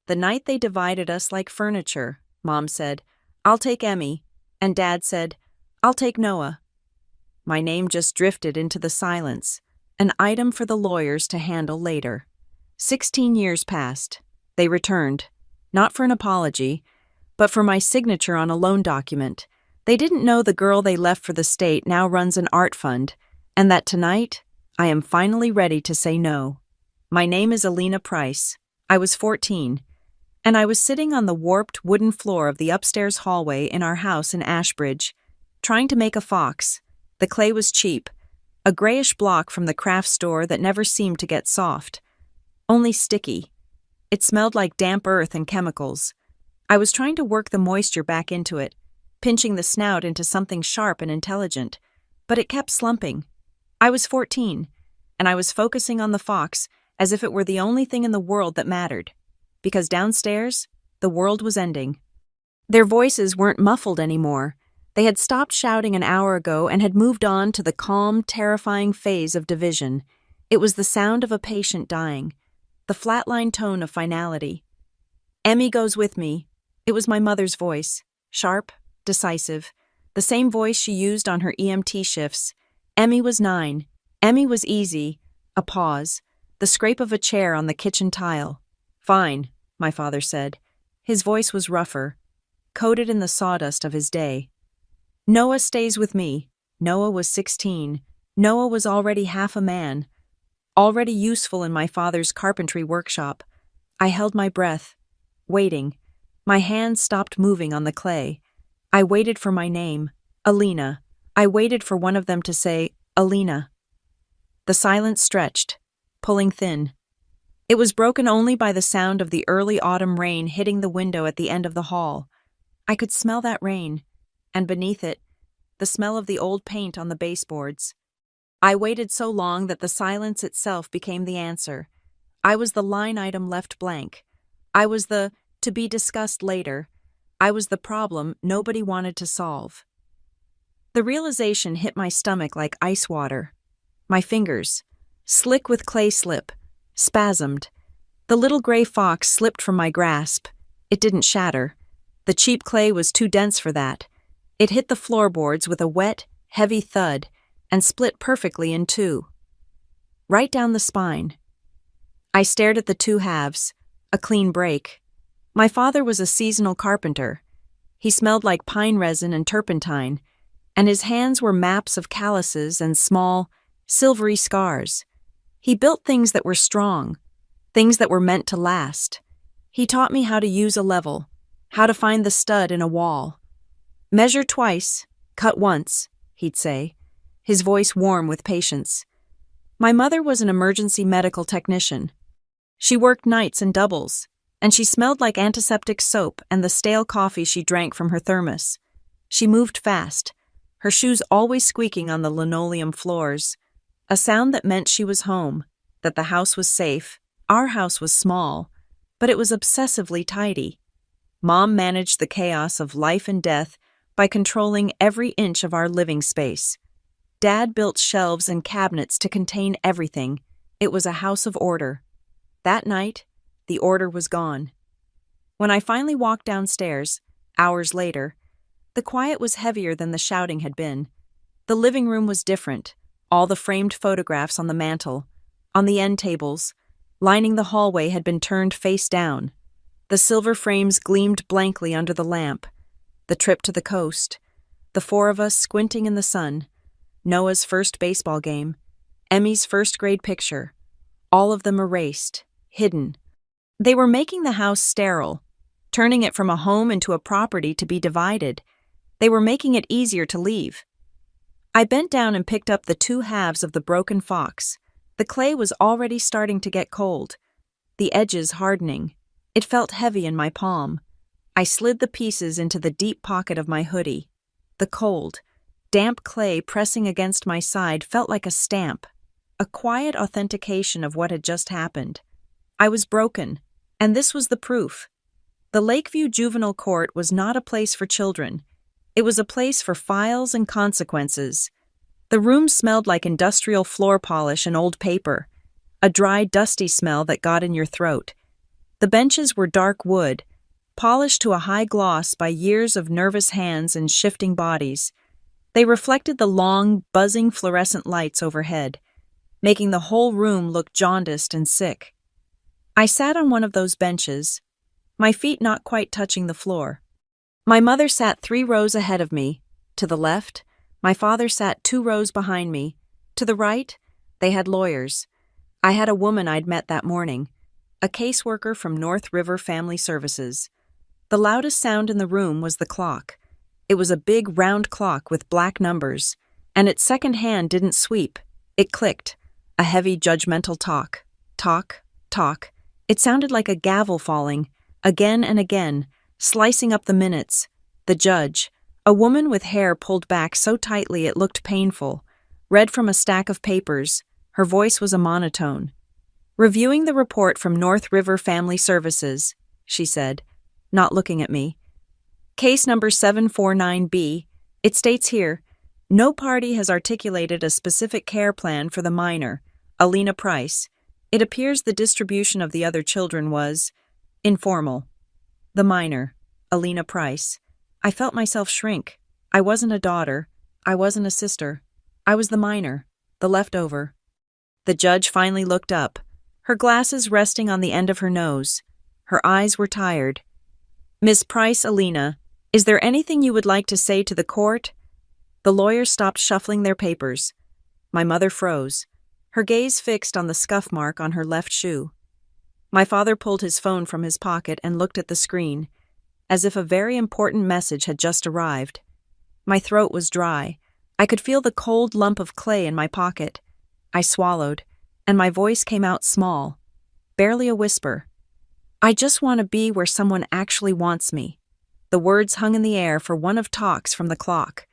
The night they divided us like furniture, Mom said, "I'll take Emmy," and Dad said, "I'll take Noah." My name just drifted into the silence, an item for the lawyers to handle later. 16 years passed. They returned, not for an apology, but for my signature on a loan document. They didn't know the girl they left for the state now runs an art fund, and that tonight, I am finally ready to say no. My name is Alina Price. I was 14, and I was sitting on the warped wooden floor of the upstairs hallway in our house in Ashbridge, trying to make a fox. The clay was cheap, a grayish block from the craft store that never seemed to get soft, only sticky. It smelled like damp earth and chemicals. I was trying to work the moisture back into it, pinching the snout into something sharp and intelligent, but it kept slumping. I was 14, and I was focusing on the fox as if it were the only thing in the world that mattered, because downstairs, the world was ending. Their voices weren't muffled anymore. They had stopped shouting an hour ago and had moved on to the calm, terrifying phase of division. It was the sound of a patient dying, the flatline tone of finality. "Emmy goes with me." It was my mother's voice, sharp, decisive, the same voice she used on her EMT shifts. Emmy was 9. Emmy was easy. A pause, the scrape of a chair on the kitchen tile. "Fine," my father said. His voice was rougher, coated in the sawdust of his day. "Noah stays with me." Noah was 16. Noah was already half a man, already useful in my father's carpentry workshop. I held my breath, waiting. My hands stopped moving on the clay. I waited for my name, Alina. I waited for one of them to say, "Alina." The silence stretched, pulling thin. It was broken only by the sound of the early autumn rain hitting the window at the end of the hall. I could smell that rain, and beneath it, the smell of the old paint on the baseboards. I waited so long that the silence itself became the answer. I was the line item left blank. I was the "to be discussed later." I was the problem nobody wanted to solve. The realization hit my stomach like ice water. My fingers, slick with clay slip, spasmed. The little gray fox slipped from my grasp. It didn't shatter. The cheap clay was too dense for that. It hit the floorboards with a wet, heavy thud and split perfectly in two, right down the spine. I stared at the two halves, a clean break. My father was a seasonal carpenter. He smelled like pine resin and turpentine, and his hands were maps of calluses and small, silvery scars. He built things that were strong, things that were meant to last. He taught me how to use a level, how to find the stud in a wall. "Measure twice, cut once," he'd say, his voice warm with patience. My mother was an emergency medical technician. She worked nights and doubles, and she smelled like antiseptic soap and the stale coffee she drank from her thermos. She moved fast, her shoes always squeaking on the linoleum floors, a sound that meant she was home, that the house was safe. Our house was small, but it was obsessively tidy. Mom managed the chaos of life and death by controlling every inch of our living space. Dad built shelves and cabinets to contain everything. It was a house of order. That night, the order was gone. When I finally walked downstairs, hours later, the quiet was heavier than the shouting had been. The living room was different, all the framed photographs on the mantel, on the end tables, lining the hallway had been turned face down. The silver frames gleamed blankly under the lamp. The trip to the coast, the four of us squinting in the sun, Noah's first baseball game, Emmy's first grade picture, all of them erased, hidden. They were making the house sterile, turning it from a home into a property to be divided. They were making it easier to leave. I bent down and picked up the two halves of the broken fox. The clay was already starting to get cold, the edges hardening. It felt heavy in my palm. I slid the pieces into the deep pocket of my hoodie. The cold, damp clay pressing against my side felt like a stamp, a quiet authentication of what had just happened. I was broken, and this was the proof. The Lakeview Juvenile Court was not a place for children. It was a place for files and consequences. The room smelled like industrial floor polish and old paper, a dry, dusty smell that got in your throat. The benches were dark wood, polished to a high gloss by years of nervous hands and shifting bodies. They reflected the long, buzzing fluorescent lights overhead, making the whole room look jaundiced and sick. I sat on one of those benches, my feet not quite touching the floor. My mother sat 3 rows ahead of me. To the left, my father sat 2 rows behind me. To the right, they had lawyers. I had a woman I'd met that morning, a caseworker from North River Family Services. The loudest sound in the room was the clock. It was a big round clock with black numbers, and its second hand didn't sweep. It clicked, a heavy judgmental talk. Talk, talk. It sounded like a gavel falling, again and again, slicing up the minutes. The judge, a woman with hair pulled back so tightly it looked painful, read from a stack of papers. Her voice was a monotone. "Reviewing the report from North River Family Services," she said, not looking at me. "Case number 749B. It states here, no party has articulated a specific care plan for the minor, Alina Price. It appears the distribution of the other children was informal." The minor, Alina Price. I felt myself shrink. I wasn't a daughter. I wasn't a sister. I was the minor, the leftover. The judge finally looked up, her glasses resting on the end of her nose. Her eyes were tired. "Miss Price, Alina, is there anything you would like to say to the court?" The lawyers stopped shuffling their papers. My mother froze, her gaze fixed on the scuff mark on her left shoe. My father pulled his phone from his pocket and looked at the screen, as if a very important message had just arrived. My throat was dry. I could feel the cold lump of clay in my pocket. I swallowed, and my voice came out small, barely a whisper. "I just want to be where someone actually wants me." The words hung in the air for one of talks from the clock.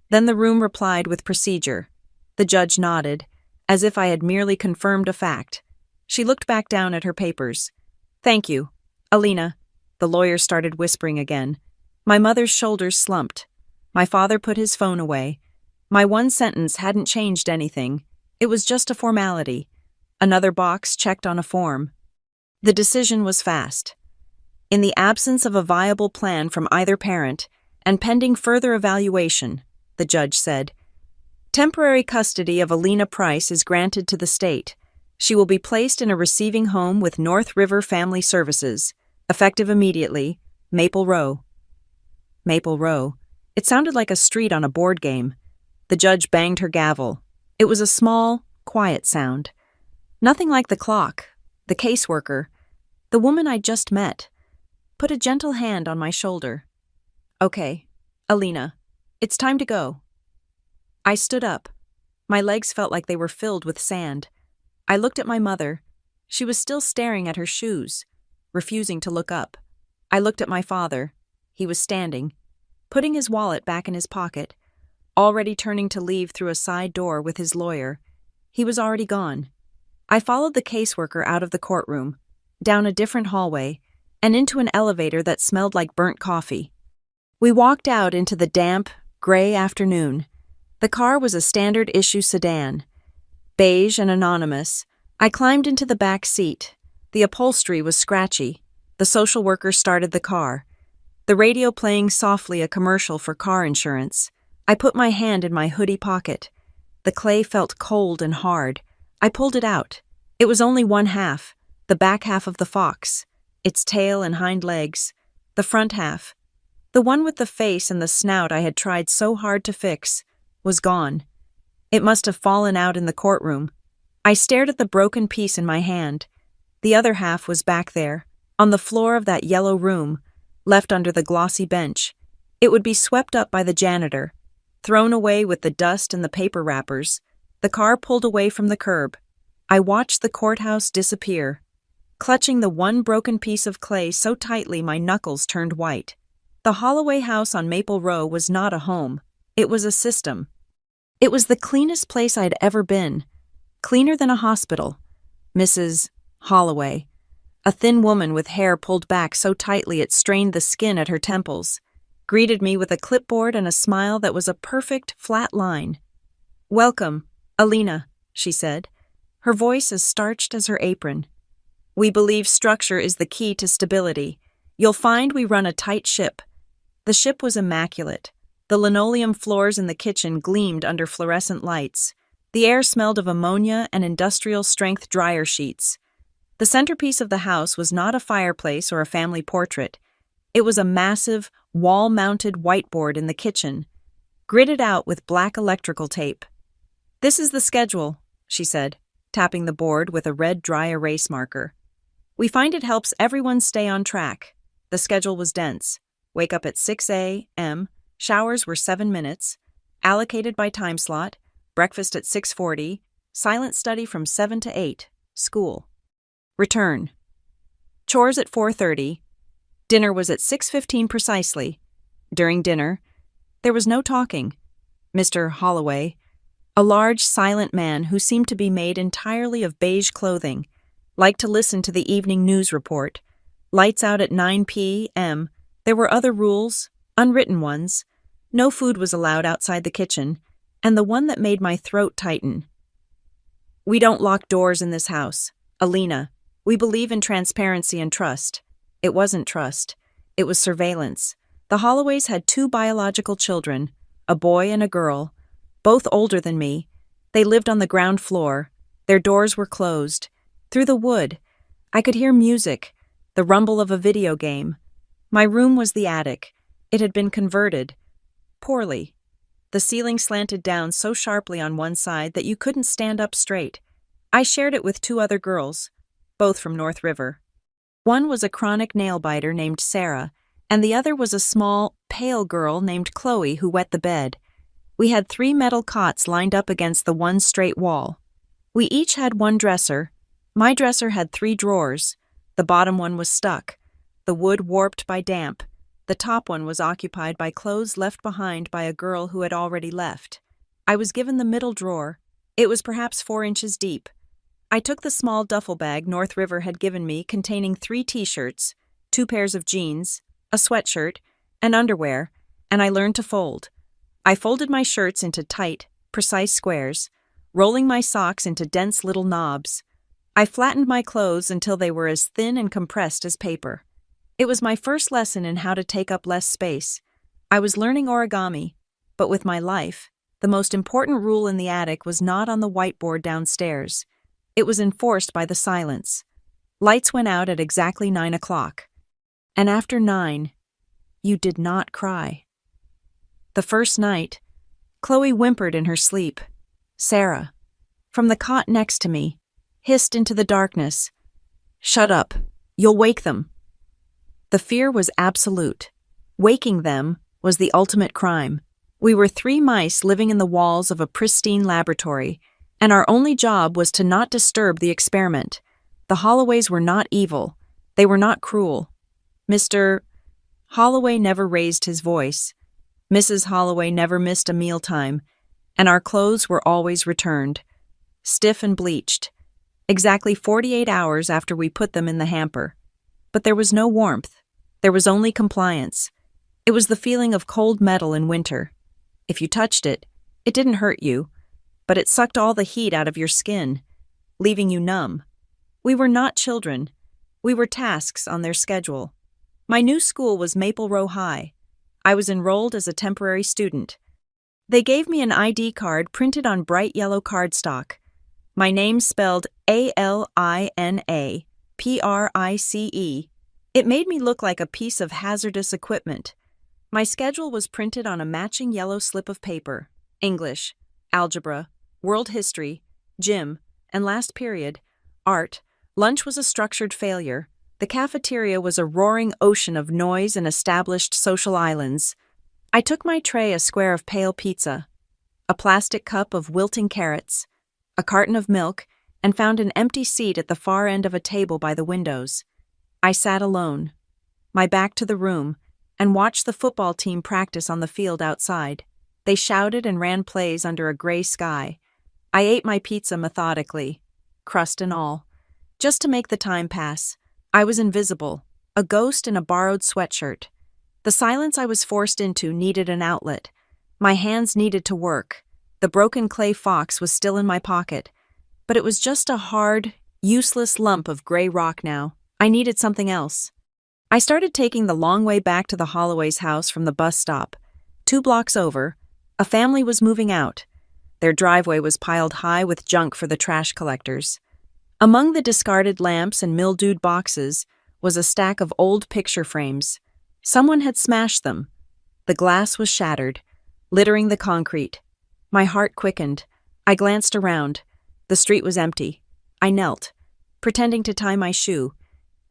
Then the room replied with procedure. The judge nodded, as if I had merely confirmed a fact. She looked back down at her papers. "Thank you, Alina." The lawyer started whispering again. My mother's shoulders slumped. My father put his phone away. My one sentence hadn't changed anything. It was just a formality. Another box checked on a form. The decision was fast. In the absence of a viable plan from either parent, and pending further evaluation, the judge said, temporary custody of Alina Price is granted to the state. She will be placed in a receiving home with North River Family Services, effective immediately, Maple Row. Maple Row. It sounded like a street on a board game. The judge banged her gavel. It was a small, quiet sound. Nothing like the clock, the caseworker, the woman I'd just met. Put a gentle hand on my shoulder. "Okay, Alina, it's time to go." I stood up. My legs felt like they were filled with sand. I looked at my mother. She was still staring at her shoes, refusing to look up. I looked at my father. He was standing, putting his wallet back in his pocket, already turning to leave through a side door with his lawyer. He was already gone. I followed the caseworker out of the courtroom, down a different hallway, and into an elevator that smelled like burnt coffee. We walked out into the damp, gray afternoon. The car was a standard-issue sedan, beige and anonymous. I climbed into the back seat. The upholstery was scratchy. The social worker started the car, the radio playing softly a commercial for car insurance. I put my hand in my hoodie pocket. The clay felt cold and hard. I pulled it out. It was only one half, the back half of the fox, its tail and hind legs, the front half. The one with the face and the snout I had tried so hard to fix was gone. It must have fallen out in the courtroom. I stared at the broken piece in my hand. The other half was back there, on the floor of that yellow room, left under the glossy bench. It would be swept up by the janitor, thrown away with the dust and the paper wrappers. The car pulled away from the curb. I watched the courthouse disappear, clutching the one broken piece of clay so tightly my knuckles turned white. The Holloway house on Maple Row was not a home. It was a system. It was the cleanest place I'd ever been, cleaner than a hospital. Mrs. Holloway, a thin woman with hair pulled back so tightly it strained the skin at her temples, greeted me with a clipboard and a smile that was a perfect, flat line. "Welcome, Alina," she said, her voice as starched as her apron. We believe structure is the key to stability. You'll find we run a tight ship. The ship was immaculate. The linoleum floors in the kitchen gleamed under fluorescent lights. The air smelled of ammonia and industrial-strength dryer sheets. The centerpiece of the house was not a fireplace or a family portrait. It was a massive, wall-mounted whiteboard in the kitchen, gridded out with black electrical tape. "This is the schedule," she said, tapping the board with a red dry erase marker. "We find it helps everyone stay on track." The schedule was dense. Wake up at 6 a.m., showers were 7 minutes, allocated by time slot, breakfast at 6:40, silent study from 7 to 8, school. Return. Chores at 4:30. Dinner was at 6:15 precisely. During dinner, there was no talking. Mr. Holloway, a large, silent man who seemed to be made entirely of beige clothing, liked to listen to the evening news report. Lights out at 9 p.m. There were other rules, unwritten ones. No food was allowed outside the kitchen, and the one that made my throat tighten. "We don't lock doors in this house. Alina, we believe in transparency and trust." It wasn't trust. It was surveillance. The Holloways had 2 biological children, a boy and a girl, both older than me. They lived on the ground floor. Their doors were closed. Through the wood, I could hear music, the rumble of a video game. My room was the attic. It had been converted. Poorly. The ceiling slanted down so sharply on one side that you couldn't stand up straight. I shared it with 2 other girls, both from North River. One was a chronic nail-biter named Sarah, and the other was a small, pale girl named Chloe who wet the bed. We had 3 metal cots lined up against the one straight wall. We each had one dresser. My dresser had 3 drawers. The bottom one was stuck, the wood warped by damp. The top one was occupied by clothes left behind by a girl who had already left. I was given the middle drawer. It was perhaps 4 inches deep. I took the small duffel bag North River had given me containing 3 t-shirts, 2 pairs of jeans, a sweatshirt, and underwear, and I learned to fold. I folded my shirts into tight, precise squares, rolling my socks into dense little knobs. I flattened my clothes until they were as thin and compressed as paper. It was my first lesson in how to take up less space. I was learning origami, but with my life, the most important rule in the attic was not on the whiteboard downstairs. It was enforced by the silence. Lights went out at exactly 9 o'clock. And after 9, you did not cry. The first night, Chloe whimpered in her sleep. Sarah, from the cot next to me, hissed into the darkness, "Shut up, you'll wake them." The fear was absolute. Waking them was the ultimate crime. We were 3 mice living in the walls of a pristine laboratory, and our only job was to not disturb the experiment. The Holloways were not evil. They were not cruel. Mr. Holloway never raised his voice. Mrs. Holloway never missed a mealtime, and our clothes were always returned, stiff and bleached, exactly 48 hours after we put them in the hamper. But there was no warmth. There was only compliance. It was the feeling of cold metal in winter. If you touched it, it didn't hurt you, but it sucked all the heat out of your skin, leaving you numb. We were not children. We were tasks on their schedule. My new school was Maple Row High. I was enrolled as a temporary student. They gave me an ID card printed on bright yellow cardstock. My name spelled ALINA-PRICE. It made me look like a piece of hazardous equipment. My schedule was printed on a matching yellow slip of paper. English, algebra, world history, gym, and last period, art. Lunch was a structured failure. The cafeteria was a roaring ocean of noise and established social islands. I took my tray a square of pale pizza, a plastic cup of wilting carrots, a carton of milk, and found an empty seat at the far end of a table by the windows. I sat alone, my back to the room, and watched the football team practice on the field outside. They shouted and ran plays under a gray sky. I ate my pizza methodically, crust and all, just to make the time pass. I was invisible, a ghost in a borrowed sweatshirt. The silence I was forced into needed an outlet. My hands needed to work. The broken clay fox was still in my pocket, but it was just a hard, useless lump of gray rock now. I needed something else. I started taking the long way back to the Holloway's house from the bus stop. 2 blocks over, a family was moving out. Their driveway was piled high with junk for the trash collectors. Among the discarded lamps and mildewed boxes was a stack of old picture frames. Someone had smashed them. The glass was shattered, littering the concrete. My heart quickened. I glanced around. The street was empty. I knelt, pretending to tie my shoe,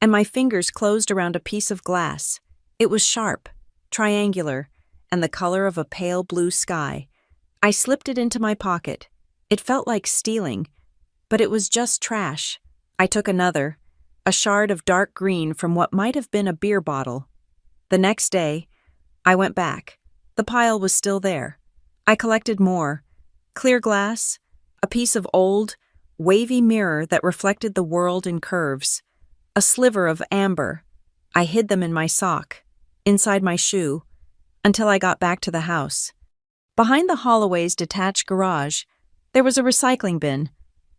and my fingers closed around a piece of glass. It was sharp, triangular, and the color of a pale blue sky. I slipped it into my pocket. It felt like stealing, but it was just trash. I took another, a shard of dark green from what might have been a beer bottle. The next day, I went back. The pile was still there. I collected more. Clear glass, a piece of old, wavy mirror that reflected the world in curves, a sliver of amber. I hid them in my sock, inside my shoe, until I got back to the house. Behind the Holloway's detached garage, there was a recycling bin.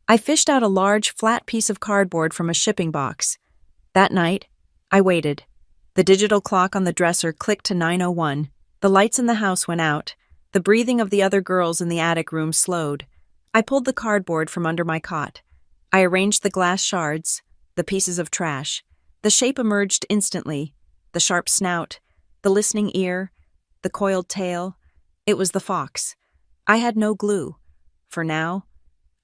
I fished out a large, flat piece of cardboard from a shipping box. That night, I waited. The digital clock on the dresser clicked to 9:01. The lights in the house went out. The breathing of the other girls in the attic room slowed. I pulled the cardboard from under my cot. I arranged the glass shards, the pieces of trash. The shape emerged instantly. The sharp snout, the listening ear, the coiled tail. It was the fox. I had no glue. For now,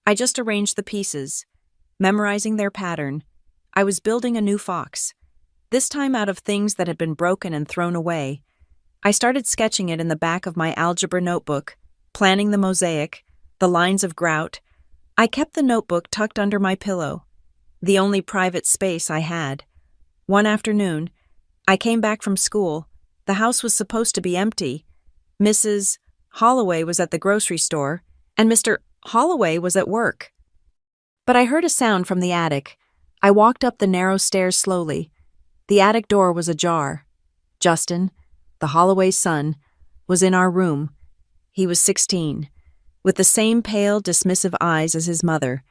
I just arranged the pieces, memorizing their pattern. I was building a new fox, this time out of things that had been broken and thrown away. I started sketching it in the back of my algebra notebook, planning the mosaic, the lines of grout. I kept the notebook tucked under my pillow, the only private space I had. One afternoon, I came back from school. The house was supposed to be empty. Mrs. Holloway was at the grocery store, and Mr. Holloway was at work. But I heard a sound from the attic. I walked up the narrow stairs slowly. The attic door was ajar. Justin, the Holloway's son, was in our room. He was 16, with the same pale, dismissive eyes as his mother.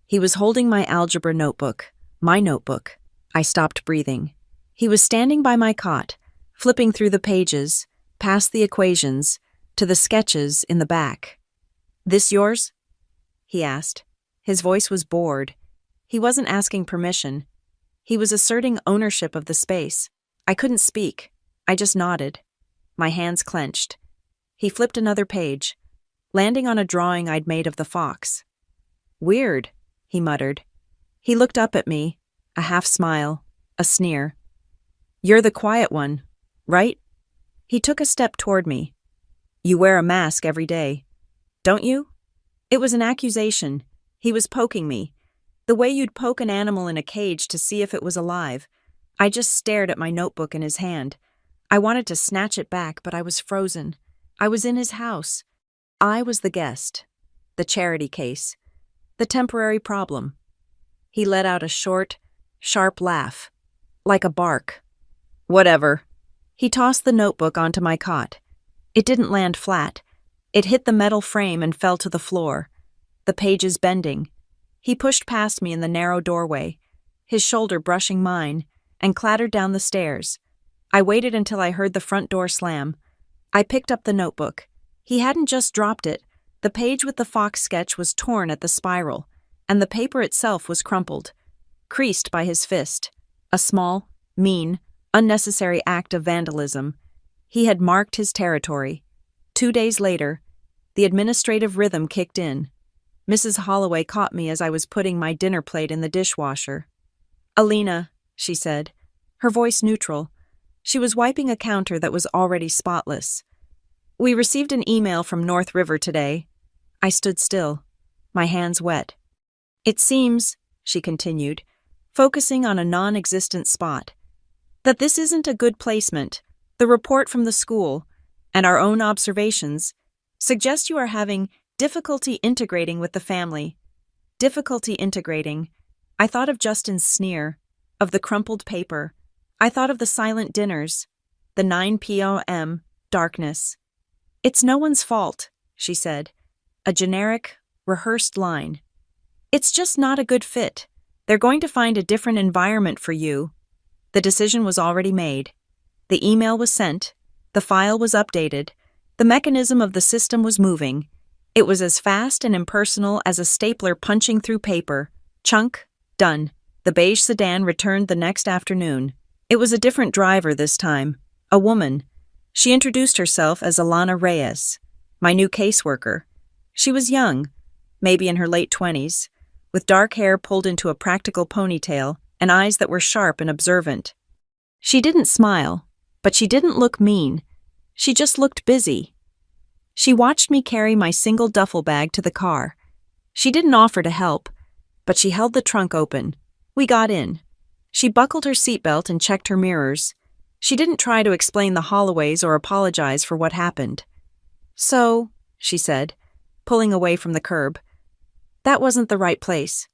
He was holding my algebra notebook, my notebook. I stopped breathing. He was standing by my cot, flipping through the pages, past the equations, to the sketches in the back. "This yours?" he asked. His voice was bored. He wasn't asking permission. He was asserting ownership of the space. I couldn't speak. I just nodded. My hands clenched. He flipped another page, landing on a drawing I'd made of the fox. "Weird," he muttered. He looked up at me, a half smile, a sneer. "You're the quiet one, right?" He took a step toward me. "You wear a mask every day, don't you?" It was an accusation. He was poking me, the way you'd poke an animal in a cage to see if it was alive. I just stared at my notebook in his hand. I wanted to snatch it back, but I was frozen. I was in his house. I was the guest, the charity case, the temporary problem. He let out a short, sharp laugh, like a bark. "Whatever." He tossed the notebook onto my cot. It didn't land flat. It hit the metal frame and fell to the floor, the pages bending. He pushed past me in the narrow doorway, his shoulder brushing mine, and clattered down the stairs. I waited until I heard the front door slam. I picked up the notebook. He hadn't just dropped it. The page with the fox sketch was torn at the spiral, and the paper itself was crumpled, creased by his fist. A small, mean, unnecessary act of vandalism. He had marked his territory. 2 days later, the administrative rhythm kicked in. Mrs. Holloway caught me as I was putting my dinner plate in the dishwasher. "Alina," she said, her voice neutral. She was wiping a counter that was already spotless. "We received an email from North River today." I stood still, my hands wet. "It seems," she continued, focusing on a non-existent spot, "that this isn't a good placement. The report from the school, and our own observations, suggest you are having difficulty integrating with the family." Difficulty integrating. I thought of Justin's sneer, of the crumpled paper. I thought of the silent dinners, the 9 p.m. darkness. "It's no one's fault," she said, a generic, rehearsed line. "It's just not a good fit. They're going to find a different environment for you. The decision was already made. The email was sent. The file was updated. The mechanism of the system was moving. It was as fast and impersonal as a stapler punching through paper. Chunk, done. The beige sedan returned the next afternoon. It was a different driver this time, a woman. She introduced herself as Alana Reyes, my new caseworker. She was young, maybe in her late 20s, with dark hair pulled into a practical ponytail and eyes that were sharp and observant. She didn't smile, but she didn't look mean. She just looked busy. She watched me carry my single duffel bag to the car. She didn't offer to help, but she held the trunk open. We got in. She buckled her seatbelt and checked her mirrors. She didn't try to explain the Holloways or apologize for what happened. "So," she said, pulling away from the curb, "that wasn't the right place."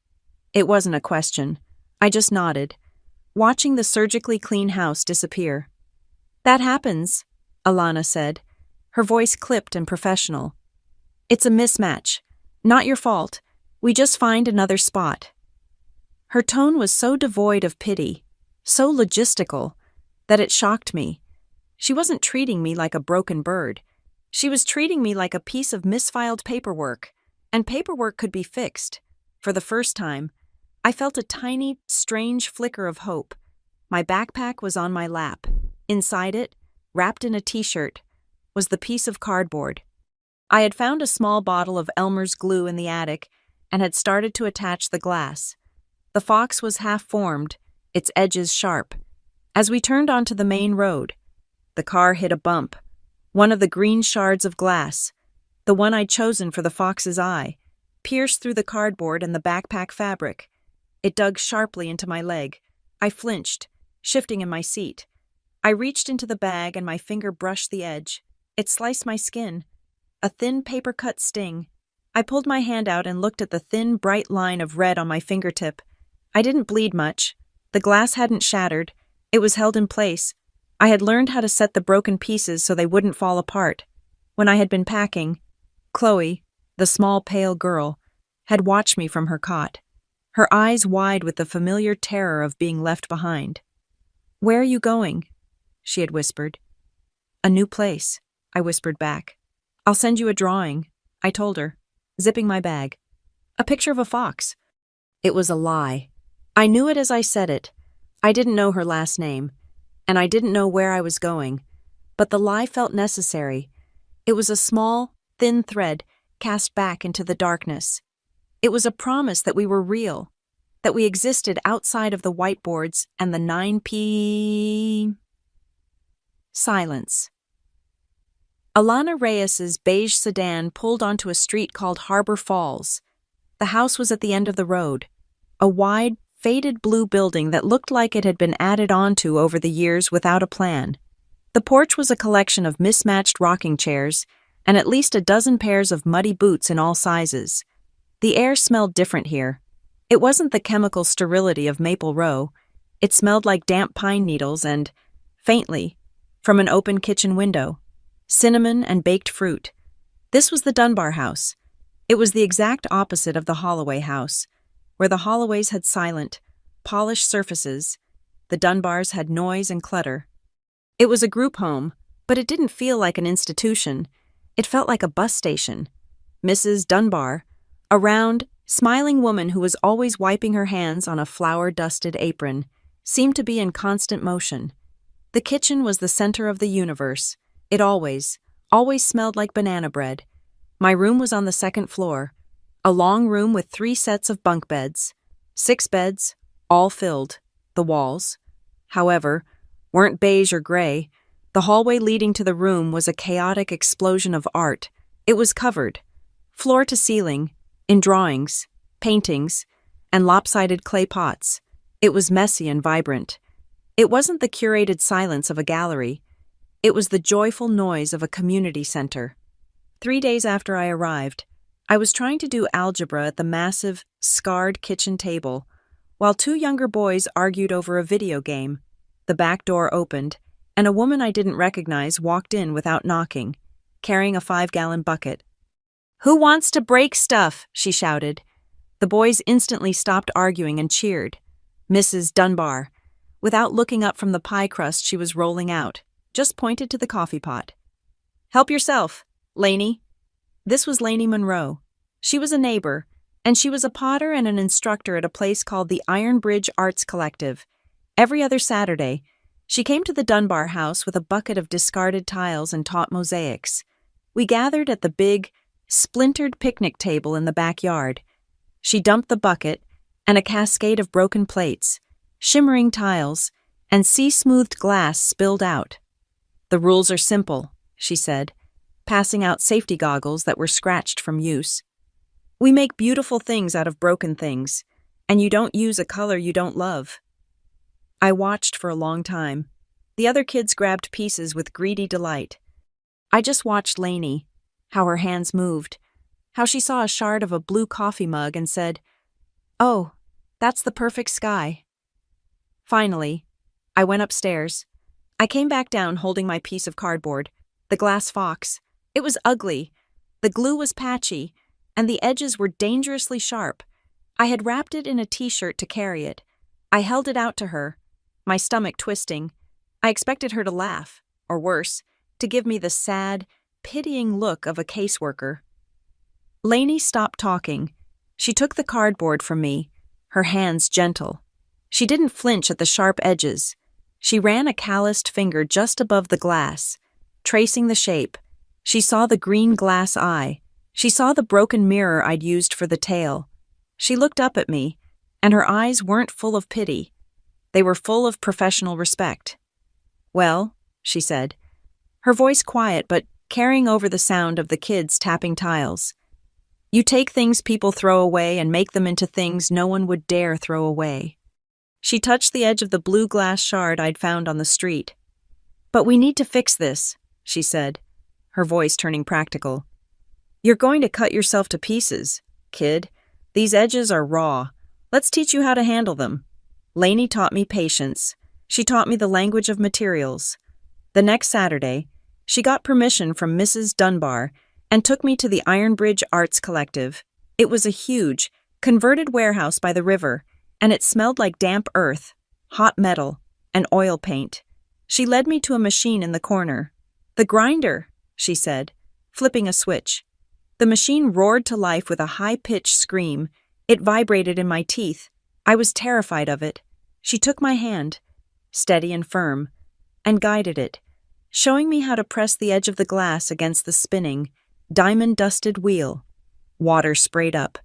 It wasn't a question. I just nodded, watching the surgically clean house disappear. "That happens," Alana said, her voice clipped and professional. "It's a mismatch. Not your fault. We just find another spot." Her tone was so devoid of pity, so logistical, that it shocked me. She wasn't treating me like a broken bird. She was treating me like a piece of misfiled paperwork, and paperwork could be fixed. For the first time, I felt a tiny, strange flicker of hope. My backpack was on my lap. Inside it, wrapped in a t-shirt, was the piece of cardboard. I had found a small bottle of Elmer's glue in the attic and had started to attach the glass. The fox was half-formed, its edges sharp. As we turned onto the main road, the car hit a bump. One of the green shards of glass, the one I'd chosen for the fox's eye, pierced through the cardboard and the backpack fabric. It dug sharply into my leg. I flinched, shifting in my seat. I reached into the bag and my finger brushed the edge. It sliced my skin. A thin paper-cut sting. I pulled my hand out and looked at the thin, bright line of red on my fingertip. I didn't bleed much. The glass hadn't shattered. It was held in place. I had learned how to set the broken pieces so they wouldn't fall apart. When I had been packing, Chloe, the small pale girl, had watched me from her cot, her eyes wide with the familiar terror of being left behind. "Where are you going?" she had whispered. "A new place," I whispered back. "I'll send you a drawing," I told her, zipping my bag. "A picture of a fox." It was a lie. I knew it as I said it. I didn't know her last name, and I didn't know where I was going, but the lie felt necessary. It was a small, thin thread cast back into the darkness. It was a promise that we were real, that we existed outside of the whiteboards and the 9 p. Silence. Alana Reyes's beige sedan pulled onto a street called Harbor Falls. The house was at the end of the road, a wide, faded blue building that looked like it had been added onto over the years without a plan. The porch was a collection of mismatched rocking chairs and at least a dozen pairs of muddy boots in all sizes. The air smelled different here. It wasn't the chemical sterility of Maple Row. It smelled like damp pine needles and, faintly, from an open kitchen window, cinnamon and baked fruit. This was the Dunbar house. It was the exact opposite of the Holloway house, where the Holloways had silent, polished surfaces. The Dunbars had noise and clutter. It was a group home, but it didn't feel like an institution. It felt like a bus station. Mrs. Dunbar, a round, smiling woman who was always wiping her hands on a flour-dusted apron, seemed to be in constant motion. The kitchen was the center of the universe. It always smelled like banana bread. My room was on the second floor, a long room with 3 sets of bunk beds, 6 beds, all filled. The walls, however, weren't beige or gray. The hallway leading to the room was a chaotic explosion of art. It was covered, floor to ceiling, in drawings, paintings, and lopsided clay pots. It was messy and vibrant. It wasn't the curated silence of a gallery. It was the joyful noise of a community center. 3 days after I arrived, I was trying to do algebra at the massive, scarred kitchen table, while 2 younger boys argued over a video game. The back door opened, and a woman I didn't recognize walked in without knocking, carrying a 5-gallon bucket. "Who wants to break stuff?" she shouted. The boys instantly stopped arguing and cheered. Mrs. Dunbar, without looking up from the pie crust she was rolling out, just pointed to the coffee pot. "Help yourself, Lainey." This was Lainey Monroe. She was a neighbor, and she was a potter and an instructor at a place called the Iron Bridge Arts Collective. Every other Saturday, she came to the Dunbar house with a bucket of discarded tiles and taught mosaics. We gathered at the big, splintered picnic table in the backyard. She dumped the bucket, and a cascade of broken plates, shimmering tiles, and sea-smoothed glass spilled out. "The rules are simple," she said, passing out safety goggles that were scratched from use. "We make beautiful things out of broken things, and you don't use a color you don't love." I watched for a long time. The other kids grabbed pieces with greedy delight. I just watched Lainey, how her hands moved, how she saw a shard of a blue coffee mug and said, "Oh, that's the perfect sky." Finally, I went upstairs. I came back down holding my piece of cardboard, the glass fox. It was ugly. The glue was patchy, and the edges were dangerously sharp. I had wrapped it in a t-shirt to carry it. I held it out to her, my stomach twisting. I expected her to laugh, or worse, to give me the sad, pitying look of a caseworker. Lainey stopped talking. She took the cardboard from me, her hands gentle. She didn't flinch at the sharp edges. She ran a calloused finger just above the glass, tracing the shape. She saw the green glass eye. She saw the broken mirror I'd used for the tail. She looked up at me, and her eyes weren't full of pity. They were full of professional respect. "Well," she said, her voice quiet but carrying over the sound of the kids tapping tiles. "You take things people throw away and make them into things no one would dare throw away." She touched the edge of the blue glass shard I'd found on the street. "But we need to fix this," she said, her voice turning practical. "You're going to cut yourself to pieces, kid. These edges are raw. Let's teach you how to handle them." Lainey taught me patience. She taught me the language of materials. The next Saturday, she got permission from Mrs. Dunbar and took me to the Iron Bridge Arts Collective. It was a huge, converted warehouse by the river, and it smelled like damp earth, hot metal, and oil paint. She led me to a machine in the corner. "The grinder," she said, flipping a switch. The machine roared to life with a high-pitched scream. It vibrated in my teeth. I was terrified of it. She took my hand, steady and firm, and guided it, showing me how to press the edge of the glass against the spinning, diamond-dusted wheel. Water sprayed up.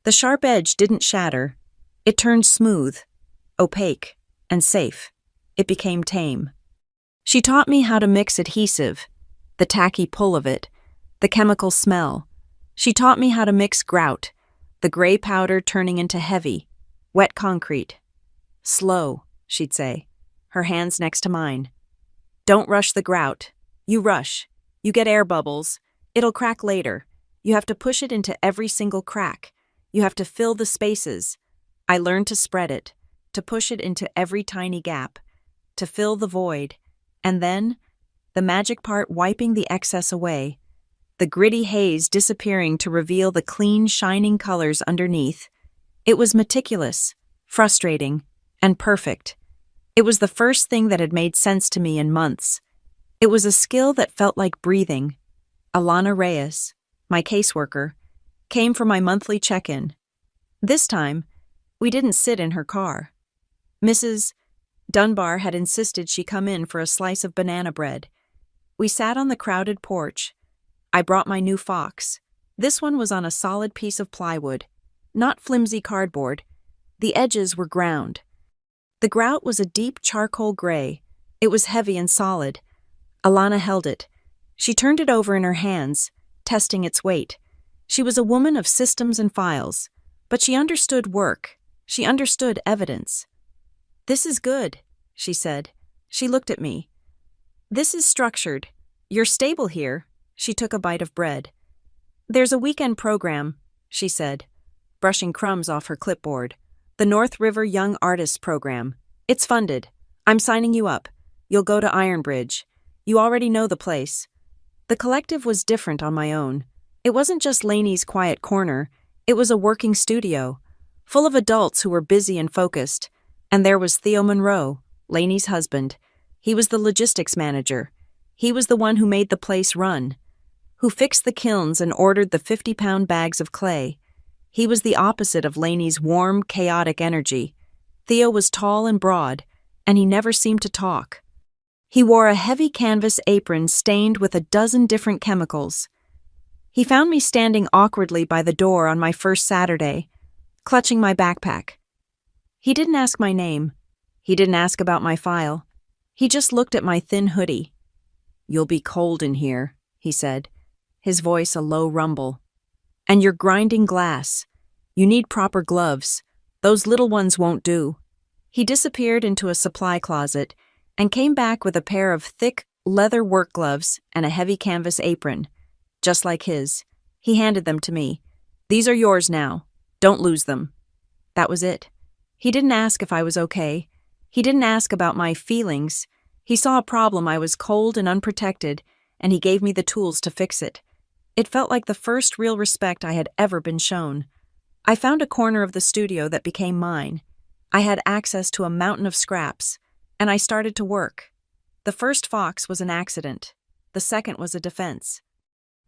The sharp edge didn't shatter. It turned smooth, opaque, and safe. It became tame. She taught me how to mix adhesive, the tacky pull of it, the chemical smell. She taught me how to mix grout, the gray powder turning into heavy, wet concrete. "Slow," she'd say, her hands next to mine. "Don't rush the grout. You rush. You get air bubbles. It'll crack later. You have to push it into every single crack. You have to fill the spaces." I learned to spread it, to push it into every tiny gap, to fill the void, and then, the magic part wiping the excess away, the gritty haze disappearing to reveal the clean, shining colors underneath. It was meticulous, frustrating, and perfect. It was the first thing that had made sense to me in months. It was a skill that felt like breathing. Alana Reyes, my caseworker, came for my monthly check-in. This time, we didn't sit in her car. Mrs. Dunbar had insisted she come in for a slice of banana bread. We sat on the crowded porch. I brought my new fox. This one was on a solid piece of plywood, not flimsy cardboard. The edges were ground. The grout was a deep charcoal gray. It was heavy and solid. Alana held it. She turned it over in her hands, testing its weight. She was a woman of systems and files, but she understood work. She understood evidence. "This is good," she said. She looked at me. "This is structured. You're stable here." She took a bite of bread. "There's a weekend program," she said, brushing crumbs off her clipboard. "The North River Young Artists Program. It's funded. I'm signing you up. You'll go to Iron Bridge. You already know the place." The collective was different on my own. It wasn't just Lainey's quiet corner. It was a working studio, full of adults who were busy and focused, and there was Theo Monroe, Lainey's husband. He was the logistics manager. He was the one who made the place run, who fixed the kilns and ordered the 50-pound bags of clay. He was the opposite of Lainey's warm, chaotic energy. Theo was tall and broad, and he never seemed to talk. He wore a heavy canvas apron stained with a dozen different chemicals. He found me standing awkwardly by the door on my first Saturday, clutching my backpack. He didn't ask my name. He didn't ask about my file. He just looked at my thin hoodie. "You'll be cold in here," he said, his voice a low rumble. "And you're grinding glass. You need proper gloves. Those little ones won't do." He disappeared into a supply closet and came back with a pair of thick leather work gloves and a heavy canvas apron, just like his. He handed them to me. "These are yours now. Don't lose them." That was it. He didn't ask if I was okay. He didn't ask about my feelings. He saw a problem. I was cold and unprotected, and he gave me the tools to fix it. It felt like the first real respect I had ever been shown. I found a corner of the studio that became mine. I had access to a mountain of scraps, and I started to work. The first fox was an accident. The second was a defense.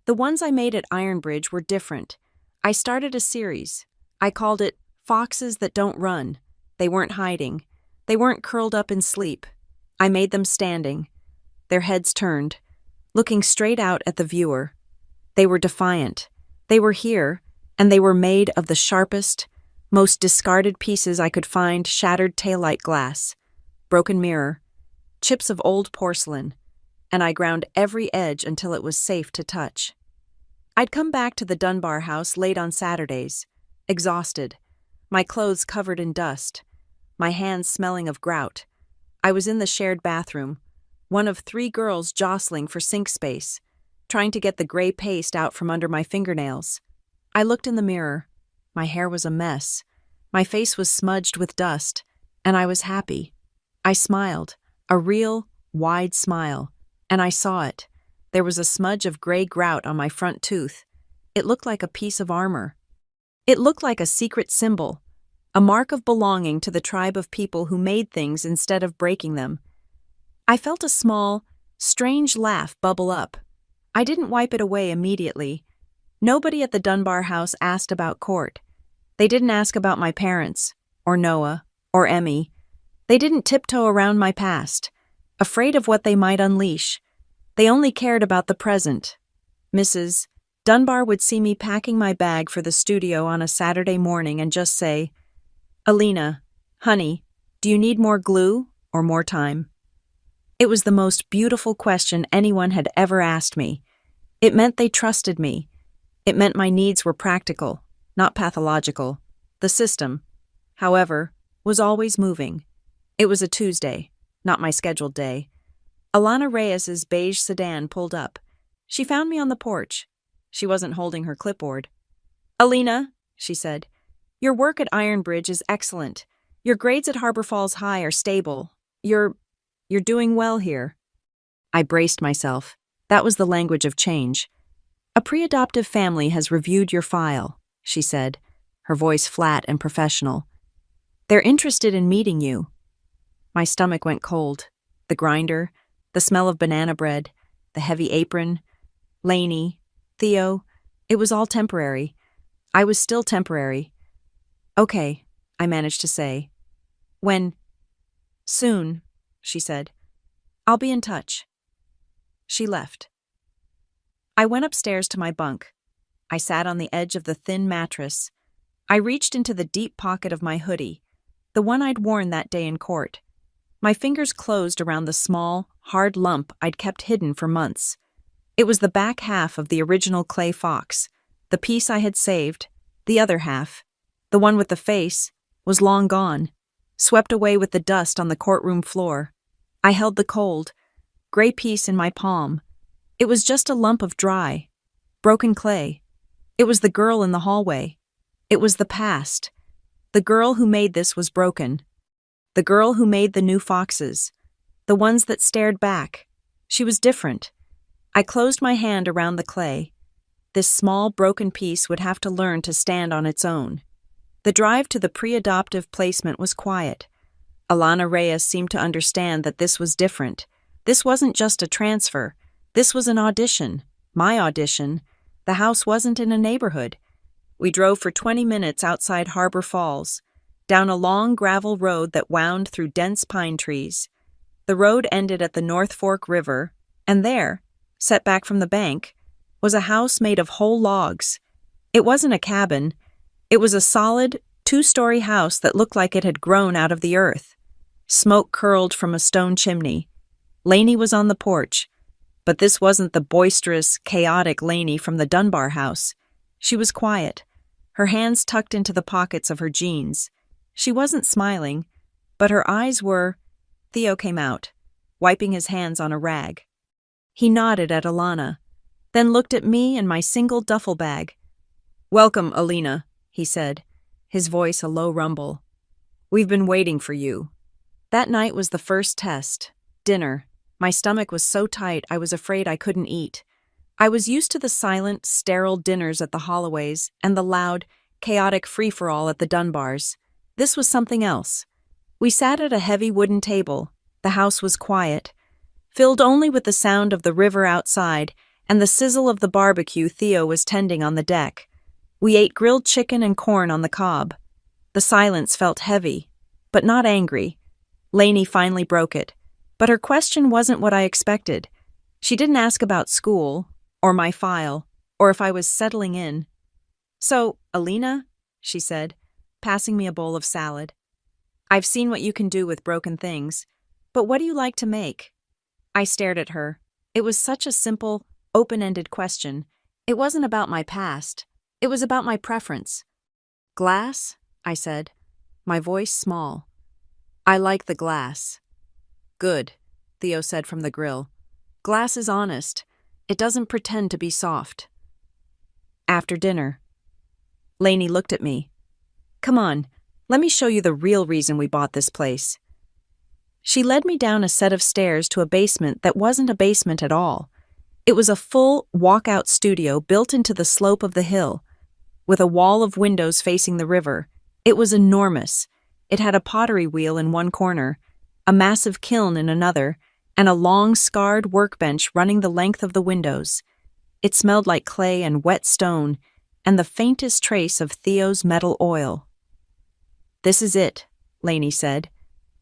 The ones I made at Ironbridge were different. I started a series. I called it Foxes That Don't Run. They weren't hiding. They weren't curled up in sleep. I made them standing, their heads turned, looking straight out at the viewer. They were defiant. They were here, and they were made of the sharpest, most discarded pieces I could find: shattered taillight glass, broken mirror, chips of old porcelain, and I ground every edge until it was safe to touch. I'd come back to the Dunbar house late on Saturdays, exhausted, my clothes covered in dust, my hands smelling of grout. I was in the shared bathroom, one of 3 girls jostling for sink space, trying to get the gray paste out from under my fingernails. I looked in the mirror. My hair was a mess. My face was smudged with dust, and I was happy. I smiled, a real, wide smile, and I saw it. There was a smudge of gray grout on my front tooth. It looked like a piece of armor. It looked like a secret symbol, a mark of belonging to the tribe of people who made things instead of breaking them. I felt a small, strange laugh bubble up. I didn't wipe it away immediately. Nobody at the Dunbar house asked about Court. They didn't ask about my parents, or Noah, or Emmy. They didn't tiptoe around my past, afraid of what they might unleash. They only cared about the present. Mrs. Dunbar would see me packing my bag for the studio on a Saturday morning and just say, "Alina, honey, do you need more glue or more time?" It was the most beautiful question anyone had ever asked me. It meant they trusted me. It meant my needs were practical, not pathological. The system, however, was always moving. It was a Tuesday, not my scheduled day. Alana Reyes's beige sedan pulled up. She found me on the porch. She wasn't holding her clipboard. "Alina," she said, "your work at Ironbridge is excellent. Your grades at Harbor Falls High are stable. You're doing well here." I braced myself. That was the language of change. "A pre-adoptive family has reviewed your file," she said, her voice flat and professional. "They're interested in meeting you." My stomach went cold. The grinder, the smell of banana bread, the heavy apron, Lainey, Theo, it was all temporary. I was still temporary. "Okay," I managed to say. "When?" "Soon," she said. "I'll be in touch." She left. I went upstairs to my bunk. I sat on the edge of the thin mattress. I reached into the deep pocket of my hoodie, the one I'd worn that day in court. My fingers closed around the small, hard lump I'd kept hidden for months. It was the back half of the original clay fox. The piece I had saved, the other half, the one with the face, was long gone, swept away with the dust on the courtroom floor. I held the cold, gray piece in my palm. It was just a lump of dry, broken clay. It was the girl in the hallway. It was the past. The girl who made this was broken. The girl who made the new foxes. The ones that stared back. She was different. I closed my hand around the clay. This small, broken piece would have to learn to stand on its own. The drive to the pre-adoptive placement was quiet. Alana Reyes seemed to understand that this was different. This wasn't just a transfer. This was an audition. My audition. The house wasn't in a neighborhood. We drove for 20 minutes outside Harbor Falls, down a long gravel road that wound through dense pine trees. The road ended at the North Fork River, and there, set back from the bank, was a house made of whole logs. It wasn't a cabin. It was a solid, 2-story house that looked like it had grown out of the earth. Smoke curled from a stone chimney. Lainey was on the porch, but this wasn't the boisterous, chaotic Lainey from the Dunbar house. She was quiet, her hands tucked into the pockets of her jeans. She wasn't smiling, but her eyes were— Theo came out, wiping his hands on a rag. He nodded at Alana, then looked at me and my single duffel bag. "Welcome, Alina," he said, his voice a low rumble. "We've been waiting for you." That night was the first test, dinner. My stomach was so tight I was afraid I couldn't eat. I was used to the silent, sterile dinners at the Holloways and the loud, chaotic free-for-all at the Dunbars. This was something else. We sat at a heavy wooden table. The house was quiet, filled only with the sound of the river outside and the sizzle of the barbecue Theo was tending on the deck. We ate grilled chicken and corn on the cob. The silence felt heavy, but not angry. Lainey finally broke it, but her question wasn't what I expected. She didn't ask about school, or my file, or if I was settling in. "So, Alina," she said, passing me a bowl of salad. "I've seen what you can do with broken things, but what do you like to make?" I stared at her. It was such a simple, open-ended question. It wasn't about my past. It was about my preference. "Glass," I said, my voice small. "I like the glass." "Good," Theo said from the grill. "Glass is honest. It doesn't pretend to be soft." After dinner, Lainey looked at me. "Come on, let me show you the real reason we bought this place." She led me down a set of stairs to a basement that wasn't a basement at all. It was a full walkout studio built into the slope of the hill, with a wall of windows facing the river. It was enormous. It had a pottery wheel in one corner, a massive kiln in another, and a long, scarred workbench running the length of the windows. It smelled like clay and wet stone, and the faintest trace of Theo's metal oil. "This is it," Lainey said,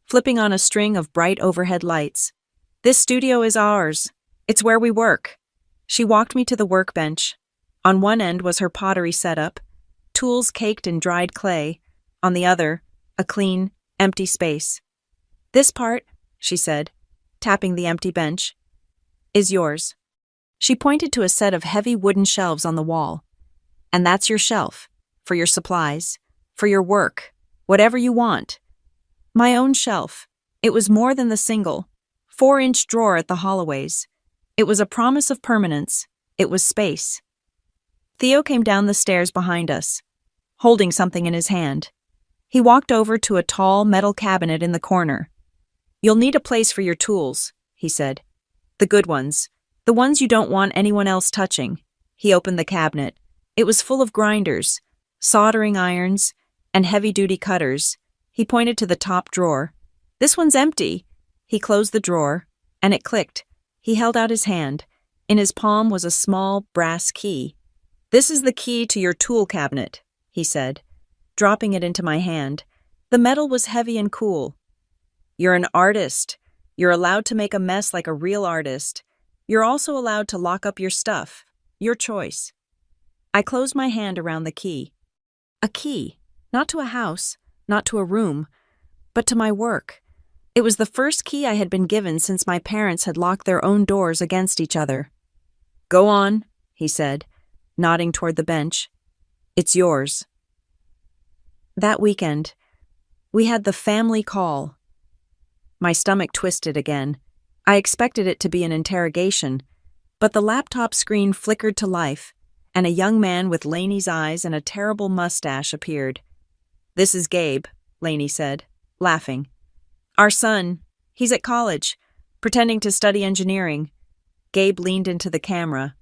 flipping on a string of bright overhead lights. "This studio is ours. It's where we work." She walked me to the workbench. On one end was her pottery setup, tools caked in dried clay. On the other, a clean, empty space. "This part," she said, tapping the empty bench, "is yours." She pointed to a set of heavy wooden shelves on the wall. "And that's your shelf, for your supplies, for your work, whatever you want." My own shelf. It was more than the single, 4-inch drawer at the Holloways. It was a promise of permanence. It was space. Theo came down the stairs behind us, holding something in his hand. He walked over to a tall metal cabinet in the corner. "You'll need a place for your tools," he said. "The good ones. The ones you don't want anyone else touching." He opened the cabinet. It was full of grinders, soldering irons, and heavy-duty cutters. He pointed to the top drawer. "This one's empty." He closed the drawer, and it clicked. He held out his hand. In his palm was a small brass key. "This is the key to your tool cabinet," he said, dropping it into my hand. The metal was heavy and cool. "You're an artist. You're allowed to make a mess like a real artist. You're also allowed to lock up your stuff. Your choice." I closed my hand around the key. A key, not to a house, not to a room, but to my work. It was the first key I had been given since my parents had locked their own doors against each other. "Go on," he said, nodding toward the bench. "It's yours." That weekend, we had the family call. My stomach twisted again. I expected it to be an interrogation, but the laptop screen flickered to life, and a young man with Lainey's eyes and a terrible mustache appeared. "This is Gabe," Lainey said, laughing. "Our son. He's at college, pretending to study engineering." Gabe leaned into the camera.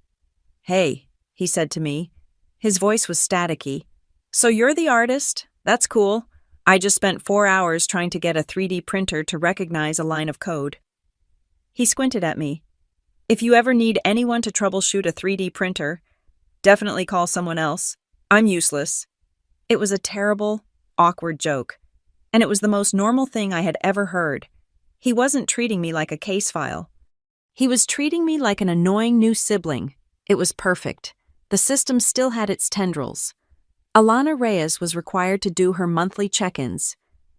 "Hey," he said to me. His voice was staticky. So you're the artist? That's cool. I just spent 4 hours trying to get a 3D printer to recognize a line of code. He squinted at me. If you ever need anyone to troubleshoot a 3D printer, definitely call someone else. I'm useless. It was a terrible, awkward joke, and it was the most normal thing I had ever heard. He wasn't treating me like a case file. He was treating me like an annoying new sibling. It was perfect. The system still had its tendrils. Alana Reyes was required to do her monthly check-ins,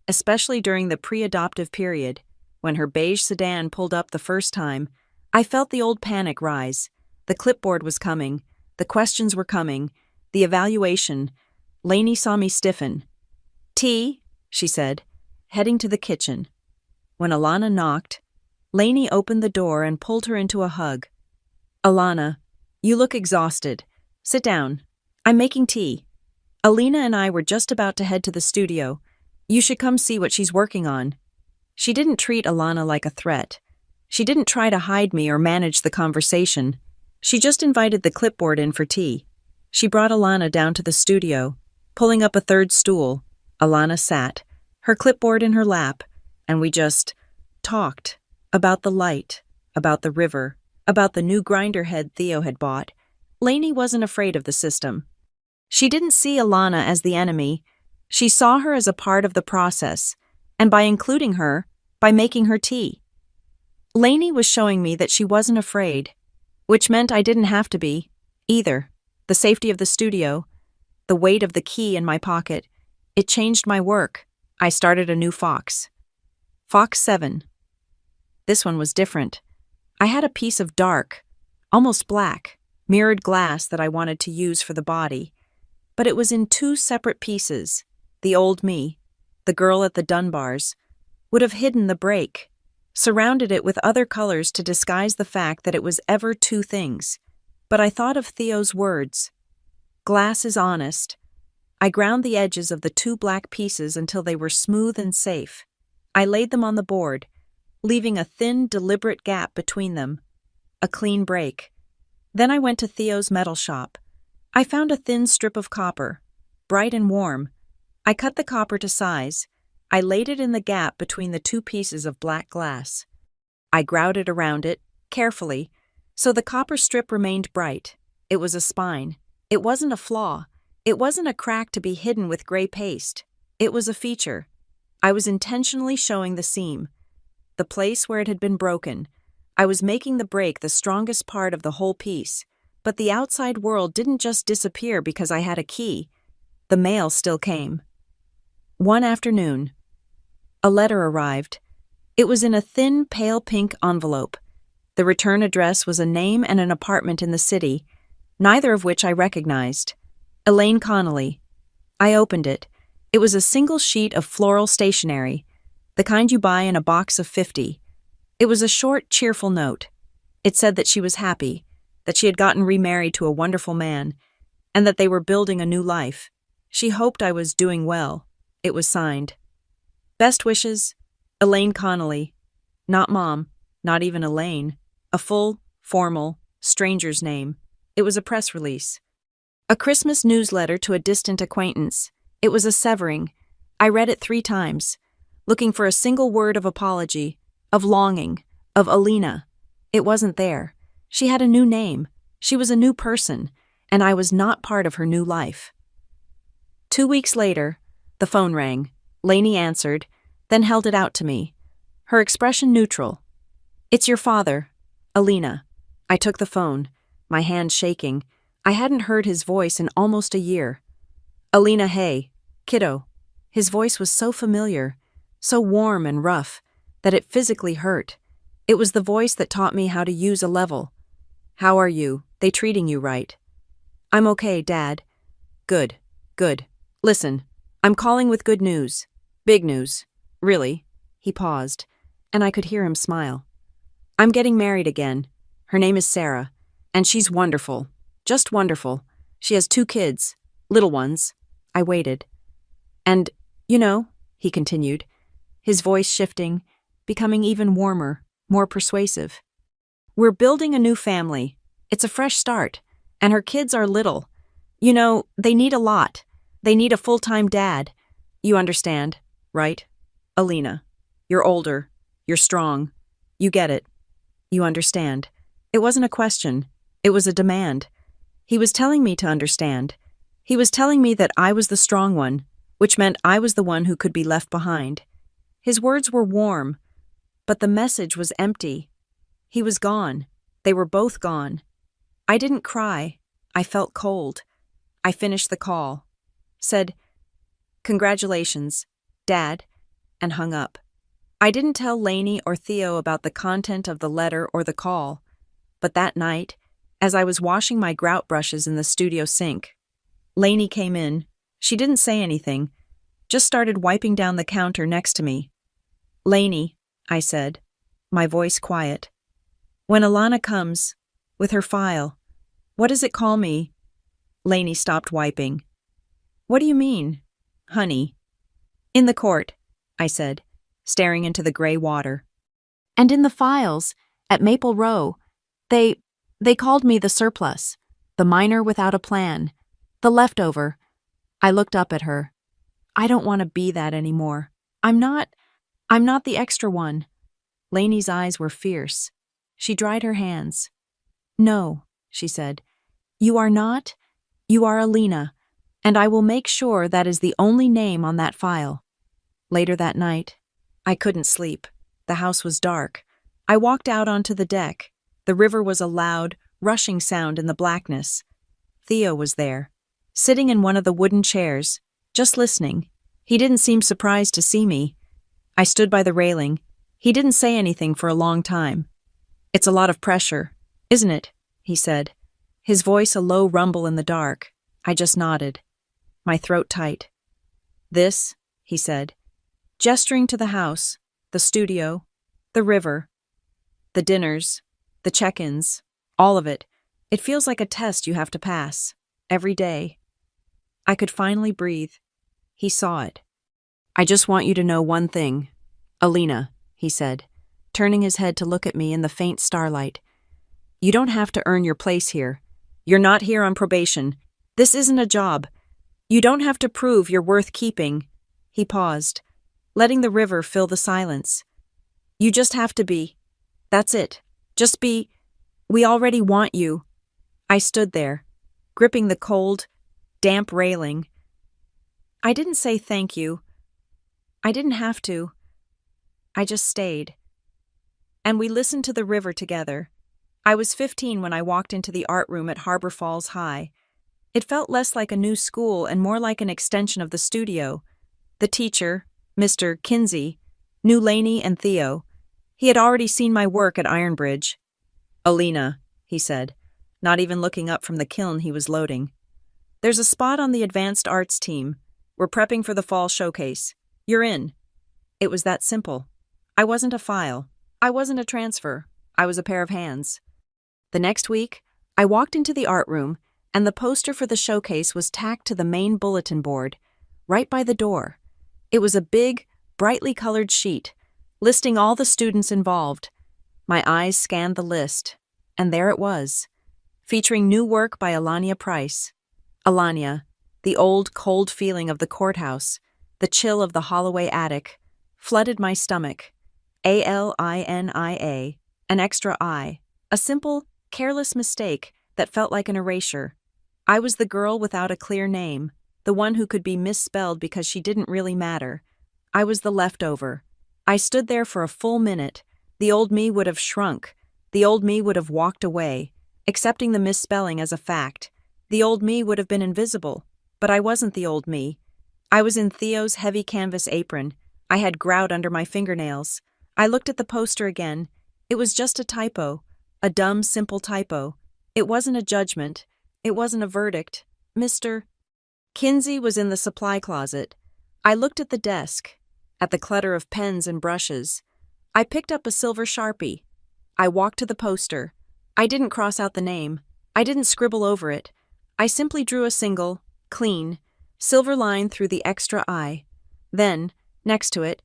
especially during the pre-adoptive period. When her beige sedan pulled up the first time, I felt the old panic rise. The clipboard was coming. The questions were coming. The evaluation. Lainey saw me stiffen. "Tea," she said, heading to the kitchen. When Alana knocked, Lainey opened the door and pulled her into a hug. "Alana, you look exhausted. Sit down. I'm making tea. Alina and I were just about to head to the studio. You should come see what she's working on." She didn't treat Alana like a threat. She didn't try to hide me or manage the conversation. She just invited the clipboard in for tea. She brought Alana down to the studio. Pulling up a third stool, Alana sat, her clipboard in her lap, and we just talked about the light, about the river, about the new grinder head Theo had bought. Lainey wasn't afraid of the system. She didn't see Alana as the enemy. She saw her as a part of the process, and by including her, by making her tea. Lainey was showing me that she wasn't afraid, which meant I didn't have to be, either. The safety of the studio, the weight of the key in my pocket, it changed my work. I started a new Fox. Fox 7. This one was different. I had a piece of dark, almost black, mirrored glass that I wanted to use for the body. But it was in 2 separate pieces. The old me, the girl at the Dunbars, would have hidden the break, surrounded it with other colors to disguise the fact that it was ever 2 things. But I thought of Theo's words. Glass is honest. I ground the edges of the 2 black pieces until they were smooth and safe. I laid them on the board, leaving a thin, deliberate gap between them. A clean break. Then I went to Theo's metal shop. I found a thin strip of copper, bright and warm. I cut the copper to size. I laid it in the gap between the 2 pieces of black glass. I grouted around it, carefully, so the copper strip remained bright. It was a spine. It wasn't a flaw. It wasn't a crack to be hidden with gray paste. It was a feature. I was intentionally showing the seam, the place where it had been broken. I was making the break the strongest part of the whole piece. But the outside world didn't just disappear because I had a key. The mail still came. One afternoon, a letter arrived. It was in a thin, pale pink envelope. The return address was a name and an apartment in the city, neither of which I recognized. Elaine Connolly. I opened it. It was a single sheet of floral stationery, the kind you buy in a box of 50. It was a short, cheerful note. It said that she was happy, that she had gotten remarried to a wonderful man, and that they were building a new life. She hoped I was doing well. It was signed. Best wishes, Elaine Connolly. Not Mom, not even Elaine. A full, formal, stranger's name. It was a press release. A Christmas newsletter to a distant acquaintance. It was a severing. I read it 3 times, looking for a single word of apology, of longing, of Alina. It wasn't there. She had a new name. She was a new person, and I was not part of her new life. 2 weeks later, the phone rang. Lainey answered, then held it out to me. Her expression neutral. "It's your father, Alina." I took the phone, my hand shaking. I hadn't heard his voice in almost a year. "Alina, hey, kiddo." His voice was so familiar, so warm and rough, that it physically hurt. It was the voice that taught me how to use a level. "How are you? They treating you right?" "I'm okay, Dad." "Good, good. Listen, I'm calling with good news. Big news. Really." He paused, and I could hear him smile. "I'm getting married again. Her name is Sarah, and she's wonderful. Just wonderful. She has 2 kids, little ones." I waited. "And, he continued, his voice shifting, becoming even warmer, more persuasive. "We're building a new family. It's a fresh start. And her kids are little. You know, they need a lot. They need a full-time dad. You understand, right? Alina, you're older. You're strong. You get it. You understand. It wasn't a question. It was a demand. He was telling me to understand. He was telling me that I was the strong one, which meant I was the one who could be left behind. His words were warm, but the message was empty. He was gone. They were both gone. I didn't cry. I felt cold. I finished the call, said, "Congratulations, Dad," and hung up. I didn't tell Lainey or Theo about the content of the letter or the call, but that night, as I was washing my grout brushes in the studio sink, Lainey came in. She didn't say anything, just started wiping down the counter next to me. "Lainey," I said, my voice quiet, "when Alana comes, with her file, what does it call me?" Lainey stopped wiping. "What do you mean, honey?" "In the court," I said, staring into the gray water. "And in the files, at Maple Row, they called me the surplus, the minor without a plan, the leftover." I looked up at her. "I don't want to be that anymore. I'm not the extra one." Lainey's eyes were fierce. She dried her hands. "No," she said. "You are not. You are Alina, and I will make sure that is the only name on that file." Later that night, I couldn't sleep. The house was dark. I walked out onto the deck. The river was a loud, rushing sound in the blackness. Theo was there, sitting in one of the wooden chairs, just listening. He didn't seem surprised to see me. I stood by the railing. He didn't say anything for a long time. "It's a lot of pressure, isn't it?" he said. His voice a low rumble in the dark. I just nodded, my throat tight. "This," he said, gesturing to the house, the studio, the river, the dinners, the check-ins, all of it. It feels like a test you have to pass, every day. I could finally breathe. He saw it. "I just want you to know one thing, Alina," he said, turning his head to look at me in the faint starlight. "You don't have to earn your place here. You're not here on probation. This isn't a job. You don't have to prove you're worth keeping." He paused, letting the river fill the silence. "You just have to be. That's it. Just be. We already want you." I stood there, gripping the cold, damp railing. I didn't say thank you. I didn't have to. I just stayed. And we listened to the river together. I was 15 when I walked into the art room at Harbor Falls High. It felt less like a new school and more like an extension of the studio. The teacher, Mr. Kinsey, knew Lainey and Theo. He had already seen my work at Ironbridge. "Alina," he said, not even looking up from the kiln he was loading. "There's a spot on the advanced arts team. We're prepping for the fall showcase. You're in." It was that simple. I wasn't a file. I wasn't a transfer. I was a pair of hands. The next week, I walked into the art room, and the poster for the showcase was tacked to the main bulletin board, right by the door. It was a big, brightly colored sheet, listing all the students involved. My eyes scanned the list, and there it was, featuring new work by Alania Price. Alania, the old, cold feeling of the courthouse, the chill of the Holloway attic, flooded my stomach. Alinia, an extra I, a simple, careless mistake that felt like an erasure. I was the girl without a clear name, the one who could be misspelled because she didn't really matter. I was the leftover. I stood there for a full minute. The old me would have shrunk. The old me would have walked away, accepting the misspelling as a fact. The old me would have been invisible. But I wasn't the old me. I was in Theo's heavy canvas apron. I had grout under my fingernails. I looked at the poster again. It was just a typo. A dumb, simple typo. It wasn't a judgment. It wasn't a verdict. Mr. Kinsey was in the supply closet. I looked at the desk, at the clutter of pens and brushes. I picked up a silver Sharpie. I walked to the poster. I didn't cross out the name. I didn't scribble over it. I simply drew a single, clean, silver line through the extra I. Then, next to it,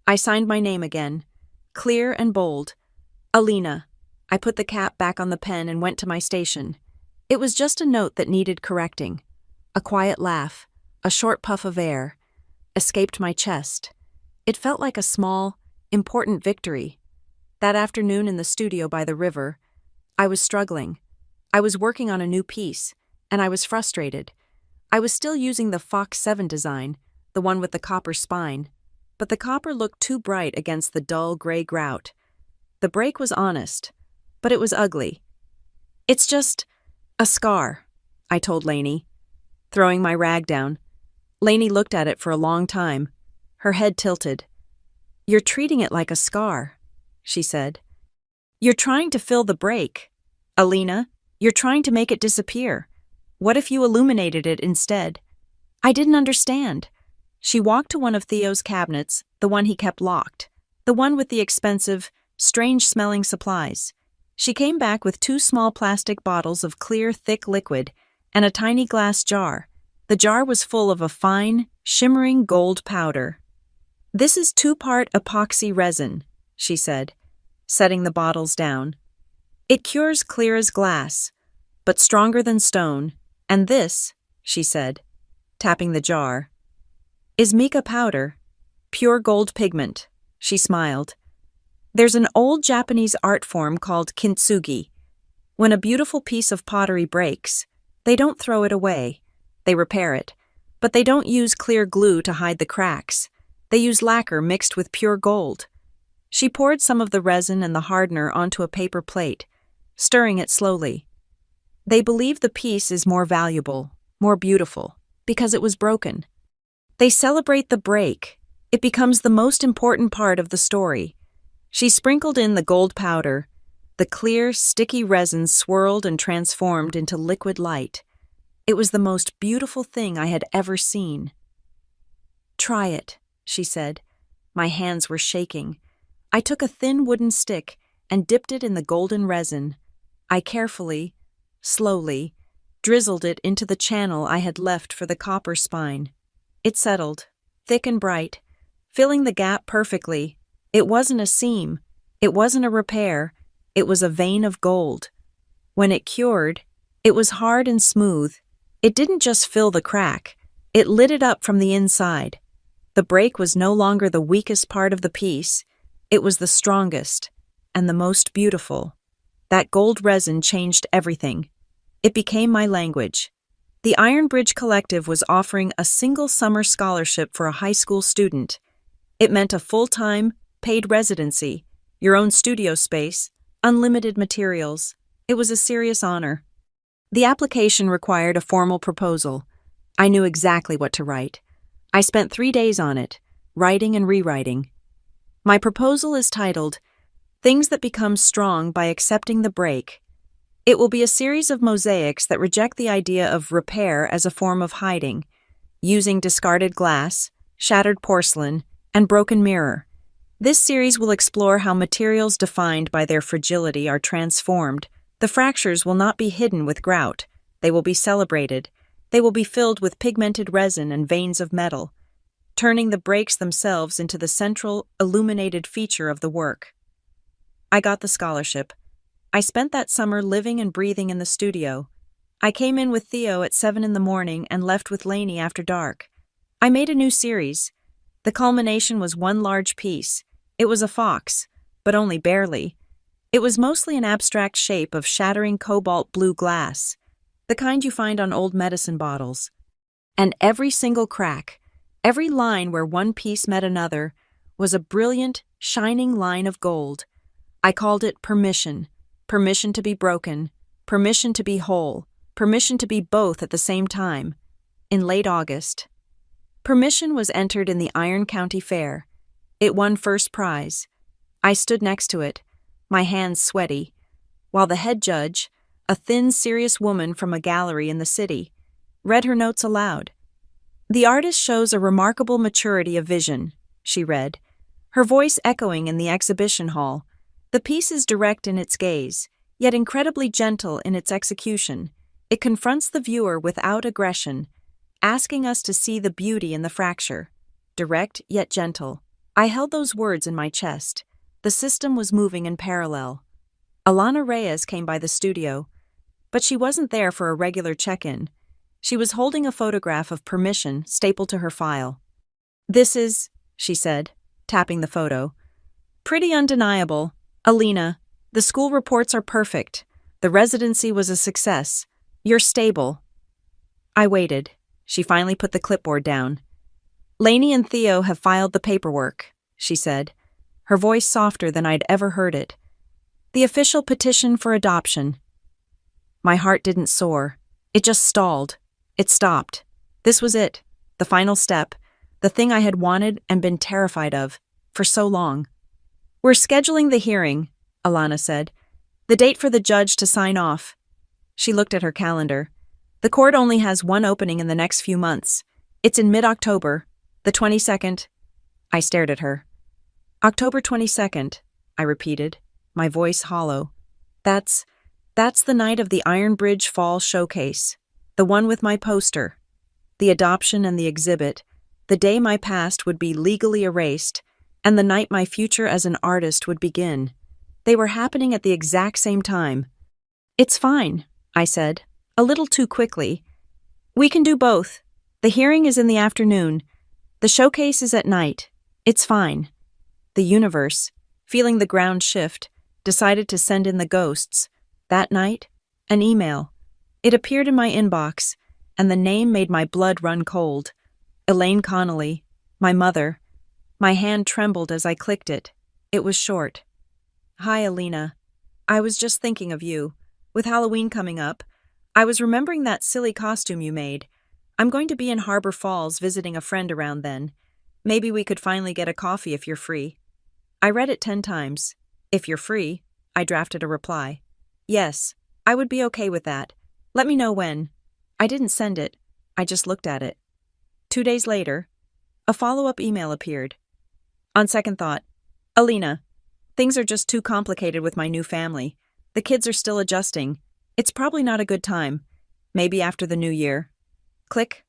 I signed my name again, clear and bold. Alina. I put the cap back on the pen and went to my station. It was just a note that needed correcting. A quiet laugh, a short puff of air, escaped my chest. It felt like a small, important victory. That afternoon in the studio by the river, I was struggling. I was working on a new piece, and I was frustrated. I was still using the Fox 7 design, the one with the copper spine, but the copper looked too bright against the dull gray grout. The break was honest, but it was ugly. "It's just a scar," I told Lainey, throwing my rag down. Lainey looked at it for a long time, her head tilted. "You're treating it like a scar," she said. "You're trying to fill the break. Alina, you're trying to make it disappear. What if you illuminated it instead?" I didn't understand. She walked to one of Theo's cabinets, the one he kept locked, the one with the expensive, strange-smelling supplies. She came back with 2 small plastic bottles of clear, thick liquid and a tiny glass jar. The jar was full of a fine, shimmering gold powder. "This is 2-part epoxy resin," she said, setting the bottles down. "It cures clear as glass, but stronger than stone. And this," she said, tapping the jar, "is mica powder, pure gold pigment." She smiled. "There's an old Japanese art form called kintsugi. When a beautiful piece of pottery breaks, they don't throw it away. They repair it, but they don't use clear glue to hide the cracks. They use lacquer mixed with pure gold." She poured some of the resin and the hardener onto a paper plate, stirring it slowly. "They believe the piece is more valuable, more beautiful, because it was broken. They celebrate the break. It becomes the most important part of the story." She sprinkled in the gold powder. The clear, sticky resin swirled and transformed into liquid light. It was the most beautiful thing I had ever seen. "Try it," she said. My hands were shaking. I took a thin wooden stick and dipped it in the golden resin. I carefully, slowly, drizzled it into the channel I had left for the copper spine. It settled, thick and bright, filling the gap perfectly. It wasn't a seam. It wasn't a repair. It was a vein of gold. When it cured, it was hard and smooth. It didn't just fill the crack. It lit it up from the inside. The break was no longer the weakest part of the piece. It was the strongest and the most beautiful. That gold resin changed everything. It became my language. The Iron Bridge Collective was offering a single summer scholarship for a high school student. It meant a full-time, paid residency, your own studio space, unlimited materials. It was a serious honor. The application required a formal proposal. I knew exactly what to write. I spent 3 days on it, writing and rewriting. My proposal is titled, "Things That Become Strong by Accepting the Break." It will be a series of mosaics that reject the idea of repair as a form of hiding, using discarded glass, shattered porcelain, and broken mirror. This series will explore how materials defined by their fragility are transformed. The fractures will not be hidden with grout. They will be celebrated. They will be filled with pigmented resin and veins of metal, turning the breaks themselves into the central, illuminated feature of the work. I got the scholarship. I spent that summer living and breathing in the studio. I came in with Theo at 7 in the morning and left with Lainey after dark. I made a new series. The culmination was one large piece. It was a fox, but only barely. It was mostly an abstract shape of shattering cobalt blue glass, the kind you find on old medicine bottles. And every single crack, every line where one piece met another, was a brilliant, shining line of gold. I called it permission. Permission to be broken, permission to be whole, permission to be both at the same time. In late August, Permission was entered in the Iron County Fair. It won first prize. I stood next to it, my hands sweaty, while the head judge, a thin, serious woman from a gallery in the city, read her notes aloud. "The artist shows a remarkable maturity of vision," she read, her voice echoing in the exhibition hall. "The piece is direct in its gaze, yet incredibly gentle in its execution. It confronts the viewer without aggression, asking us to see the beauty in the fracture. Direct yet gentle." I held those words in my chest. The system was moving in parallel. Alana Reyes came by the studio. But she wasn't there for a regular check-in. She was holding a photograph of permission stapled to her file. "This is," she said, tapping the photo, "pretty undeniable. Alina, the school reports are perfect. The residency was a success. You're stable." I waited. She finally put the clipboard down. "Lainey and Theo have filed the paperwork," she said, her voice softer than I'd ever heard it. "The official petition for adoption." My heart didn't soar. It just stalled. It stopped. This was it, the final step, the thing I had wanted and been terrified of for so long. "We're scheduling the hearing," Alana said. "The date for the judge to sign off." She looked at her calendar. "The court only has one opening in the next few months. It's in mid-October, the 22nd. I stared at her. "October 22nd, I repeated, my voice hollow. That's the night of the Iron Bridge Fall showcase, the one with my poster, the adoption and the exhibit, the day my past would be legally erased, and the night my future as an artist would begin. They were happening at the exact same time." "It's fine," I said, a little too quickly. "We can do both. The hearing is in the afternoon. The showcase is at night. It's fine." The universe, feeling the ground shift, decided to send in the ghosts. That night, an email. It appeared in my inbox, and the name made my blood run cold. Elaine Connolly, my mother. My hand trembled as I clicked it. It was short. "Hi, Alina. I was just thinking of you. With Halloween coming up, I was remembering that silly costume you made. I'm going to be in Harbor Falls visiting a friend around then. Maybe we could finally get a coffee if you're free." I read it 10 times. "If you're free," I drafted a reply. "Yes, I would be okay with that. Let me know when." I didn't send it. I just looked at it. 2 days later, a follow-up email appeared. "On second thought, Alina, things are just too complicated with my new family. The kids are still adjusting. It's probably not a good time. Maybe after the new year." Click.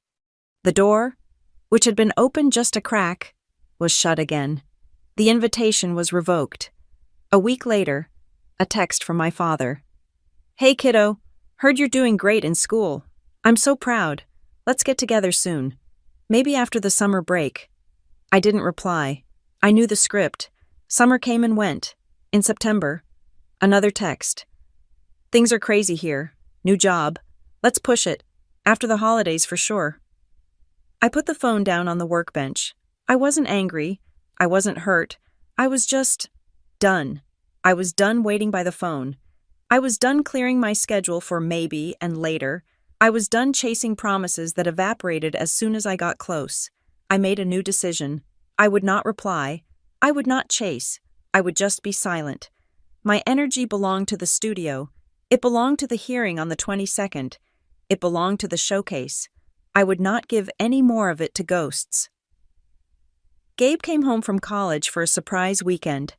The door, which had been open just a crack, was shut again. The invitation was revoked. A week later, a text from my father. "Hey kiddo, heard you're doing great in school. I'm so proud. Let's get together soon. Maybe after the summer break." I didn't reply. I knew the script. Summer came and went. In September, another text. "Things are crazy here. New job. Let's push it. After the holidays for sure." I put the phone down on the workbench. I wasn't angry. I wasn't hurt. I was just done. I was done waiting by the phone. I was done clearing my schedule for maybe and later. I was done chasing promises that evaporated as soon as I got close. I made a new decision. I would not reply. I would not chase. I would just be silent. My energy belonged to the studio. It belonged to the hearing on the 22nd. It belonged to the showcase. I would not give any more of it to ghosts. Gabe came home from college for a surprise weekend.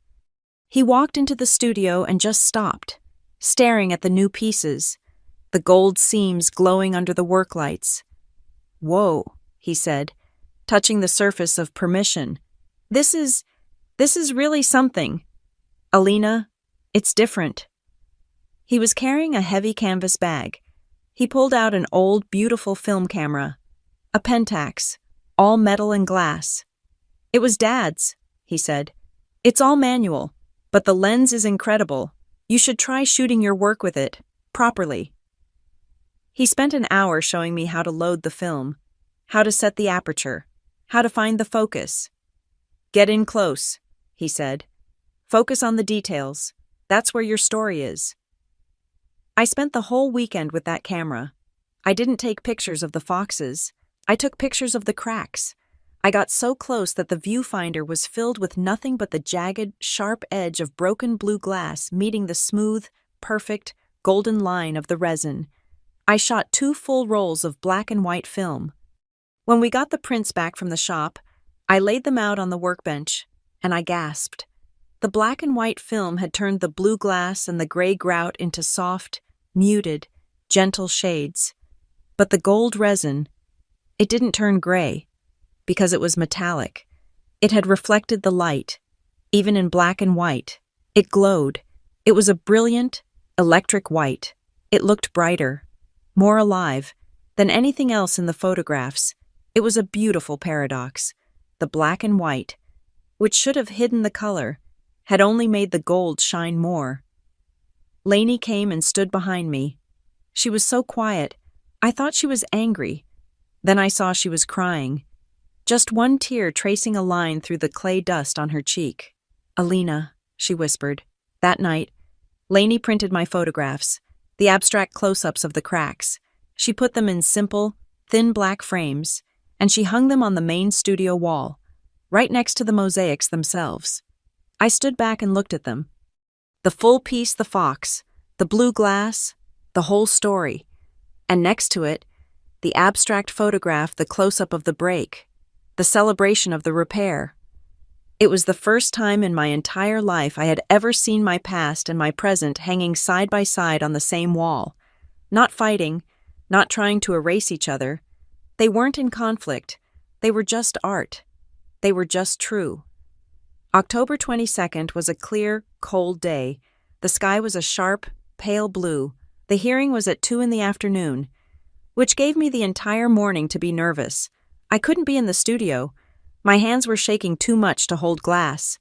He walked into the studio and just stopped, staring at the new pieces, the gold seams glowing under the work lights. "Whoa," he said, touching the surface of permission. This is really something. Alina, it's different." He was carrying a heavy canvas bag. He pulled out an old, beautiful film camera, a Pentax, all metal and glass. "It was Dad's," he said. "It's all manual, but the lens is incredible. You should try shooting your work with it, properly." He spent an hour showing me how to load the film, how to set the aperture, how to find the focus. "Get in close," he said. "Focus on the details. That's where your story is." I spent the whole weekend with that camera. I didn't take pictures of the foxes. I took pictures of the cracks. I got so close that the viewfinder was filled with nothing but the jagged, sharp edge of broken blue glass meeting the smooth, perfect, golden line of the resin. I shot 2 full rolls of black and white film. When we got the prints back from the shop, I laid them out on the workbench, and I gasped. The black and white film had turned the blue glass and the gray grout into soft, muted, gentle shades. But the gold resin, it didn't turn gray, because it was metallic. It had reflected the light, even in black and white. It glowed. It was a brilliant, electric white. It looked brighter, more alive, than anything else in the photographs. It was a beautiful paradox. The black and white, which should have hidden the color, had only made the gold shine more. Lainey came and stood behind me. She was so quiet, I thought she was angry. Then I saw she was crying. Just one tear tracing a line through the clay dust on her cheek. "Alina," she whispered. That night, Lainey printed my photographs, the abstract close-ups of the cracks. She put them in simple, thin black frames, and she hung them on the main studio wall, right next to the mosaics themselves. I stood back and looked at them. The full piece, the fox, the blue glass, the whole story. And next to it, the abstract photograph, the close-up of the break, the celebration of the repair. It was the first time in my entire life I had ever seen my past and my present hanging side by side on the same wall. Not fighting, not trying to erase each other. They weren't in conflict. They were just art. They were just true. October 22nd was a clear, cold day. The sky was a sharp, pale blue. The hearing was at 2 p.m, which gave me the entire morning to be nervous. I couldn't be in the studio. My hands were shaking too much to hold glass.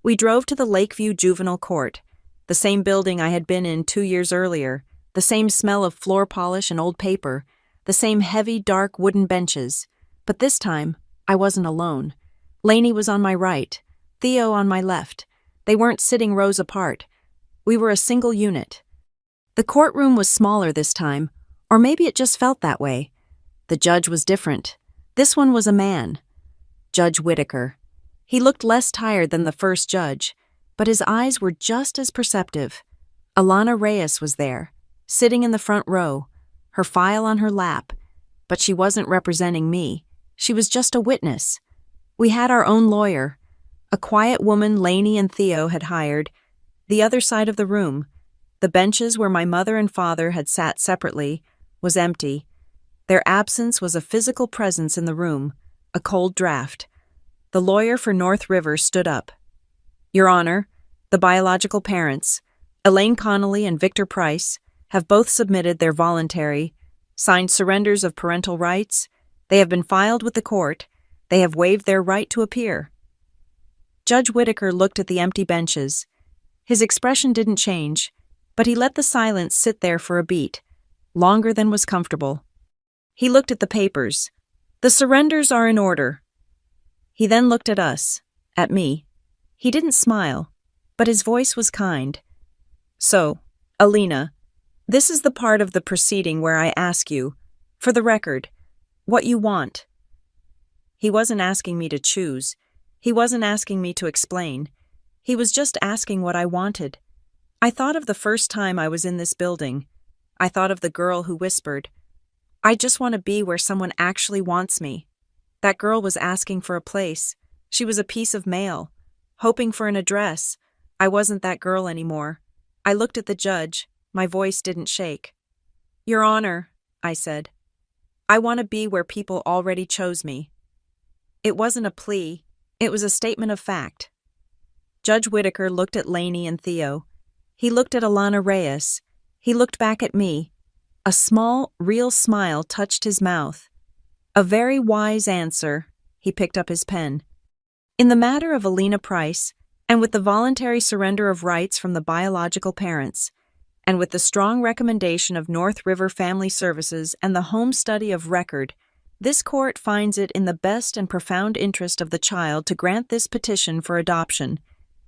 We drove to the Lakeview Juvenile Court, the same building I had been in 2 years earlier, the same smell of floor polish and old paper, the same heavy, dark wooden benches. But this time, I wasn't alone. Lainey was on my right, Theo on my left. They weren't sitting rows apart. We were a single unit. The courtroom was smaller this time, or maybe it just felt that way. The judge was different. This one was a man. Judge Whitaker. He looked less tired than the first judge, but his eyes were just as perceptive. Alana Reyes was there, sitting in the front row, her file on her lap, but she wasn't representing me. She was just a witness. We had our own lawyer, a quiet woman Lainey and Theo had hired, the other side of the room. The benches where my mother and father had sat separately was empty. Their absence was a physical presence in the room, a cold draft. The lawyer for North River stood up. "Your Honor, the biological parents, Elaine Connolly and Victor Price, have both submitted their voluntary, signed surrenders of parental rights. They have been filed with the court. They have waived their right to appear." Judge Whitaker looked at the empty benches. His expression didn't change, but he let the silence sit there for a beat, longer than was comfortable. He looked at the papers. "The surrenders are in order." He then looked at us, at me. He didn't smile, but his voice was kind. "So, Alina, this is the part of the proceeding where I ask you, for the record, what you want." He wasn't asking me to choose. He wasn't asking me to explain. He was just asking what I wanted. I thought of the first time I was in this building. I thought of the girl who whispered, "I just want to be where someone actually wants me." That girl was asking for a place. She was a piece of mail, hoping for an address. I wasn't that girl anymore. I looked at the judge. My voice didn't shake. "Your Honor," I said, "I want to be where people already chose me." It wasn't a plea. It was a statement of fact. Judge Whitaker looked at Lainey and Theo. He looked at Alana Reyes. He looked back at me. A small, real smile touched his mouth. "A very wise answer." He picked up his pen. "In the matter of Alina Price, and with the voluntary surrender of rights from the biological parents, and with the strong recommendation of North River Family Services and the home study of record, this court finds it in the best and profound interest of the child to grant this petition for adoption."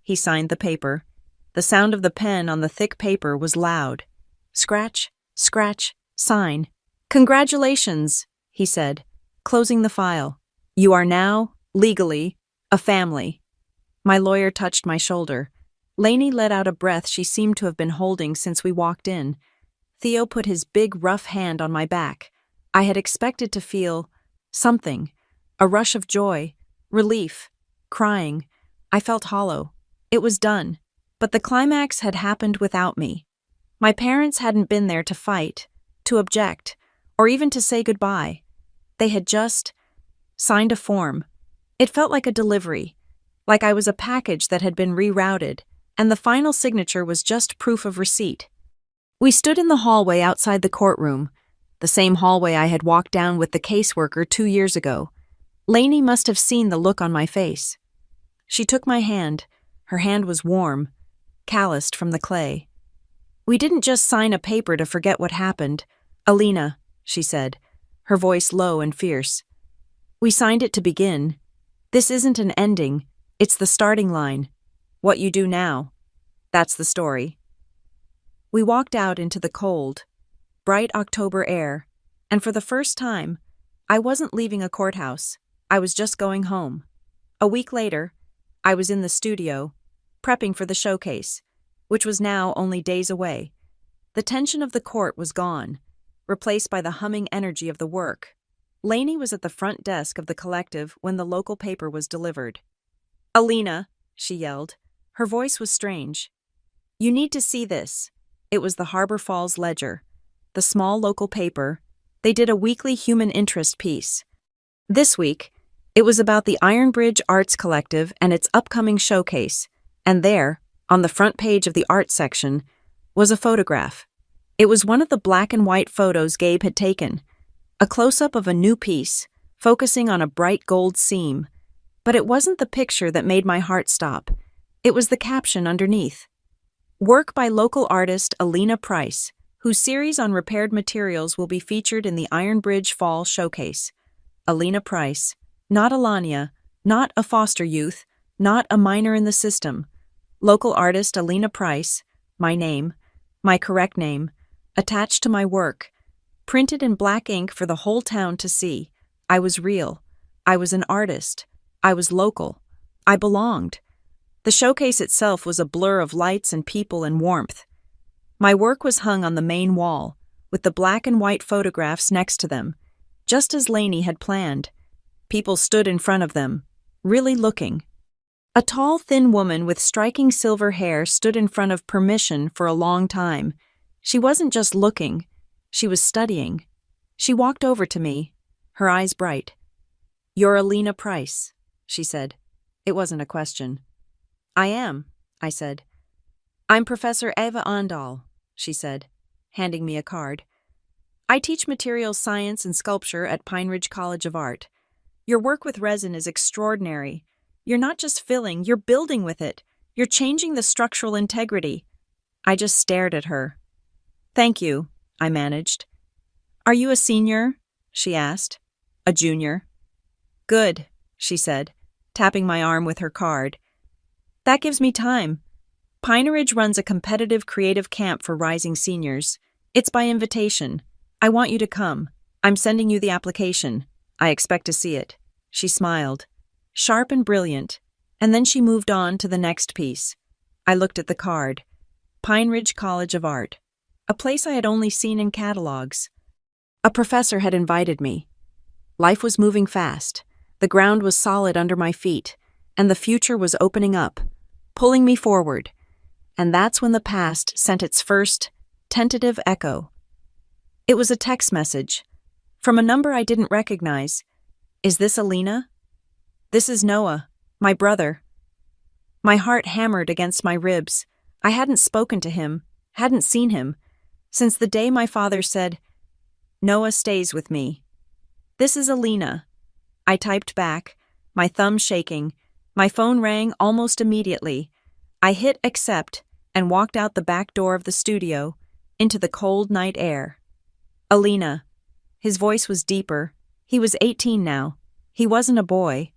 He signed the paper. The sound of the pen on the thick paper was loud. Scratch, scratch, sign. "Congratulations," he said, closing the file. "You are now, legally, a family." My lawyer touched my shoulder. Lainey let out a breath she seemed to have been holding since we walked in. Theo put his big, rough hand on my back. I had expected to feel something, a rush of joy, relief, crying. I felt hollow. It was done, but the climax had happened without me. My parents hadn't been there to fight, to object, or even to say goodbye. They had just signed a form. It felt like a delivery, like I was a package that had been rerouted, and the final signature was just proof of receipt. We stood in the hallway outside the courtroom, the same hallway I had walked down with the caseworker 2 years ago. Lainey must have seen the look on my face. She took my hand. Her hand was warm, calloused from the clay. "We didn't just sign a paper to forget what happened, Alina," she said, her voice low and fierce. "We signed it to begin. This isn't an ending, it's the starting line. What you do now, that's the story." We walked out into the cold, bright October air, and for the first time, I wasn't leaving a courthouse, I was just going home. A week later, I was in the studio, prepping for the showcase, which was now only days away. The tension of the court was gone, replaced by the humming energy of the work. Lainey was at the front desk of the collective when the local paper was delivered. "Alina," she yelled. Her voice was strange. "You need to see this." It was the Harbor Falls Ledger, the small local paper. They did a weekly human interest piece. This week, it was about the Ironbridge Arts Collective and its upcoming showcase, and there, on the front page of the art section, was a photograph. It was one of the black and white photos Gabe had taken, a close-up of a new piece, focusing on a bright gold seam. But it wasn't the picture that made my heart stop. It was the caption underneath. "Work by local artist Alina Price, whose series on repaired materials will be featured in the Ironbridge Fall Showcase. Alina Price, not Alania, not a foster youth, not a minor in the system. Local artist Alina Price, my name, my correct name, attached to my work, printed in black ink for the whole town to see. I was real. I was an artist. I was local. I belonged." The showcase itself was a blur of lights and people and warmth. My work was hung on the main wall, with the black and white photographs next to them, just as Lainey had planned. People stood in front of them, really looking. A tall, thin woman with striking silver hair stood in front of Permission for a long time. She wasn't just looking, she was studying. She walked over to me, her eyes bright. "You're Alina Price," she said. It wasn't a question. "I am," I said. "I'm Professor Eva Andal," she said, handing me a card. "I teach materials science and sculpture at Pine Ridge College of Art. Your work with resin is extraordinary. You're not just filling, you're building with it. You're changing the structural integrity." I just stared at her. "Thank you," I managed. "Are you a senior?" she asked. "A junior." "Good," she said, tapping my arm with her card. "That gives me time. Pine Ridge runs a competitive creative camp for rising seniors. It's by invitation. I want you to come. I'm sending you the application. I expect to see it." She smiled, sharp and brilliant, and then she moved on to the next piece. I looked at the card. Pine Ridge College of Art, a place I had only seen in catalogs. A professor had invited me. Life was moving fast. The ground was solid under my feet, and the future was opening up, pulling me forward. And that's when the past sent its first, tentative echo. It was a text message, from a number I didn't recognize. "Is this Alina?" "This is Noah, my brother." My heart hammered against my ribs. I hadn't spoken to him, hadn't seen him, since the day my father said, "Noah stays with me." "This is Alina." I typed back, my thumb shaking. My phone rang almost immediately. I hit accept and walked out the back door of the studio, into the cold night air. "Alina." His voice was deeper. He was 18 now. He wasn't a boy.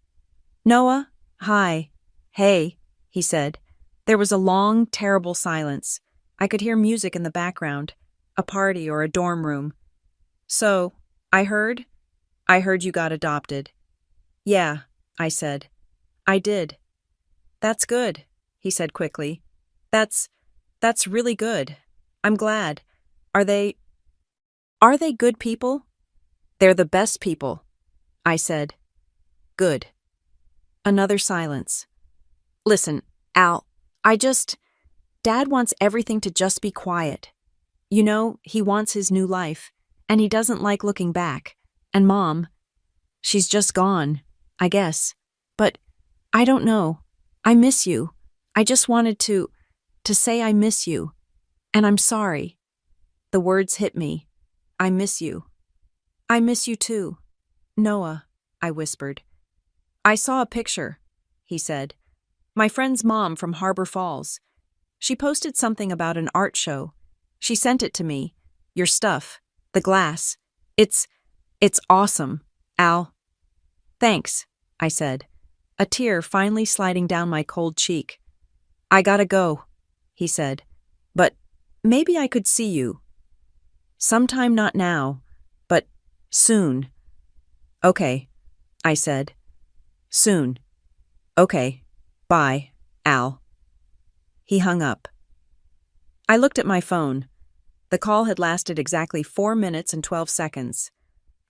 "Noah, hi." "Hey," he said. There was a long, terrible silence. I could hear music in the background, a party or a dorm room. "So, I heard you got adopted." "Yeah," I said. "I did." "That's good," he said quickly. That's really good. I'm glad. Are they good people?" "They're the best people," I said. "Good." Another silence. "Listen, Al, Dad wants everything to just be quiet. You know, he wants his new life, and he doesn't like looking back. And Mom, she's just gone, I guess. But I don't know. I miss you. I just wanted to say I miss you. And I'm sorry." The words hit me. I miss you. I miss you too. Noah, I whispered. I saw a picture, he said. My friend's mom from Harbor Falls. She posted something about an art show. She sent it to me. Your stuff. The glass. It's awesome, Al. Thanks, I said, a tear finally sliding down my cold cheek. I gotta go, he said, but maybe I could see you. Sometime not now, but soon. Okay, I said. Soon. Okay, bye, Al. He hung up. I looked at my phone. The call had lasted exactly 4 minutes and 12 seconds.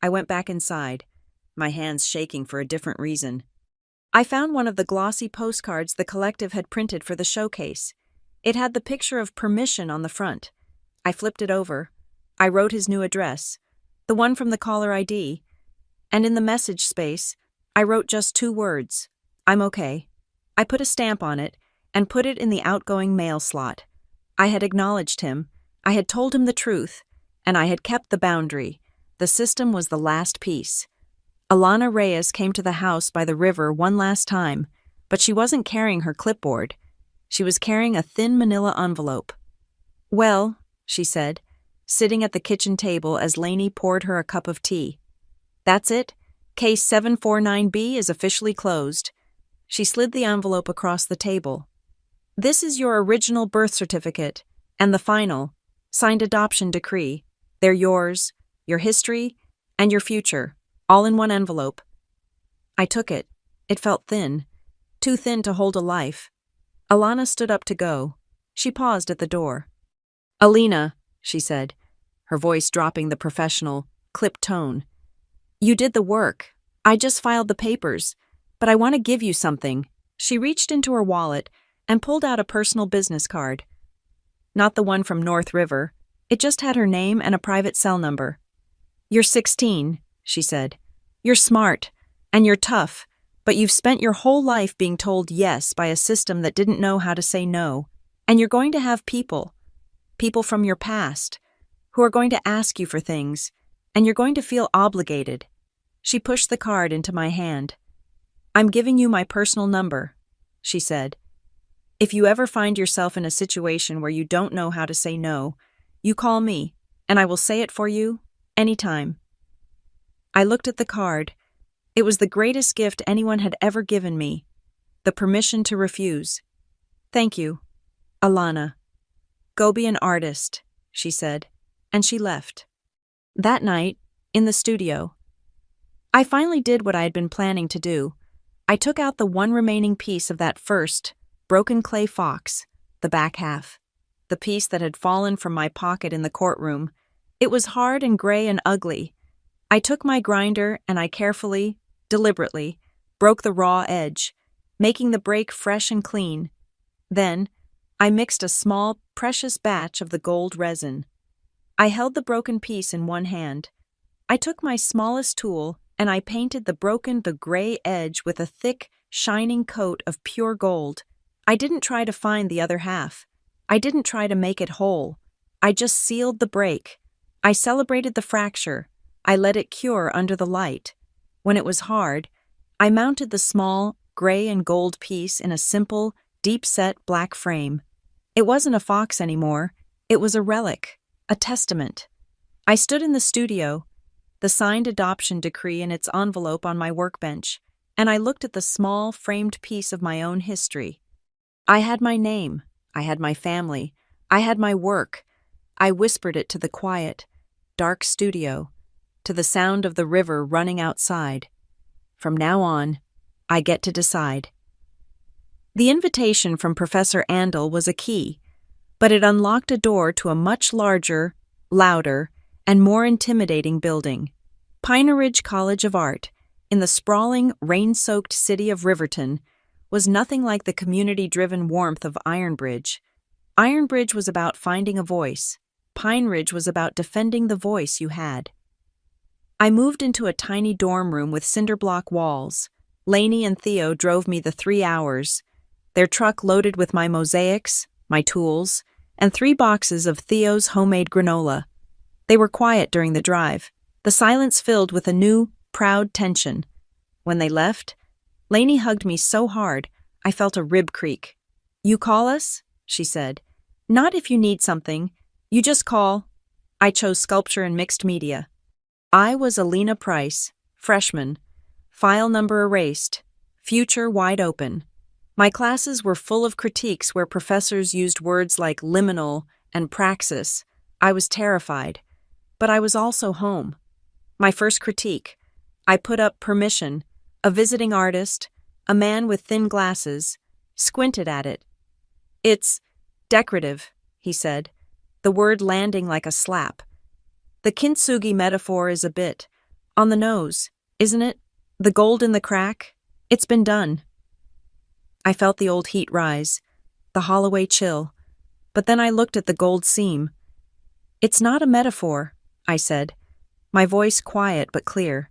I went back inside, my hands shaking for a different reason. I found one of the glossy postcards the collective had printed for the showcase. It had the picture of permission on the front. I flipped it over. I wrote his new address, the one from the caller ID, and in the message space, I wrote just 2 words, I'm okay. I put a stamp on it and put it in the outgoing mail slot. I had acknowledged him, I had told him the truth, and I had kept the boundary. The system was the last piece. Alana Reyes came to the house by the river one last time, but she wasn't carrying her clipboard. She was carrying a thin manila envelope. Well, she said, sitting at the kitchen table as Lainey poured her a cup of tea. That's it. Case 749B is officially closed. She slid the envelope across the table. This is your original birth certificate, and the final, signed adoption decree. They're yours, your history, and your future, all in one envelope. I took it. It felt thin, too thin to hold a life. Alana stood up to go. She paused at the door. Alina, she said, her voice dropping the professional, clipped tone. You did the work. I just filed the papers, but I want to give you something. She reached into her wallet and pulled out a personal business card. Not the one from North River. It just had her name and a private cell number. You're 16, she said. You're smart, and you're tough, but you've spent your whole life being told yes by a system that didn't know how to say no, and you're going to have people from your past, who are going to ask you for things, and you're going to feel obligated. She pushed the card into my hand. I'm giving you my personal number, she said. If you ever find yourself in a situation where you don't know how to say no, you call me, and I will say it for you, anytime. I looked at the card. It was the greatest gift anyone had ever given me, the permission to refuse. Thank you, Alana. Go be an artist, she said, and she left. That night, in the studio, I finally did what I had been planning to do. I took out the one remaining piece of that first, broken clay fox, the back half, the piece that had fallen from my pocket in the courtroom. It was hard and gray and ugly. I took my grinder and I carefully, deliberately, broke the raw edge, making the break fresh and clean. Then, I mixed a small, precious batch of the gold resin. I held the broken piece in one hand. I took my smallest tool and I painted the gray edge with a thick, shining coat of pure gold. I didn't try to find the other half. I didn't try to make it whole. I just sealed the break. I celebrated the fracture. I let it cure under the light. When it was hard, I mounted the small, gray and gold piece in a simple, deep-set black frame. It wasn't a fox anymore. It was a relic, a testament. I stood in the studio, the signed adoption decree in its envelope on my workbench, and I looked at the small, framed piece of my own history. I had my name. I had my family. I had my work. I whispered it to the quiet, dark studio, to the sound of the river running outside. From now on, I get to decide. The invitation from Professor Andel was a key, but it unlocked a door to a much larger, louder, and more intimidating building. Pine Ridge College of Art, in the sprawling, rain-soaked city of Riverton, was nothing like the community-driven warmth of Iron Bridge. Iron Bridge was about finding a voice. Pine Ridge was about defending the voice you had. I moved into a tiny dorm room with cinder-block walls. Lainey and Theo drove me the 3 hours, their truck loaded with my mosaics, my tools, and 3 boxes of Theo's homemade granola. They were quiet during the drive, the silence filled with a new, proud tension. When they left, Lainey hugged me so hard, I felt a rib creak. "You call us?" she said. "Not if you need something. You just call." I chose sculpture and mixed media. I was Alina Price, freshman. File number erased. Future wide open. My classes were full of critiques where professors used words like liminal and praxis. I was terrified. But I was also home. My first critique. I put up Permission, a visiting artist, a man with thin glasses, squinted at it. "It's decorative," he said, the word landing like a slap. "The kintsugi metaphor is a bit on the nose, isn't it? The gold in the crack? It's been done." I felt the old heat rise, the Holloway chill, but then I looked at the gold seam. "It's not a metaphor," I said, my voice quiet but clear.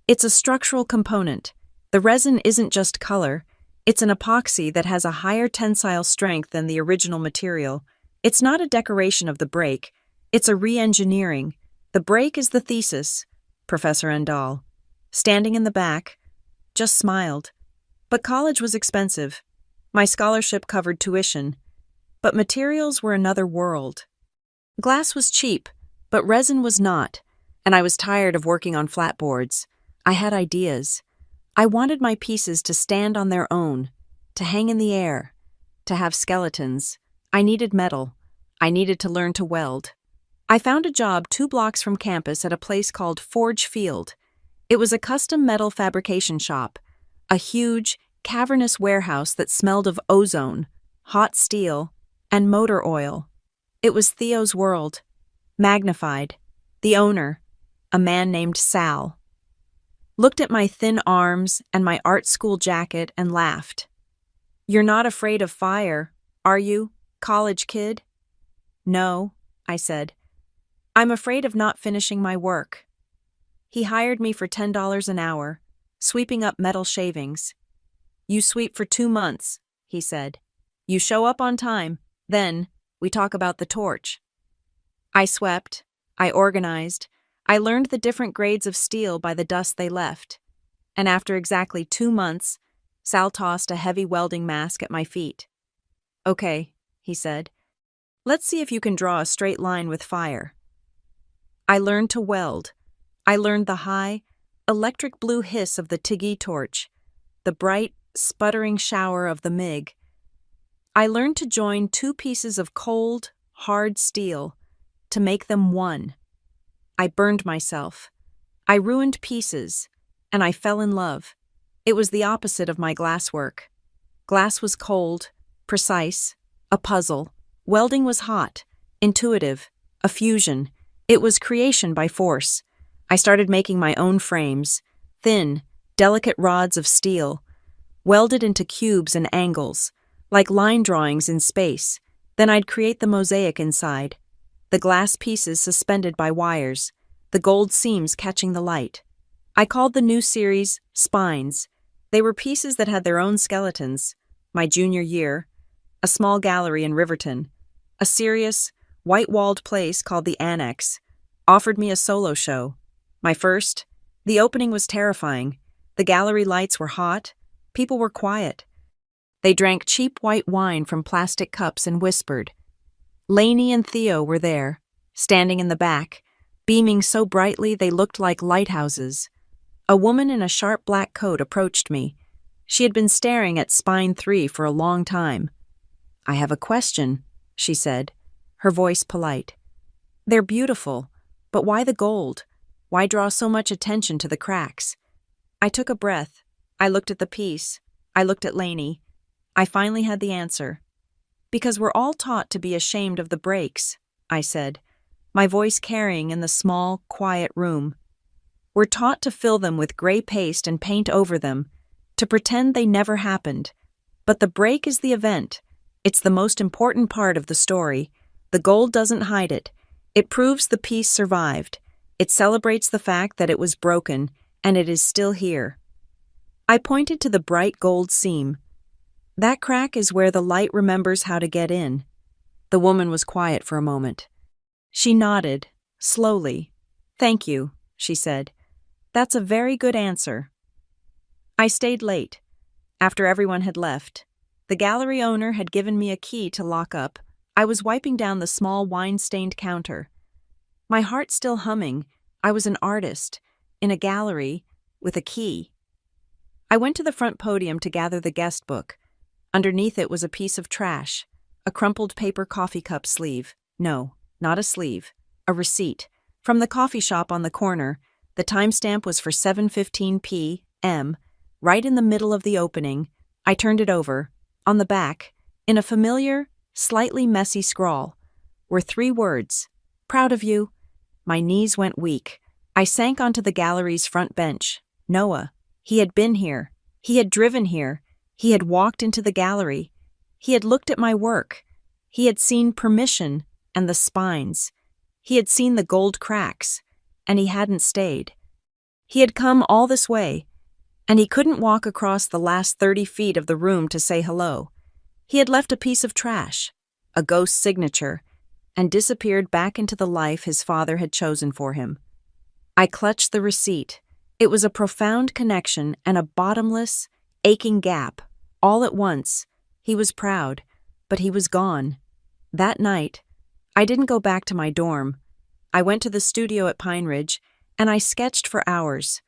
"It's a structural component. The resin isn't just color, it's an epoxy that has a higher tensile strength than the original material. It's not a decoration of the break, it's a re-engineering. The break is the thesis." Professor Endall, standing in the back, just smiled. But college was expensive. My scholarship covered tuition. But materials were another world. Glass was cheap, but resin was not, and I was tired of working on flat boards. I had ideas. I wanted my pieces to stand on their own, to hang in the air, to have skeletons. I needed metal. I needed to learn to weld. I found a job 2 blocks from campus at a place called Forge Field. It was a custom metal fabrication shop, a huge, cavernous warehouse that smelled of ozone, hot steel, and motor oil. It was Theo's world, magnified. The owner, a man named Sal, looked at my thin arms and my art school jacket and laughed. "You're not afraid of fire, are you, college kid?" "No," I said. "I'm afraid of not finishing my work." He hired me for $10 an hour, sweeping up metal shavings. "You sweep for 2 months," he said. "You show up on time, then we talk about the torch." I swept, I organized, I learned the different grades of steel by the dust they left. And after exactly 2 months, Sal tossed a heavy welding mask at my feet. "Okay," he said. "Let's see if you can draw a straight line with fire." I learned to weld. I learned the high, electric blue hiss of the Tiggy torch, the bright, sputtering shower of the MIG. I learned to join 2 pieces of cold, hard steel, to make them one. I burned myself. I ruined pieces, and I fell in love. It was the opposite of my glasswork. Glass was cold, precise, a puzzle. Welding was hot, intuitive, a fusion. It was creation by force. I started making my own frames, thin, delicate rods of steel, welded into cubes and angles, like line drawings in space. Then I'd create the mosaic inside, the glass pieces suspended by wires, the gold seams catching the light. I called the new series Spines. They were pieces that had their own skeletons. My junior year, a small gallery in Riverton, a serious, white-walled place called the Annex, offered me a solo show. My first, the opening was terrifying. The gallery lights were hot, people were quiet. They drank cheap white wine from plastic cups and whispered. Lainey and Theo were there, standing in the back, beaming so brightly they looked like lighthouses. A woman in a sharp black coat approached me. She had been staring at Spine 3 for a long time. "I have a question," she said, her voice polite. "They're beautiful, but why the gold? Why draw so much attention to the cracks?" I took a breath. I looked at the piece. I looked at Lainey. I finally had the answer. "Because we're all taught to be ashamed of the breaks," I said, my voice carrying in the small, quiet room. "We're taught to fill them with gray paste and paint over them, to pretend they never happened. But the break is the event. It's the most important part of the story. The gold doesn't hide it. It proves the piece survived. It celebrates the fact that it was broken, and it is still here." I pointed to the bright gold seam. "That crack is where the light remembers how to get in." The woman was quiet for a moment. She nodded, slowly. "Thank you," she said. "That's a very good answer." I stayed late. After everyone had left, the gallery owner had given me a key to lock up. I was wiping down the small wine-stained counter. My heart still humming. I was an artist, in a gallery, with a key. I went to the front podium to gather the guest book. Underneath it was a piece of trash, a crumpled paper coffee cup sleeve. No, not a sleeve, a receipt. From the coffee shop on the corner, the timestamp was for 7:15 p.m., right in the middle of the opening. I turned it over. On the back, in a familiar, slightly messy scrawl, were 3 words, "Proud of you." My knees went weak. I sank onto the gallery's front bench. Noah. He had been here. He had driven here. He had walked into the gallery. He had looked at my work. He had seen permission and the spines. He had seen the gold cracks, and he hadn't stayed. He had come all this way, and he couldn't walk across the last 30 feet of the room to say hello. He had left a piece of trash, a ghost signature, and disappeared back into the life his father had chosen for him. I clutched the receipt. It was a profound connection and a bottomless, aching gap, all at once. He was proud, but he was gone. That night, I didn't go back to my dorm. I went to the studio at Pine Ridge, and I sketched for hours.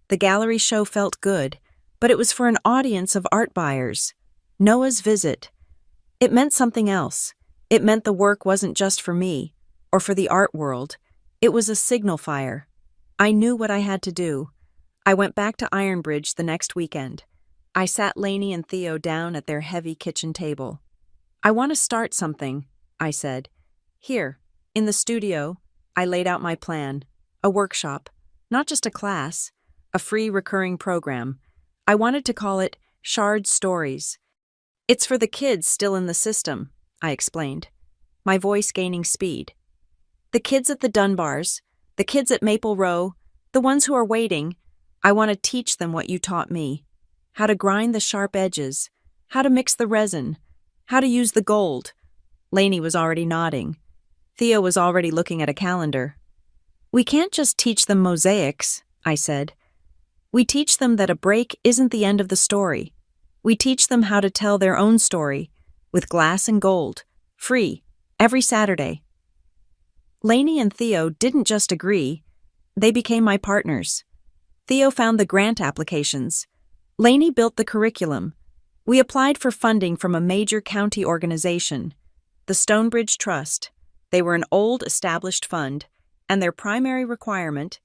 The gallery show felt good, but it was for an audience of art buyers. Noah's visit. It meant something else. It meant the work wasn't just for me, or for the art world. It was a signal fire. I knew what I had to do. I went back to Ironbridge the next weekend. I sat Lainey and Theo down at their heavy kitchen table. "I want to start something," I said. "Here, in the studio," I laid out my plan. A workshop, not just a class, a free recurring program. I wanted to call it Shard Stories. "It's for the kids still in the system," I explained, my voice gaining speed. "The kids at the Dunbars, the kids at Maple Row, the ones who are waiting. I want to teach them what you taught me. How to grind the sharp edges, how to mix the resin, how to use the gold." Lainey was already nodding. Theo was already looking at a calendar. "We can't just teach them mosaics," I said. "We teach them that a break isn't the end of the story. We teach them how to tell their own story, with glass and gold, free, every Saturday." Lainey and Theo didn't just agree, they became my partners. Theo found the grant applications. Lainey built the curriculum. We applied for funding from a major county organization, the Stonebridge Trust. They were an old, established fund, and their primary requirement,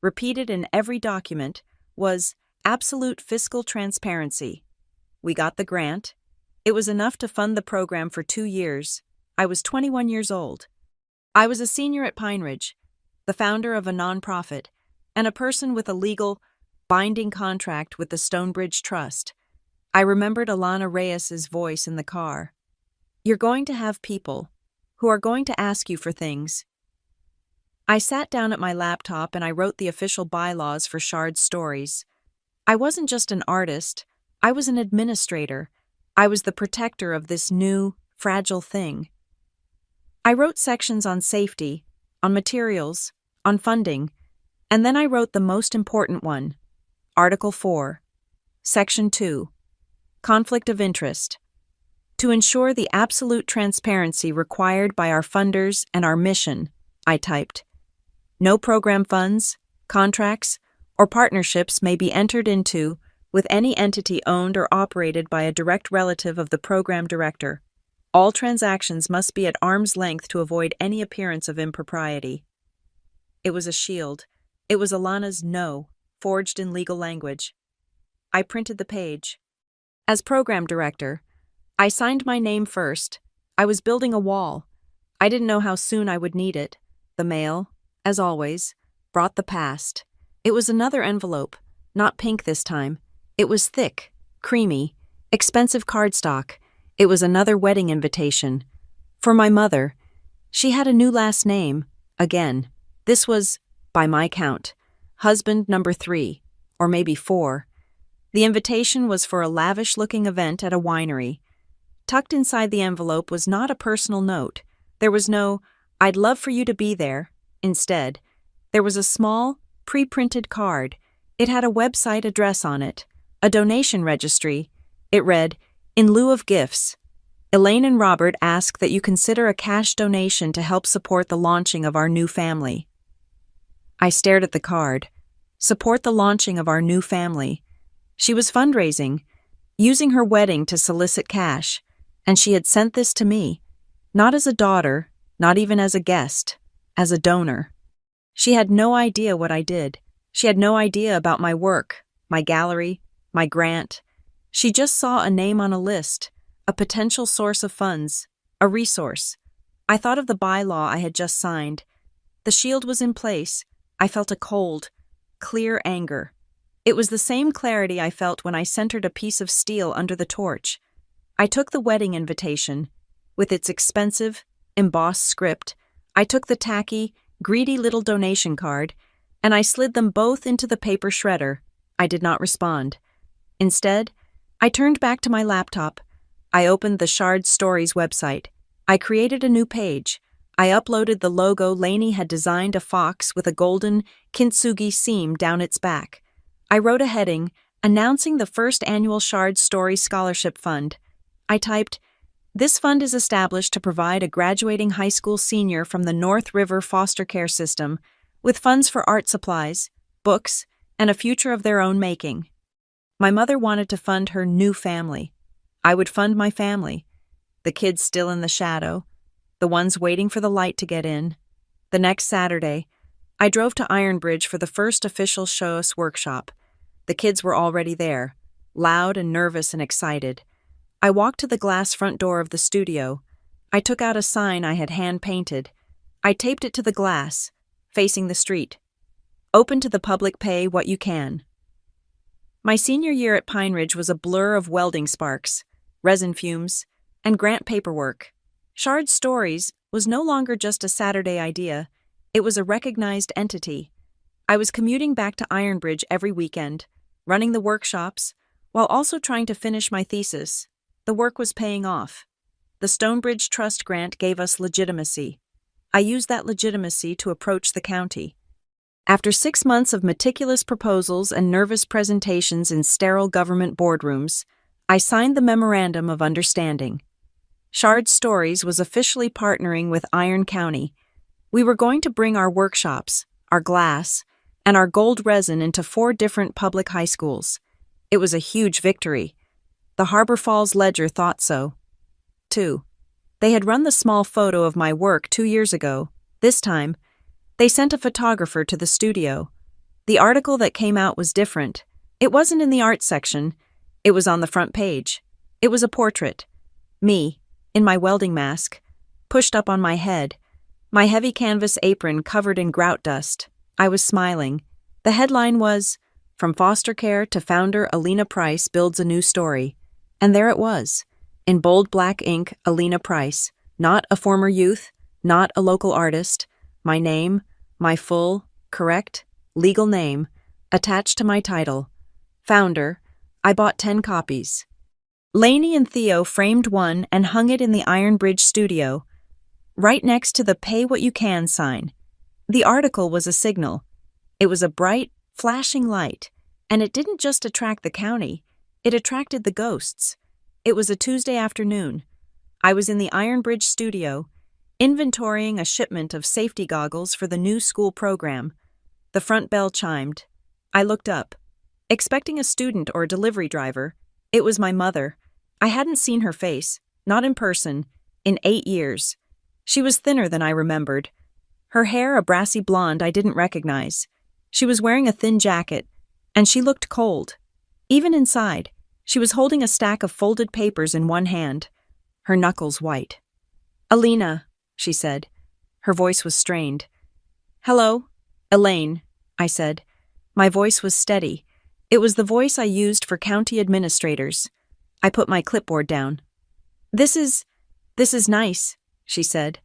repeated in every document, was absolute fiscal transparency. We got the grant. It was enough to fund the program for 2 years. I was 21 years old. I was a senior at Pine Ridge, the founder of a nonprofit, and a person with a legal, binding contract with the Stonebridge Trust. I remembered Alana Reyes's voice in the car. "You're going to have people who are going to ask you for things." I sat down at my laptop and I wrote the official bylaws for Shard Stories. I wasn't just an artist, I was an administrator. I was the protector of this new, fragile thing. I wrote sections on safety, on materials, on funding, and then I wrote the most important one, Article 4, Section 2, Conflict of Interest. To ensure the absolute transparency required by our funders and our mission, I typed, "No program funds, contracts, or partnerships may be entered into with any entity owned or operated by a direct relative of the program director. All transactions must be at arm's length to avoid any appearance of impropriety." It was a shield. It was Alana's "no," forged in legal language. I printed the page. As program director, I signed my name first. I was building a wall. I didn't know how soon I would need it. The mail, as always, brought the past. It was another envelope, not pink this time. It was thick, creamy, expensive cardstock. It was another wedding invitation. For my mother. She had a new last name, again. This was, by my count, husband number 3, or maybe 4. The invitation was for a lavish-looking event at a winery. Tucked inside the envelope was not a personal note. There was no, "I'd love for you to be there," Instead, there was a small, pre-printed card. It had a website address on it, a donation registry. It read, "In lieu of gifts, Elaine and Robert ask that you consider a cash donation to help support the launching of our new family." I stared at the card. Support the launching of our new family. She was fundraising, using her wedding to solicit cash, and she had sent this to me, not as a daughter, not even as a guest, as a donor. She had no idea what I did. She had no idea about my work, my gallery, my grant. She just saw a name on a list, a potential source of funds, a resource. I thought of the bylaw I had just signed. The shield was in place. I felt a cold, clear anger. It was the same clarity I felt when I centered a piece of steel under the torch. I took the wedding invitation, with its expensive, embossed script. I took the tacky, greedy little donation card, and I slid them both into the paper shredder. I did not respond. Instead, I turned back to my laptop. I opened the Shard Stories website. I created a new page. I uploaded the logo Lainey had designed, a fox with a golden kintsugi seam down its back. I wrote a heading announcing the first annual Shard Stories Scholarship Fund. I typed, "This fund is established to provide a graduating high school senior from the North River foster care system with funds for art supplies, books, and a future of their own making." My mother wanted to fund her new family. I would fund my family, the kids still in the shadow, the ones waiting for the light to get in. The next Saturday, I drove to Ironbridge for the first official Show Us workshop. The kids were already there, loud and nervous and excited. I walked to the glass front door of the studio. I took out a sign I had hand-painted. I taped it to the glass, facing the street. "Open to the public, pay what you can." My senior year at Pine Ridge was a blur of welding sparks, resin fumes, and grant paperwork. Shard Stories was no longer just a Saturday idea. It was a recognized entity. I was commuting back to Ironbridge every weekend, running the workshops, while also trying to finish my thesis. The work was paying off. The Stonebridge Trust grant gave us legitimacy. I used that legitimacy to approach the county. After 6 months of meticulous proposals and nervous presentations in sterile government boardrooms, I signed the Memorandum of Understanding. Shard Stories was officially partnering with Iron County. We were going to bring our workshops, our glass, and our gold resin into 4 different public high schools. It was a huge victory. The Harbor Falls Ledger thought so, too. They had run the small photo of my work 2 years ago. This time, they sent a photographer to the studio. The article that came out was different. It wasn't in the art section. It was on the front page. It was a portrait. Me, in my welding mask, pushed up on my head, my heavy canvas apron covered in grout dust. I was smiling. The headline was, "From Foster Care to Founder Alina Price Builds a New Story." And there it was, in bold black ink, Alina Price, not a former youth, not a local artist. My name, my full, correct, legal name, attached to my title. Founder. I bought 10 copies. Lainey and Theo framed one and hung it in the Ironbridge studio, right next to the "Pay What You Can" sign. The article was a signal. It was a bright, flashing light, and it didn't just attract the county, it attracted the ghosts. It was a Tuesday afternoon. I was in the Ironbridge studio, inventorying a shipment of safety goggles for the new school program. The front bell chimed. I looked up, expecting a student or a delivery driver. It was my mother. I hadn't seen her face, not in person, in 8 years. She was thinner than I remembered. Her hair a brassy blonde I didn't recognize. She was wearing a thin jacket, and she looked cold. Even inside, she was holding a stack of folded papers in one hand, her knuckles white. "Alina," she said. Her voice was strained. "Hello, Elaine," I said. My voice was steady. It was the voice I used for county administrators. I put my clipboard down. This is nice," she said,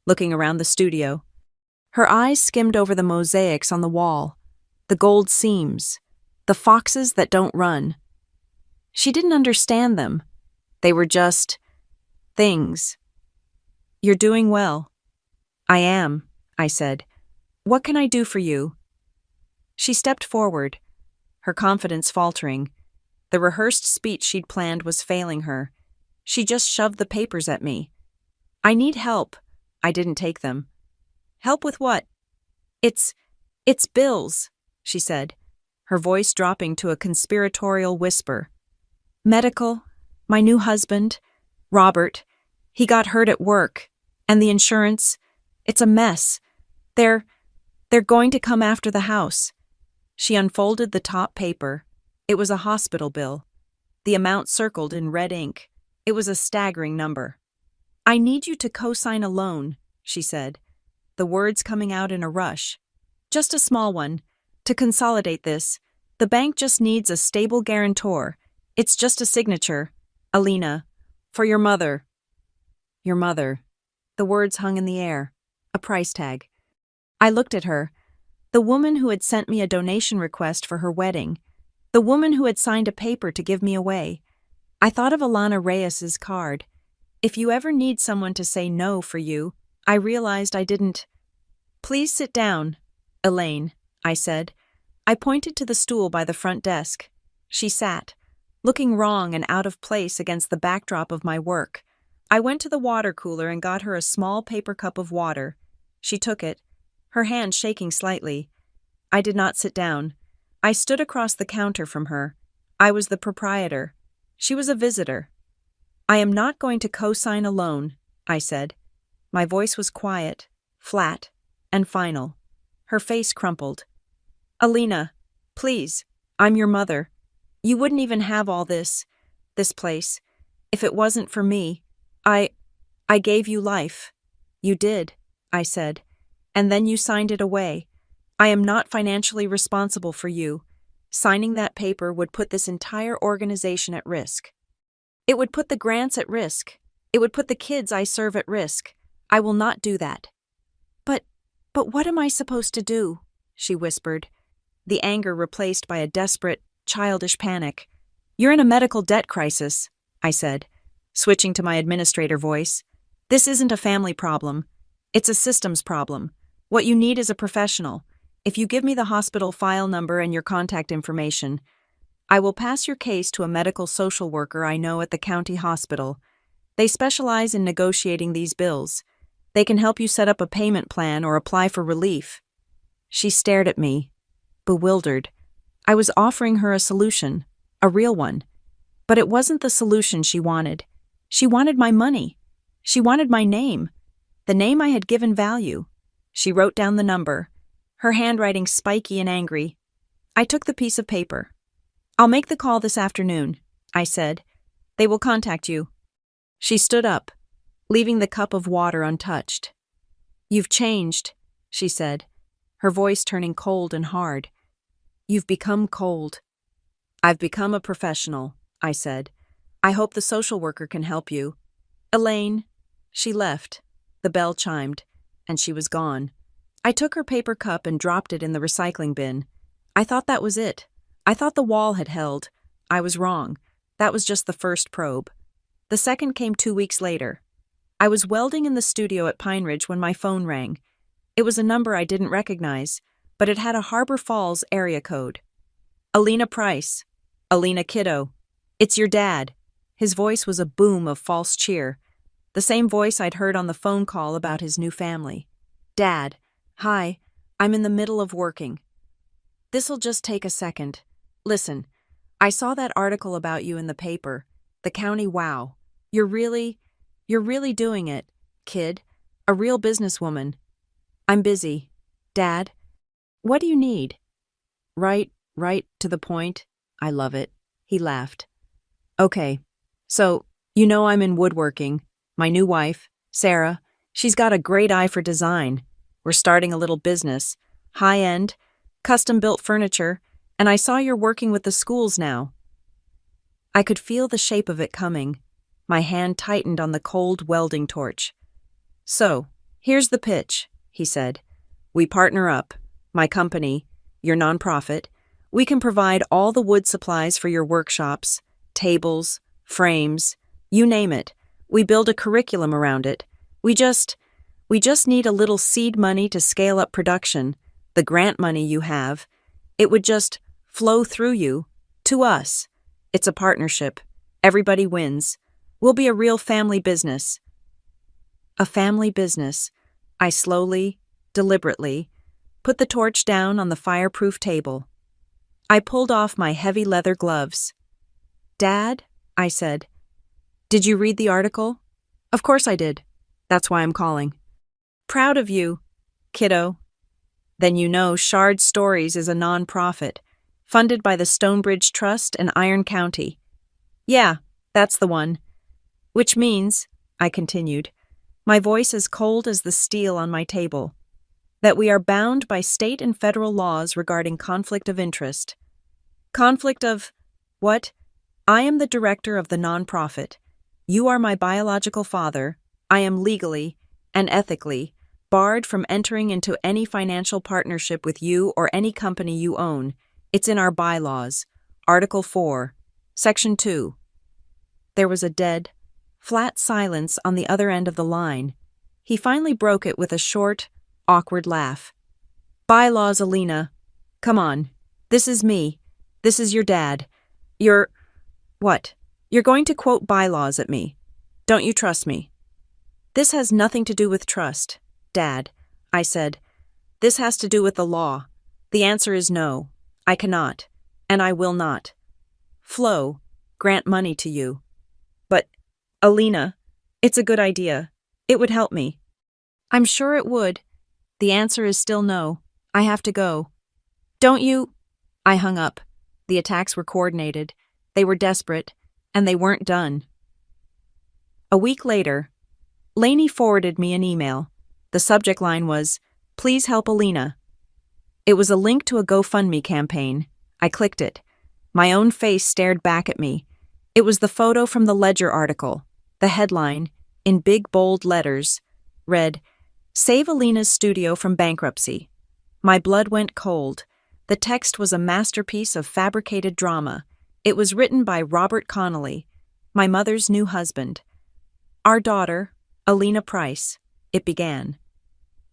looking around the studio. Her eyes skimmed over the mosaics on the wall, the gold seams, the foxes that don't run. She didn't understand them. They were just things. "You're doing well." "I am," I said. What can I do for you? She stepped forward, her confidence faltering. The rehearsed speech she'd planned was failing her. She just shoved the papers at me. I need help. I didn't take them. Help with what? It's bills, she said, her voice dropping to a conspiratorial whisper. Medical, my new husband, Robert, he got hurt at work, and the insurance, it's a mess. They're going to come after the house. She unfolded the top paper. It was a hospital bill. The amount circled in red ink. It was a staggering number. I need you to co-sign a loan, she said, the words coming out in a rush. Just a small one. To consolidate this, the bank just needs a stable guarantor. It's just a signature. Alina, for your mother. Your mother. The words hung in the air. A price tag. I looked at her. The woman who had sent me a donation request for her wedding. The woman who had signed a paper to give me away. I thought of Alana Reyes's card. If you ever need someone to say no for you, I realized I didn't. Please sit down, Elaine, I said. I pointed to the stool by the front desk. She sat, looking wrong and out of place against the backdrop of my work. I went to the water cooler and got her a small paper cup of water. She took it, her hand shaking slightly. I did not sit down. I stood across the counter from her. I was the proprietor. She was a visitor. I am not going to co-sign a loan, I said. My voice was quiet, flat, and final. Her face crumpled. Alina, please, I'm your mother. You wouldn't even have all this place, if it wasn't for me. I gave you life. You did, I said, and then you signed it away. I am not financially responsible for you. Signing that paper would put this entire organization at risk. It would put the grants at risk. It would put the kids I serve at risk. I will not do that. But what am I supposed to do? She whispered, the anger replaced by a desperate, childish panic. You're in a medical debt crisis, I said, switching to my administrator voice. This isn't a family problem. It's a systems problem. What you need is a professional. If you give me the hospital file number and your contact information, I will pass your case to a medical social worker I know at the county hospital. They specialize in negotiating these bills. They can help you set up a payment plan or apply for relief. She stared at me, bewildered. I was offering her a solution, a real one. But it wasn't the solution she wanted. She wanted my money. She wanted my name, the name I had given value. She wrote down the number, her handwriting spiky and angry. I took the piece of paper. I'll make the call this afternoon, I said. They will contact you. She stood up, leaving the cup of water untouched. You've changed, she said, her voice turning cold and hard. You've become cold. I've become a professional, I said. I hope the social worker can help you. Elaine. She left. The bell chimed, and she was gone. I took her paper cup and dropped it in the recycling bin. I thought that was it. I thought the wall had held. I was wrong. That was just the first probe. The second came 2 weeks later. I was welding in the studio at Pine Ridge when my phone rang. It was a number I didn't recognize, but it had a Harbor Falls area code. Alina Price. Alina Kiddo. It's your dad. His voice was a boom of false cheer. The same voice I'd heard on the phone call about his new family. Dad. Hi. I'm in the middle of working. This'll just take a second. Listen, I saw that article about you in the paper. The county wow. You're really doing it, kid. A real businesswoman. I'm busy. Dad, what do you need? Right to the point. I love it. He laughed. Okay, so, you know I'm in woodworking. My new wife, Sarah, she's got a great eye for design. We're starting a little business. High-end, custom-built furniture, and I saw you're working with the schools now. I could feel the shape of it coming. My hand tightened on the cold welding torch. So, here's the pitch, he said. We partner up. My company, your nonprofit. We can provide all the wood supplies for your workshops, tables, frames, you name it. We build a curriculum around it. We just We just need a little seed money to scale up production. The grant money you have. It would just flow through you, to us. It's a partnership. Everybody wins. We'll be a real family business. A family business. I slowly, deliberately, put the torch down on the fireproof table. I pulled off my heavy leather gloves. Dad, I said, did you read the article? Of course I did. That's why I'm calling. Proud of you, kiddo. Then you know Shard Stories is a non-profit, funded by the Stonebridge Trust and Iron County. Yeah, that's the one. Which means, I continued, my voice as cold as the steel on my table, that we are bound by state and federal laws regarding conflict of interest. Conflict of what? I am the director of the nonprofit. You are my biological father. I am legally and ethically barred from entering into any financial partnership with you or any company you own. It's in our bylaws. Article 4, Section 2. There was a dead, flat silence on the other end of the line. He finally broke it with a short, awkward laugh. Bylaws, Alina. Come on. This is me. This is your dad. You're... What? You're going to quote bylaws at me. Don't you trust me? This has nothing to do with trust, Dad, I said. This has to do with the law. The answer is no. I cannot. And I will not. Flo, grant money to you. But, Alina, it's a good idea. It would help me. I'm sure it would. The answer is still no. I have to go. Don't you? I hung up. The attacks were coordinated. They were desperate. And they weren't done. A week later, Lainey forwarded me an email. The subject line was, "Please help Alina." It was a link to a GoFundMe campaign. I clicked it. My own face stared back at me. It was the photo from the Ledger article. The headline, in big bold letters, read, "Save Alina's studio from bankruptcy." My blood went cold. The text was a masterpiece of fabricated drama. It was written by Robert Connolly, my mother's new husband. Our daughter, Alina Price, it began,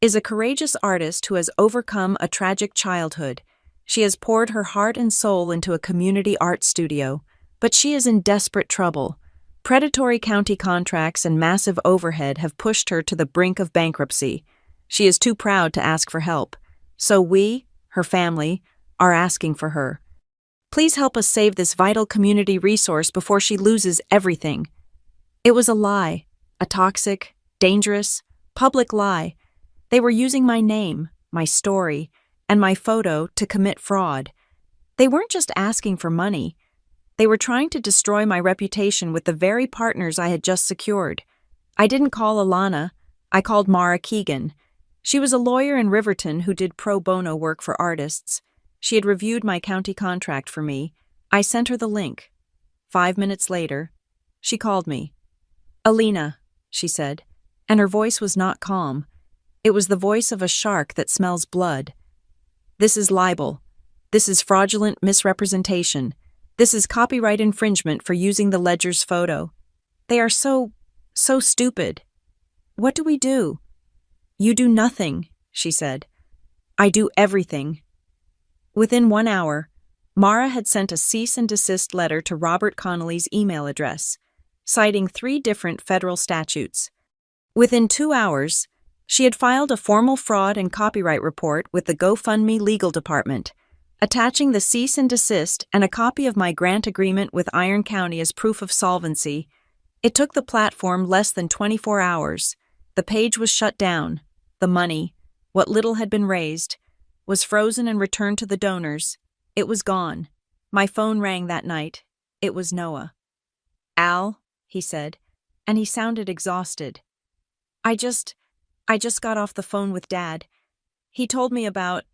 is a courageous artist who has overcome a tragic childhood. She has poured her heart and soul into a community art studio, but she is in desperate trouble. Predatory county contracts and massive overhead have pushed her to the brink of bankruptcy. She is too proud to ask for help. So we, her family, are asking for her. Please help us save this vital community resource before she loses everything. It was a lie, a toxic, dangerous, public lie. They were using my name, my story, and my photo to commit fraud. They weren't just asking for money. They were trying to destroy my reputation with the very partners I had just secured. I didn't call Alana. I called Mara Keegan. She was a lawyer in Riverton who did pro bono work for artists. She had reviewed my county contract for me. I sent her the link. 5 minutes later, she called me. "Alina," she said, and her voice was not calm. It was the voice of a shark that smells blood. "This is libel. This is fraudulent misrepresentation. This is copyright infringement for using the Ledger's photo. They are so stupid. What do we do?" "You do nothing," she said. "I do everything." Within 1 hour, Mara had sent a cease and desist letter to Robert Connolly's email address, citing 3 different federal statutes. Within 2 hours, she had filed a formal fraud and copyright report with the GoFundMe legal department, attaching the cease and desist and a copy of my grant agreement with Iron County as proof of solvency. It took the platform less than 24 hours. The page was shut down. The money, what little had been raised, was frozen and returned to the donors. It was gone. My phone rang that night. It was Noah. "Al," he said, and he sounded exhausted. I just got off the phone with Dad. He told me about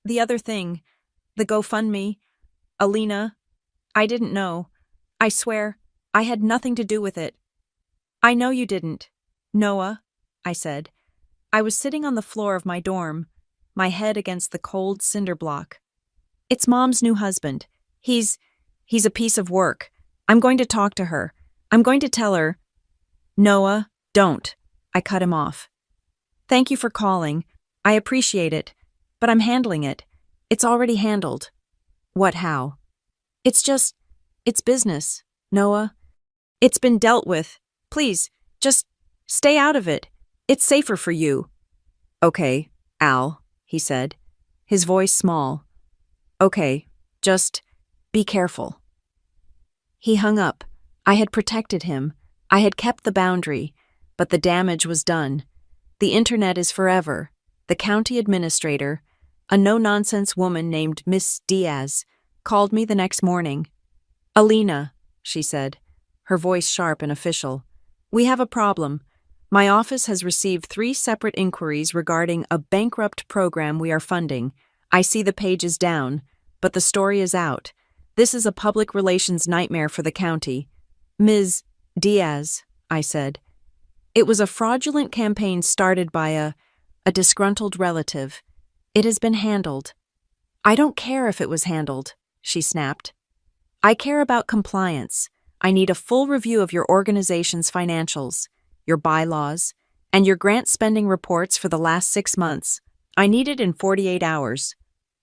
the other thing, the GoFundMe, Alina. I didn't know. I swear, I had nothing to do with it." "I know you didn't, Noah," I said. I was sitting on the floor of my dorm, my head against the cold cinder block. "It's Mom's new husband. He's a piece of work. I'm going to talk to her. I'm going to tell her." "Noah, don't." I cut him off. Thank you for calling. I appreciate it, but I'm handling it. It's already handled. What how? It's business, Noah. It's been dealt with. Please, just stay out of it. It's safer for you. Okay, Al, he said, his voice small. Okay, just be careful. He hung up. I had protected him. I had kept the boundary, but the damage was done. The internet is forever. The county administrator, a no-nonsense woman named Miss Diaz, called me the next morning. Alina, she said, her voice sharp and official. We have a problem. My office has received 3 separate inquiries regarding a bankrupt program we are funding. I see the pages down, but the story is out. This is a public relations nightmare for the county. Ms. Diaz, I said. It was a fraudulent campaign started by a disgruntled relative. It has been handled. I don't care if it was handled, she snapped. I care about compliance. I need a full review of your organization's financials, your bylaws, and your grant spending reports for the last 6 months. I need it in 48 hours,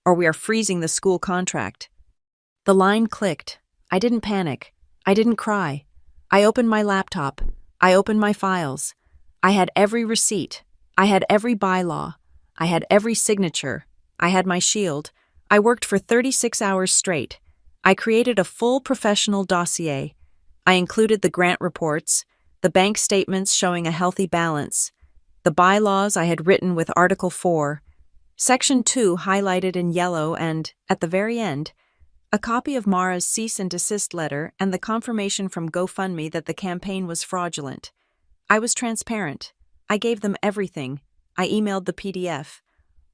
or we are freezing the school contract. The line clicked. I didn't panic. I didn't cry. I opened my laptop. I opened my files. I had every receipt. I had every bylaw. I had every signature. I had my shield. I worked for 36 hours straight. I created a full professional dossier. I included the grant reports, the bank statements showing a healthy balance, the bylaws I had written with Article 4, Section 2 highlighted in yellow, and, at the very end, a copy of Mara's cease and desist letter and the confirmation from GoFundMe that the campaign was fraudulent. I was transparent. I gave them everything. I emailed the PDF,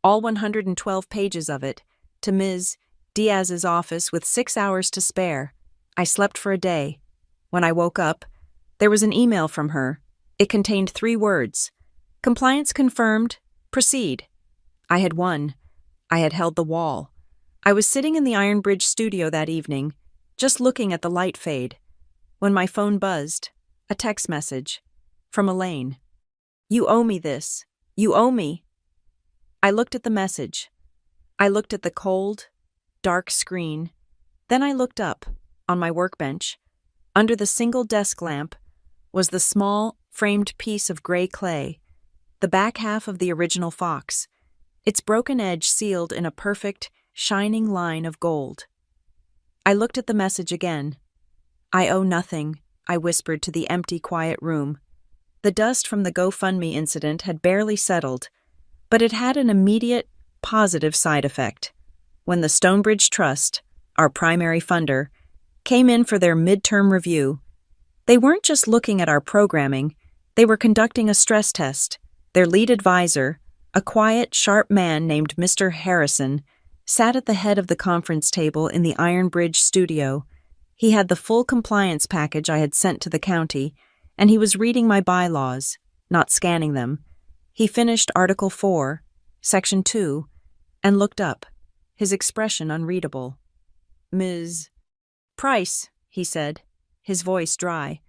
all 112 pages of it, to Ms. Diaz's office with 6 hours to spare. I slept for a day. When I woke up, there was an email from her. It contained 3 words. Compliance confirmed. Proceed. I had won. I had held the wall. I was sitting in the Iron Bridge studio that evening, just looking at the light fade, when my phone buzzed. A text message. From Elaine. You owe me this. You owe me. I looked at the message. I looked at the cold, dark screen. Then I looked up, on my workbench. Under the single desk lamp was the small, framed piece of gray clay, the back half of the original fox, its broken edge sealed in a perfect, shining line of gold. I looked at the message again. I owe nothing, I whispered to the empty, quiet room. The dust from the GoFundMe incident had barely settled, but it had an immediate, positive side effect. When the Stonebridge Trust, our primary funder, came in for their midterm review, they weren't just looking at our programming, they were conducting a stress test. Their lead advisor, a quiet, sharp man named Mr. Harrison, sat at the head of the conference table in the Iron Bridge studio. He had the full compliance package I had sent to the county, and he was reading my bylaws, not scanning them. He finished Article 4, Section 2, and looked up, his expression unreadable. Ms. Price, he said, his voice dry.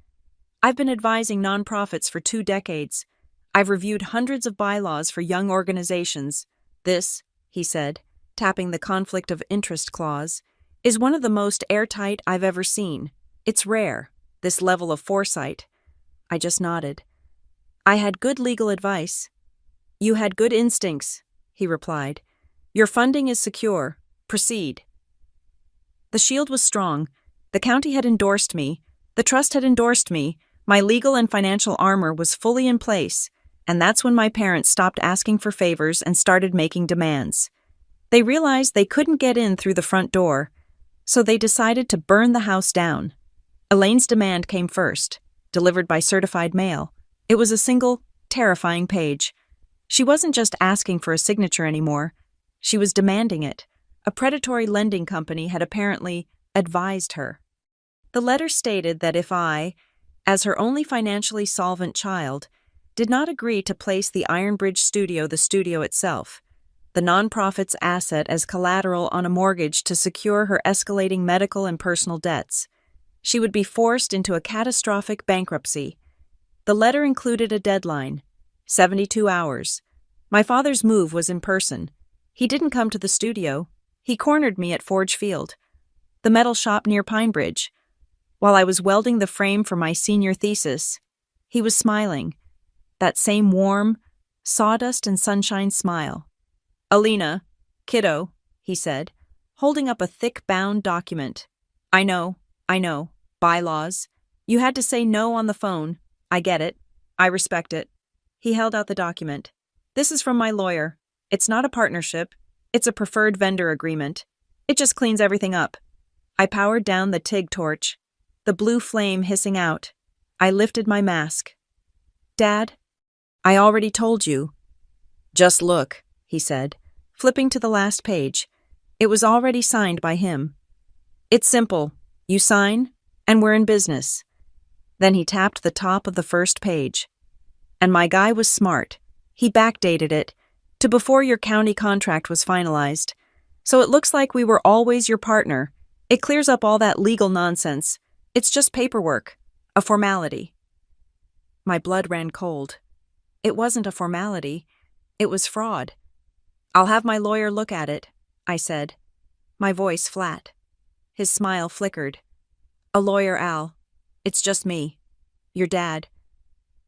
I've been advising nonprofits for 2 decades. I've reviewed hundreds of bylaws for young organizations. This, he said, tapping the conflict of interest clause, is one of the most airtight I've ever seen. It's rare, this level of foresight. I just nodded. I had good legal advice. You had good instincts, he replied. Your funding is secure. Proceed. The shield was strong. The county had endorsed me. The trust had endorsed me. My legal and financial armor was fully in place, and that's when my parents stopped asking for favors and started making demands. They realized they couldn't get in through the front door, so they decided to burn the house down. Elaine's demand came first, delivered by certified mail. It was a single, terrifying page. She wasn't just asking for a signature anymore. She was demanding it. A predatory lending company had apparently advised her. The letter stated that if I, as her only financially solvent child, did not agree to place the Iron Bridge studio, the studio itself, the nonprofit's asset as collateral on a mortgage to secure her escalating medical and personal debts, she would be forced into a catastrophic bankruptcy. The letter included a deadline, 72 hours, My father's move was in person. He didn't come to the studio. He cornered me at Forge Field, the metal shop near Pine Bridge. While I was welding the frame for my senior thesis, he was smiling, that same warm, sawdust and sunshine smile. "Alina, kiddo," he said, holding up a thick bound document. I know. Bylaws. You had to say no on the phone. I get it. I respect it." He held out the document. "This is from my lawyer. It's not a partnership. It's a preferred vendor agreement. It just cleans everything up." I powered down the TIG torch, the blue flame hissing out. I lifted my mask. "Dad, I already told you." "Just look," he said, flipping to the last page. It was already signed by him. "It's simple. You sign, and we're in business." Then he tapped the top of the first page. "And my guy was smart. He backdated it to before your county contract was finalized. So it looks like we were always your partner. It clears up all that legal nonsense. It's just paperwork, a formality." My blood ran cold. It wasn't a formality. It was fraud. "I'll have my lawyer look at it," I said, my voice flat. His smile flickered. "A lawyer, Al. It's just me. Your dad."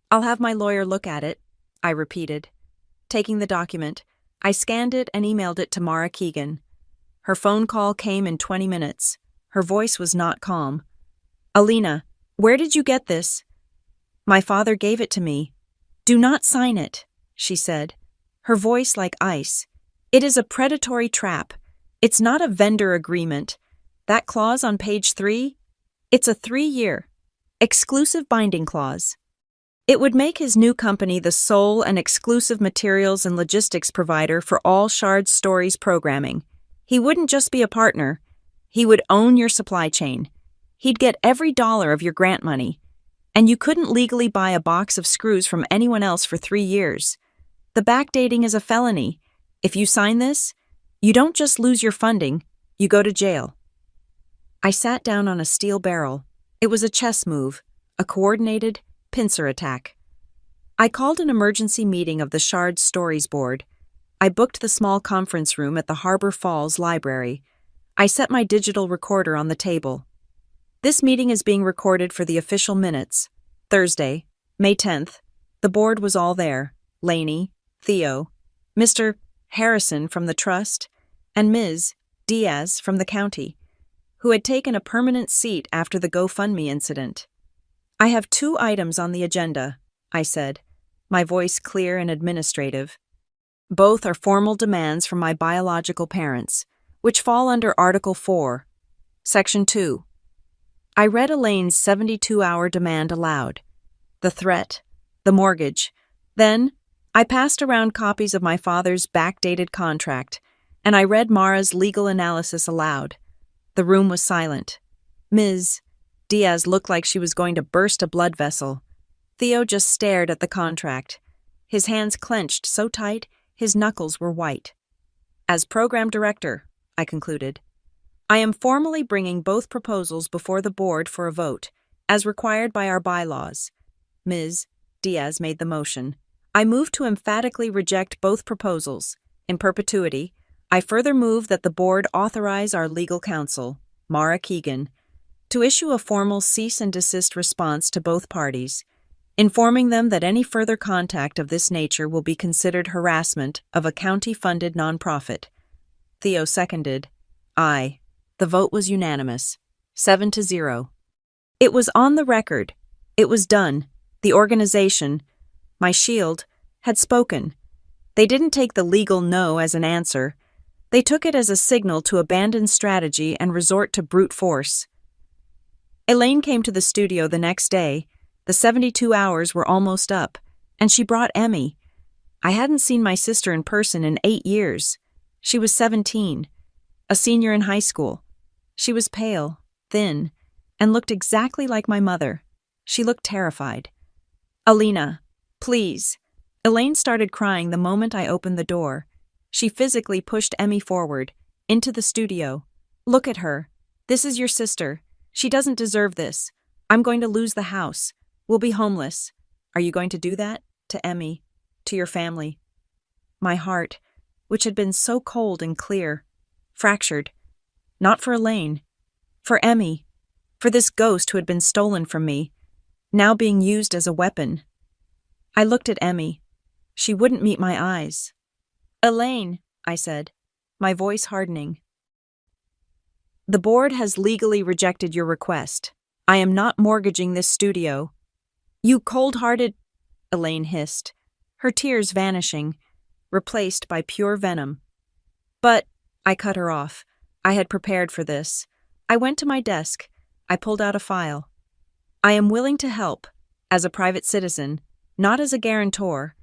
"I'll have my lawyer look at it," I repeated. Taking the document, I scanned it and emailed it to Mara Keegan. Her phone call came in 20 minutes. Her voice was not calm. "Alina, where did you get this?" "My father gave it to me." "Do not sign it," she said, her voice like ice. "It is a predatory trap. It's not a vendor agreement. That clause on page 3, it's a 3-year, exclusive binding clause. It would make his new company the sole and exclusive materials and logistics provider for all Shard Stories programming. He wouldn't just be a partner. He would own your supply chain. He'd get every dollar of your grant money. And you couldn't legally buy a box of screws from anyone else for 3 years. The backdating is a felony. If you sign this, you don't just lose your funding, you go to jail." I sat down on a steel barrel. It was a chess move, a coordinated pincer attack. I called an emergency meeting of the Shard Stories Board. I booked the small conference room at the Harbor Falls Library. I set my digital recorder on the table. "This meeting is being recorded for the official minutes. Thursday, May 10th. The board was all there. Laney, Theo, Mr. Harrison from the trust, and Ms. Diaz from the county, who had taken a permanent seat after the GoFundMe incident. I have 2 items on the agenda," I said, my voice clear and administrative. "Both are formal demands from my biological parents, which fall under Article 4, Section 2. I read Elaine's 72-hour demand aloud. The threat, the mortgage. Then, I passed around copies of my father's backdated contract, and I read Mara's legal analysis aloud. The room was silent. Ms. Diaz looked like she was going to burst a blood vessel. Theo just stared at the contract. His hands clenched so tight, his knuckles were white. "As program director," I concluded, "I am formally bringing both proposals before the board for a vote, as required by our bylaws." Ms. Diaz made the motion. "I move to emphatically reject both proposals. In perpetuity, I further move that the board authorize our legal counsel, Mara Keegan, to issue a formal cease and desist response to both parties, informing them that any further contact of this nature will be considered harassment of a county-funded nonprofit." Theo seconded. Aye. The vote was unanimous, 7-0. It was on the record. It was done. The organization, my shield, had spoken. They didn't take the legal no as an answer. They took it as a signal to abandon strategy and resort to brute force. Elaine came to the studio the next day. The 72 hours were almost up, and she brought Emmy. I hadn't seen my sister in person in 8 years. She was 17, a senior in high school. She was pale, thin, and looked exactly like my mother. She looked terrified. "Alina, please." Elaine started crying the moment I opened the door. She physically pushed Emmy forward, into the studio. "Look at her. This is your sister. She doesn't deserve this. I'm going to lose the house. We'll be homeless. Are you going to do that? To Emmy. To your family." my heart, which had been so cold and clear, fractured. Not for Elaine. For Emmy. For this ghost who had been stolen from me, now being used as a weapon. I looked at Emmy. She wouldn't meet my eyes. "Elaine," I said, my voice hardening. "The board has legally rejected your request. I am not mortgaging this studio." "You cold-hearted," Elaine hissed, her tears vanishing, replaced by pure venom. "But," I cut her off. I had prepared for this. I went to my desk. I pulled out a file. "I am willing to help, as a private citizen, not as a guarantor."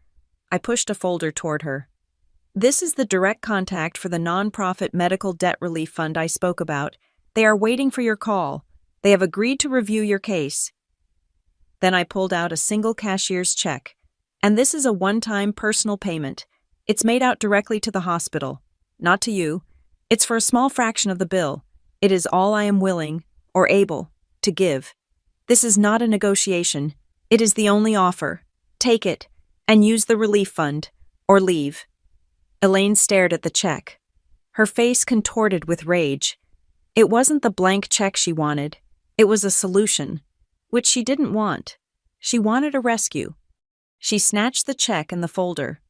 I pushed a folder toward her. "This is the direct contact for the nonprofit medical debt relief fund I spoke about. They are waiting for your call. They have agreed to review your case." Then I pulled out a single cashier's check. "And this is a one-time personal payment. It's made out directly to the hospital, not to you. It's for a small fraction of the bill. It is all I am willing, or able, to give. This is not a negotiation. It is the only offer. Take it, and use the relief fund, or leave." Elaine stared at the check. Her face contorted with rage. It wasn't the blank check she wanted. It was a solution, which she didn't want. She wanted a rescue. She snatched the check and the folder.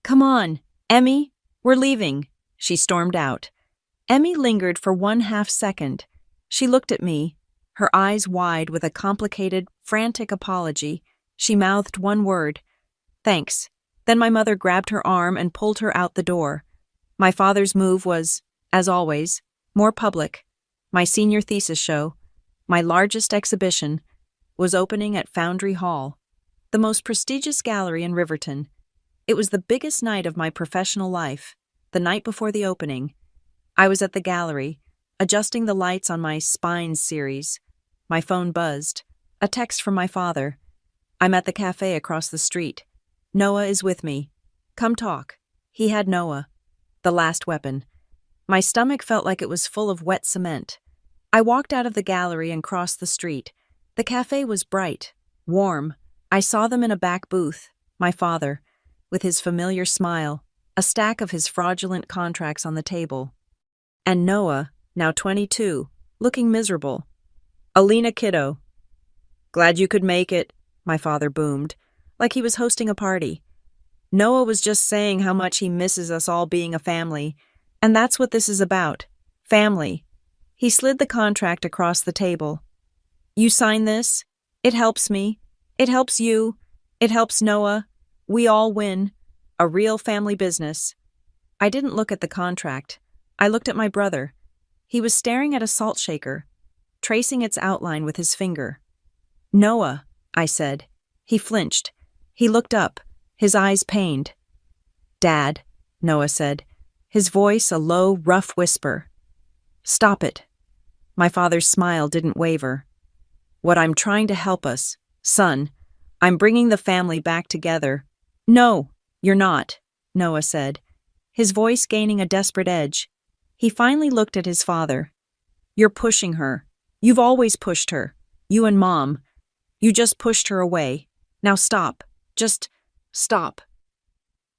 "Come on, Emmy, we're leaving," she stormed out. Emmy lingered for 1/2 second. She looked at me, her eyes wide with a complicated, frantic apology. She mouthed one word, "Thanks." Then my mother grabbed her arm and pulled her out the door. My father's move was, as always, more public. My senior thesis show, my largest exhibition, was opening at Foundry Hall, the most prestigious gallery in Riverton. It was the biggest night of my professional life, the night before the opening. I was at the gallery, adjusting the lights on my Spines series. My phone buzzed. A text from my father. "I'm at the cafe across the street. Noah is with me. Come talk." He had Noah, the last weapon. My stomach felt like it was full of wet cement. I walked out of the gallery and crossed the street. The cafe was bright, warm. I saw them in a back booth, my father, with his familiar smile, a stack of his fraudulent contracts on the table. And Noah, now 22, looking miserable. "Alina, kiddo." "Glad you could make it," my father boomed, like he was hosting a party. "Noah was just saying how much he misses us all being a family, and that's what this is about. Family." He slid the contract across the table. "You sign this? It helps me. It helps you. It helps Noah. We all win. A real family business." I didn't look at the contract. I looked at my brother. He was staring at a salt shaker, tracing its outline with his finger. "Noah," I said. He flinched. He looked up, his eyes pained. "Dad," Noah said, his voice a low, rough whisper. "Stop it." My father's smile didn't waver. "What I'm trying to help us, son. I'm bringing the family back together." "No, you're not," Noah said, his voice gaining a desperate edge. He finally looked at his father. "You're pushing her. You've always pushed her. You and Mom. You just pushed her away. Now stop. Just stop."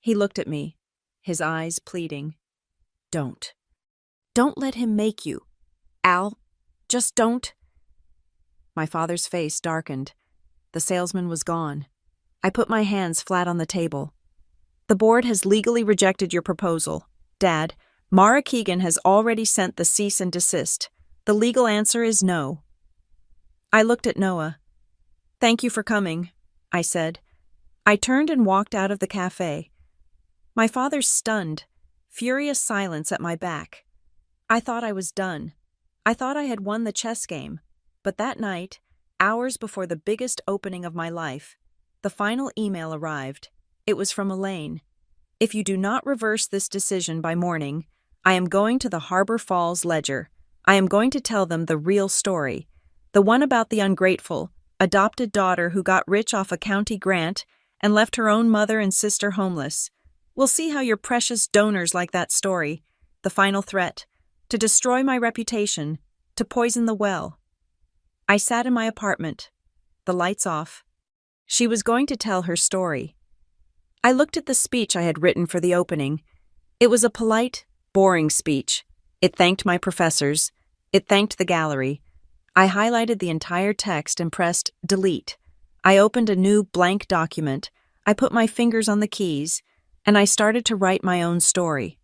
He looked at me, his eyes pleading. "Don't. Don't let him make you. Al, just don't." My father's face darkened. The salesman was gone. I put my hands flat on the table. "The board has legally rejected your proposal. Dad, Mara Keegan has already sent the cease and desist. The legal answer is no." I looked at Noah. "Thank you for coming," I said. I turned and walked out of the cafe. My father's stunned, furious silence at my back. I thought I was done. I thought I had won the chess game. But that night, hours before the biggest opening of my life, the final email arrived. It was from Elaine. "If you do not reverse this decision by morning, I am going to the Harbor Falls Ledger. I am going to tell them the real story. The one about the ungrateful, adopted daughter who got rich off a county grant and left her own mother and sister homeless. We'll see how your precious donors like that story. The final threat, to destroy my reputation, to poison the well." I sat in my apartment, the lights off. She was going to tell her story. I looked at the speech I had written for the opening. It was a polite, boring speech. It thanked my professors. It thanked the gallery. I highlighted the entire text and pressed delete. I opened a new blank document. I put my fingers on the keys, and I started to write my own story.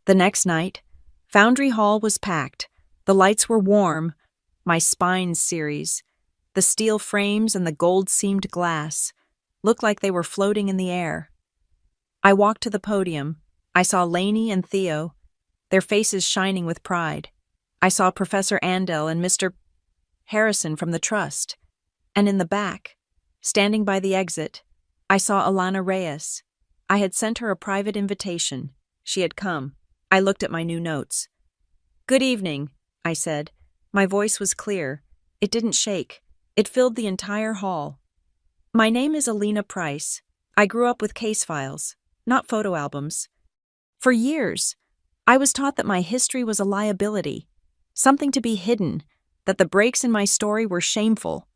The next night, Foundry Hall was packed. The lights were warm. My Spines series, the steel frames and the gold-seamed glass, looked like they were floating in the air. I walked to the podium. I saw Lainey and Theo, their faces shining with pride. I saw Professor Andel and Mr. Harrison from the Trust. And in the back, standing by the exit, I saw Alana Reyes. I had sent her a private invitation. She had come. I looked at my new notes. "Good evening," I said. My voice was clear. It didn't shake. It filled the entire hall. "My name is Alina Price. I grew up with case files, not photo albums. For years, I was taught that my history was a liability, something to be hidden, that the breaks in my story were shameful."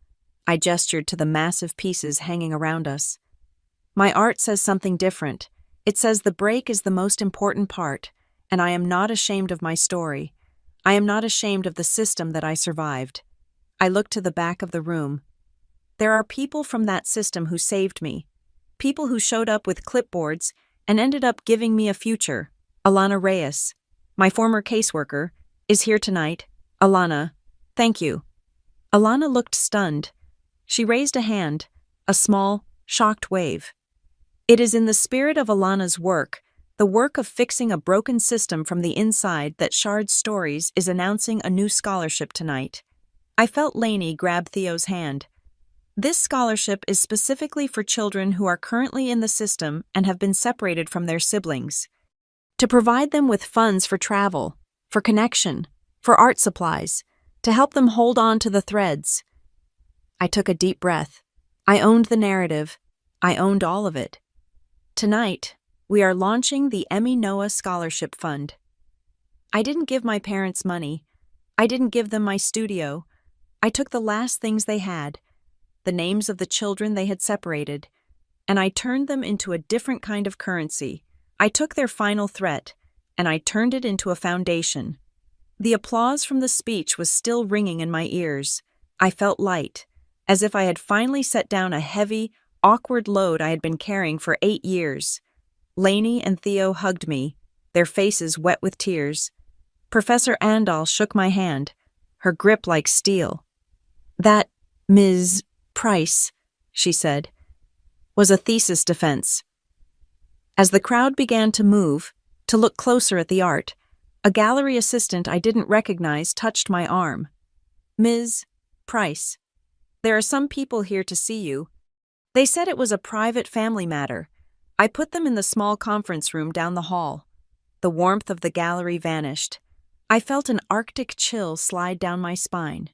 I gestured to the massive pieces hanging around us. "My art says something different. It says the break is the most important part, and I am not ashamed of my story. I am not ashamed of the system that I survived." I looked to the back of the room. There are people from that system who saved me, people who showed up with clipboards and ended up giving me a future. Alana Reyes, my former caseworker, is here tonight. Alana, thank you. Alana looked stunned. She raised a hand, a small, shocked wave. It is in the spirit of Alana's work, the work of fixing a broken system from the inside, that Shard Stories is announcing a new scholarship tonight. I felt Lainey grab Theo's hand. This scholarship is specifically for children who are currently in the system and have been separated from their siblings, to provide them with funds for travel, for connection, for art supplies, to help them hold on to the threads. I took a deep breath. I owned the narrative. I owned all of it. Tonight, we are launching the Emmy Noah Scholarship Fund. I didn't give my parents money. I didn't give them my studio. I took the last things they had, the names of the children they had separated, and I turned them into a different kind of currency. I took their final threat, and I turned it into a foundation. The applause from the speech was still ringing in my ears. I felt light, as if I had finally set down a heavy, awkward load I had been carrying for 8 years. Lainey and Theo hugged me, their faces wet with tears. Professor Andal shook my hand, her grip like steel. "That, Ms. Price," she said, "was a thesis defense." As the crowd began to move, to look closer at the art, a gallery assistant I didn't recognize touched my arm. "Ms. Price, there are some people here to see you. They said it was a private family matter." I put them in the small conference room down the hall. The warmth of the gallery vanished. I felt an arctic chill slide down my spine.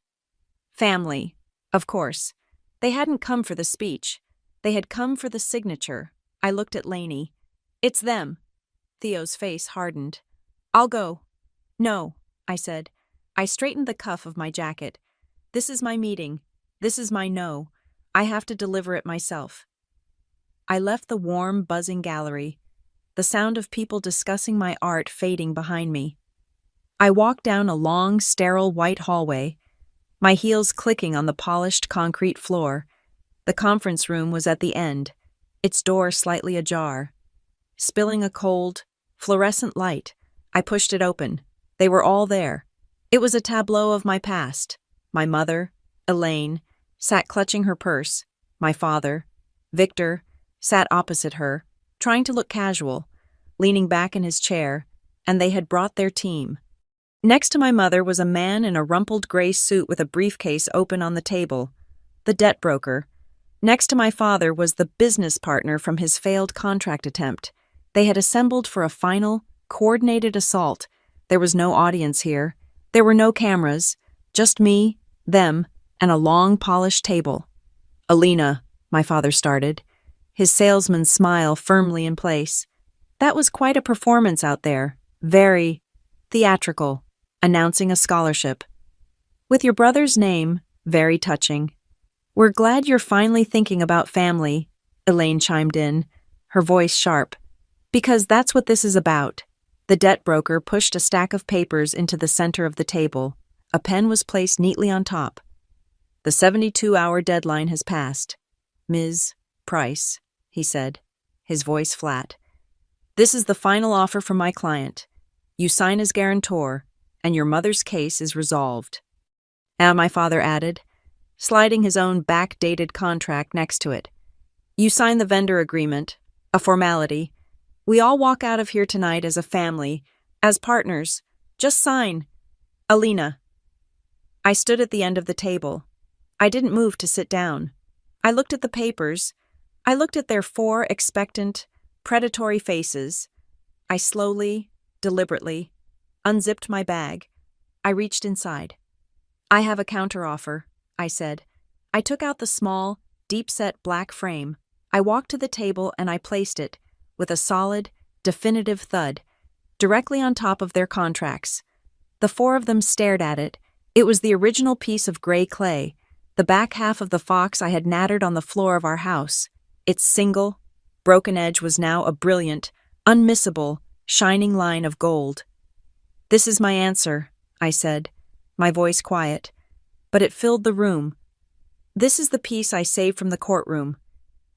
Family, of course. They hadn't come for the speech. They had come for the signature. I looked at Lainey. "It's them." Theo's face hardened. "I'll go." "No," I said. I straightened the cuff of my jacket. "This is my meeting. This is my no. I have to deliver it myself." I left the warm, buzzing gallery, the sound of people discussing my art fading behind me. I walked down a long, sterile white hallway, my heels clicking on the polished concrete floor. The conference room was at the end, its door slightly ajar. Spilling a cold, fluorescent light, I pushed it open. They were all there. It was a tableau of my past. My mother, Elaine, sat clutching her purse. My father, Victor, sat opposite her, trying to look casual, leaning back in his chair, and they had brought their team. Next to my mother was a man in a rumpled gray suit with a briefcase open on the table, the debt broker. Next to my father was the business partner from his failed contract attempt. They had assembled for a final, coordinated assault. There was no audience here. There were no cameras, just me, them, and a long, polished table. "Alina," my father started, his salesman's smile firmly in place. That was quite a performance out there, very theatrical, announcing a scholarship. "With your brother's name, very touching. We're glad you're finally thinking about family," Elaine chimed in, her voice sharp. Because that's what this is about. The debt broker pushed a stack of papers into the center of the table. A pen was placed neatly on top. The 72-hour deadline has passed. Ms. Price, he said, his voice flat. This is the final offer from my client. You sign as guarantor, and your mother's case is resolved. And my father added, sliding his own backdated contract next to it. You sign the vendor agreement, a formality. We all walk out of here tonight as a family, as partners. Just sign. Alina. I stood at the end of the table. I didn't move to sit down. I looked at the papers. I looked at their 4 expectant, predatory faces. I slowly, deliberately, unzipped my bag. I reached inside. I have a counteroffer, I said. I took out the small, deep-set black frame. I walked to the table and I placed it, with a solid, definitive thud, directly on top of their contracts. The 4 of them stared at it. It was the original piece of gray clay, the back half of the fox I had nattered on the floor of our house. Its single, broken edge was now a brilliant, unmissable, shining line of gold. This is my answer, I said, my voice quiet, but it filled the room. This is the piece I saved from the courtroom,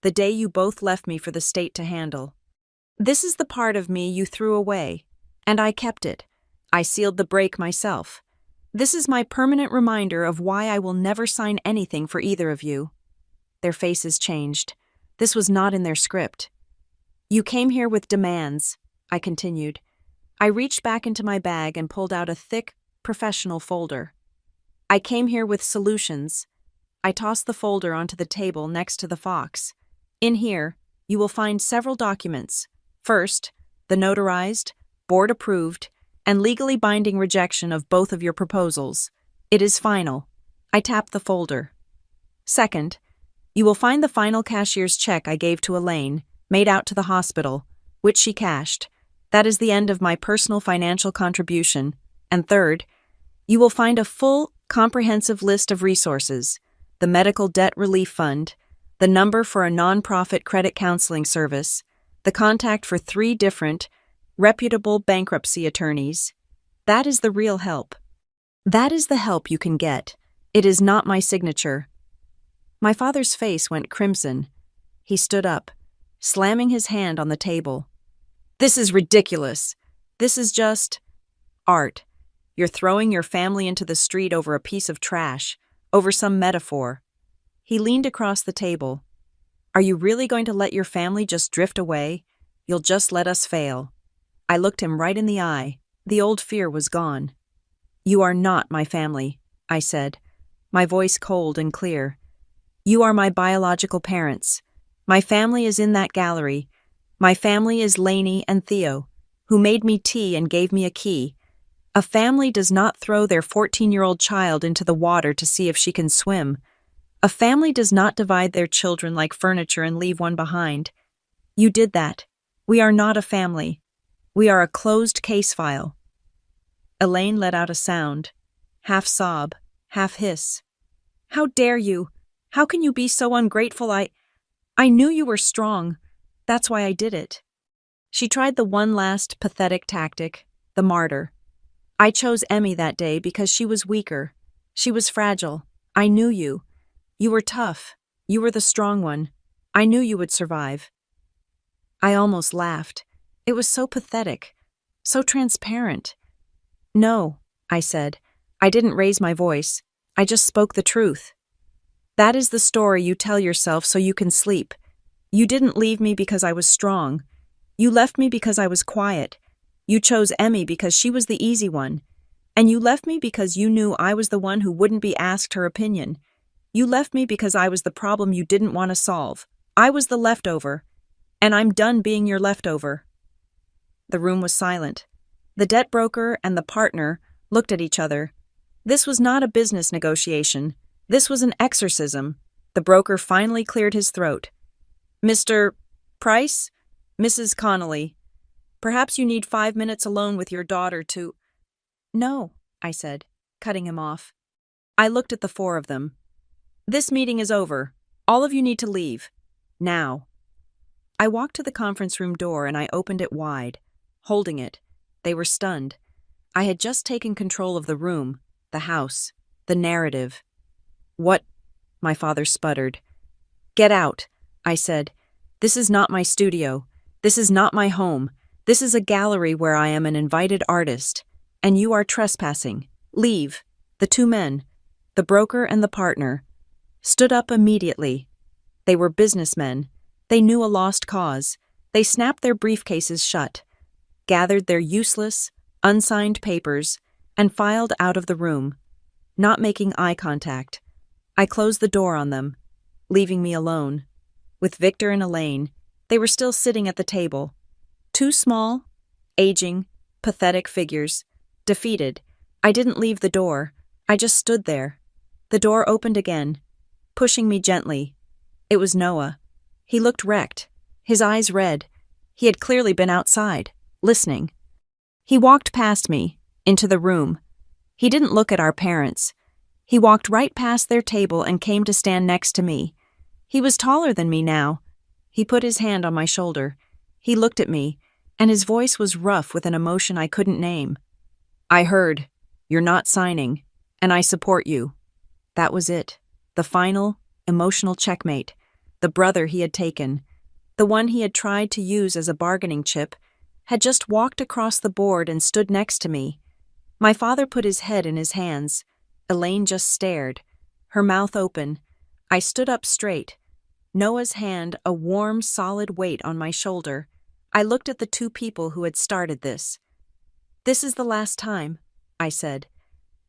the day you both left me for the state to handle. This is the part of me you threw away, and I kept it. I sealed the break myself. This is my permanent reminder of why I will never sign anything for either of you. Their faces changed. This was not in their script. You came here with demands, I continued. I reached back into my bag and pulled out a thick, professional folder. I came here with solutions. I tossed the folder onto the table next to the fox. In here, you will find several documents. First, the notarized, board-approved, and legally binding rejection of both of your proposals. It is final. I tapped the folder. Second, you will find the final cashier's check I gave to Elaine, made out to the hospital, which she cashed. That is the end of my personal financial contribution. And third, you will find a full, comprehensive list of resources, the Medical Debt Relief Fund, the number for a nonprofit credit counseling service, the contact for 3 different, reputable bankruptcy attorneys. That is the real help. That is the help you can get. It is not my signature. My father's face went crimson. He stood up, slamming his hand on the table. This is ridiculous. This is just art. You're throwing your family into the street over a piece of trash, over some metaphor. He leaned across the table. Are you really going to let your family just drift away? You'll just let us fail. I looked him right in the eye. The old fear was gone. You are not my family, I said, my voice cold and clear. You are my biological parents. My family is in that gallery. My family is Lainey and Theo, who made me tea and gave me a key. A family does not throw their 14-year-old child into the water to see if she can swim. A family does not divide their children like furniture and leave one behind. You did that. We are not a family. We are a closed case file. Elaine let out a sound, half sob, half hiss. How dare you? How can you be so ungrateful? I knew you were strong. That's why I did it. She tried the one last pathetic tactic, the martyr. I chose Emmy that day because she was weaker. She was fragile. I knew you. You were tough. You were the strong one. I knew you would survive. I almost laughed. It was so pathetic, so transparent. No, I said. I didn't raise my voice. I just spoke the truth. That is the story you tell yourself so you can sleep. You didn't leave me because I was strong. You left me because I was quiet. You chose Emmy because she was the easy one. And you left me because you knew I was the one who wouldn't be asked her opinion. You left me because I was the problem you didn't want to solve. I was the leftover. And I'm done being your leftover. The room was silent. The debt broker and the partner looked at each other. This was not a business negotiation. This was an exorcism. The broker finally cleared his throat. Mr. Price? Mrs. Connolly, perhaps you need 5 minutes alone with your daughter to— No, I said, cutting him off. I looked at the 4 of them. This meeting is over. All of you need to leave. Now. I walked to the conference room door and I opened it wide. Holding it, they were stunned. I had just taken control of the room, the house, the narrative. "What?" my father sputtered. "Get out," I said. "This is not my studio. This is not my home. This is a gallery where I am an invited artist, and you are trespassing. Leave." The two men, the broker and the partner, stood up immediately. They were businessmen. They knew a lost cause. They snapped their briefcases shut, gathered their useless, unsigned papers, and filed out of the room, not making eye contact. I closed the door on them, leaving me alone. With Victor and Elaine, they were still sitting at the table. Two small, aging, pathetic figures, defeated. I didn't leave the door. I just stood there. The door opened again, pushing me gently. It was Noah. He looked wrecked, his eyes red. He had clearly been outside, listening. He walked past me, into the room. He didn't look at our parents. He walked right past their table and came to stand next to me. He was taller than me now. He put his hand on my shoulder. He looked at me, and his voice was rough with an emotion I couldn't name. "I heard. You're not signing, and I support you." That was it. The final, emotional checkmate. The brother he had taken, the one he had tried to use as a bargaining chip, had just walked across the board and stood next to me. My father put his head in his hands. Elaine just stared, her mouth open. I stood up straight, Noah's hand a warm, solid weight on my shoulder. I looked at the two people who had started this. "This is the last time," I said.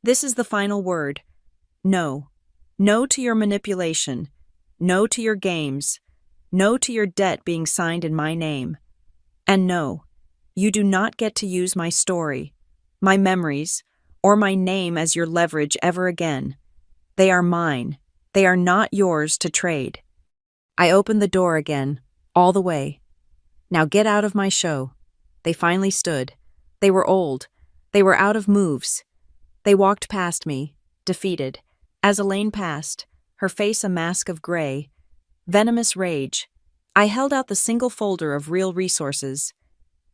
"This is the final word. No. No to your manipulation. No to your games. No to your debt being signed in my name. And no, you do not get to use my story, my memories, or my name as your leverage ever again. They are mine. They are not yours to trade." I opened the door again, all the way. "Now get out of my show." They finally stood. They were old. They were out of moves. They walked past me, defeated. As Elaine passed, her face a mask of gray, venomous rage, I held out the single folder of real resources.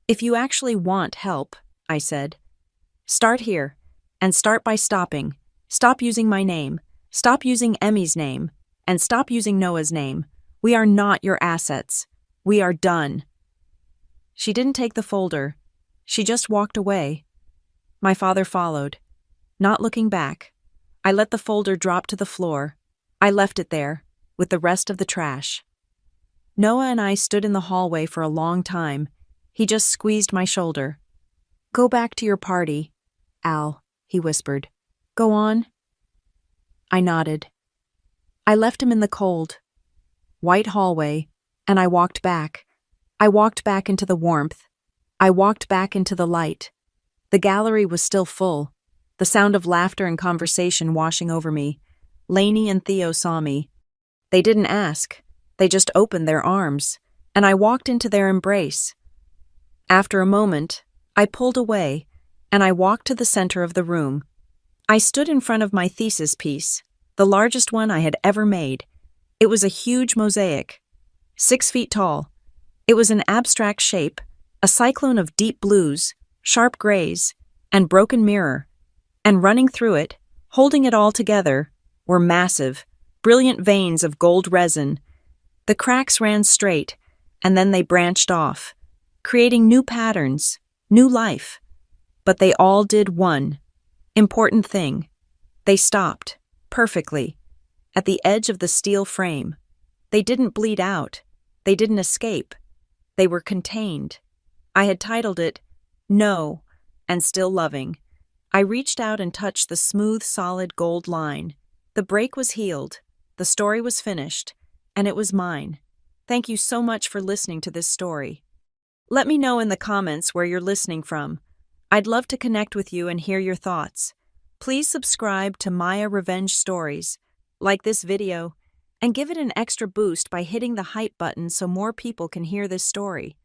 "If you actually want help," I said, "start here, and start by stopping. Stop using my name, stop using Emmy's name, and stop using Noah's name. We are not your assets. We are done." She didn't take the folder. She just walked away. My father followed, not looking back. I let the folder drop to the floor. I left it there, with the rest of the trash. Noah and I stood in the hallway for a long time. He just squeezed my shoulder. "Go back to your party, Al," he whispered. "Go on." I nodded. I left him in the cold, white hallway, and I walked back. I walked back into the warmth. I walked back into the light. The gallery was still full, the sound of laughter and conversation washing over me. Lainey and Theo saw me. They didn't ask. They just opened their arms, and I walked into their embrace. After a moment, I pulled away, and I walked to the center of the room. I stood in front of my thesis piece, the largest one I had ever made. It was a huge mosaic, 6 feet tall. It was an abstract shape, a cyclone of deep blues, sharp grays, and broken mirror. And running through it, holding it all together, were massive, brilliant veins of gold resin. The cracks ran straight, and then they branched off, creating new patterns, new life. But they all did one important thing. They stopped, perfectly, at the edge of the steel frame. They didn't bleed out. They didn't escape. They were contained. I had titled it, "No, and Still Loving." I reached out and touched the smooth, solid gold line. The break was healed, the story was finished, and it was mine. Thank you so much for listening to this story. Let me know in the comments where you're listening from. I'd love to connect with you and hear your thoughts. Please subscribe to Maya Revenge Stories, like this video, and give it an extra boost by hitting the hype button so more people can hear this story.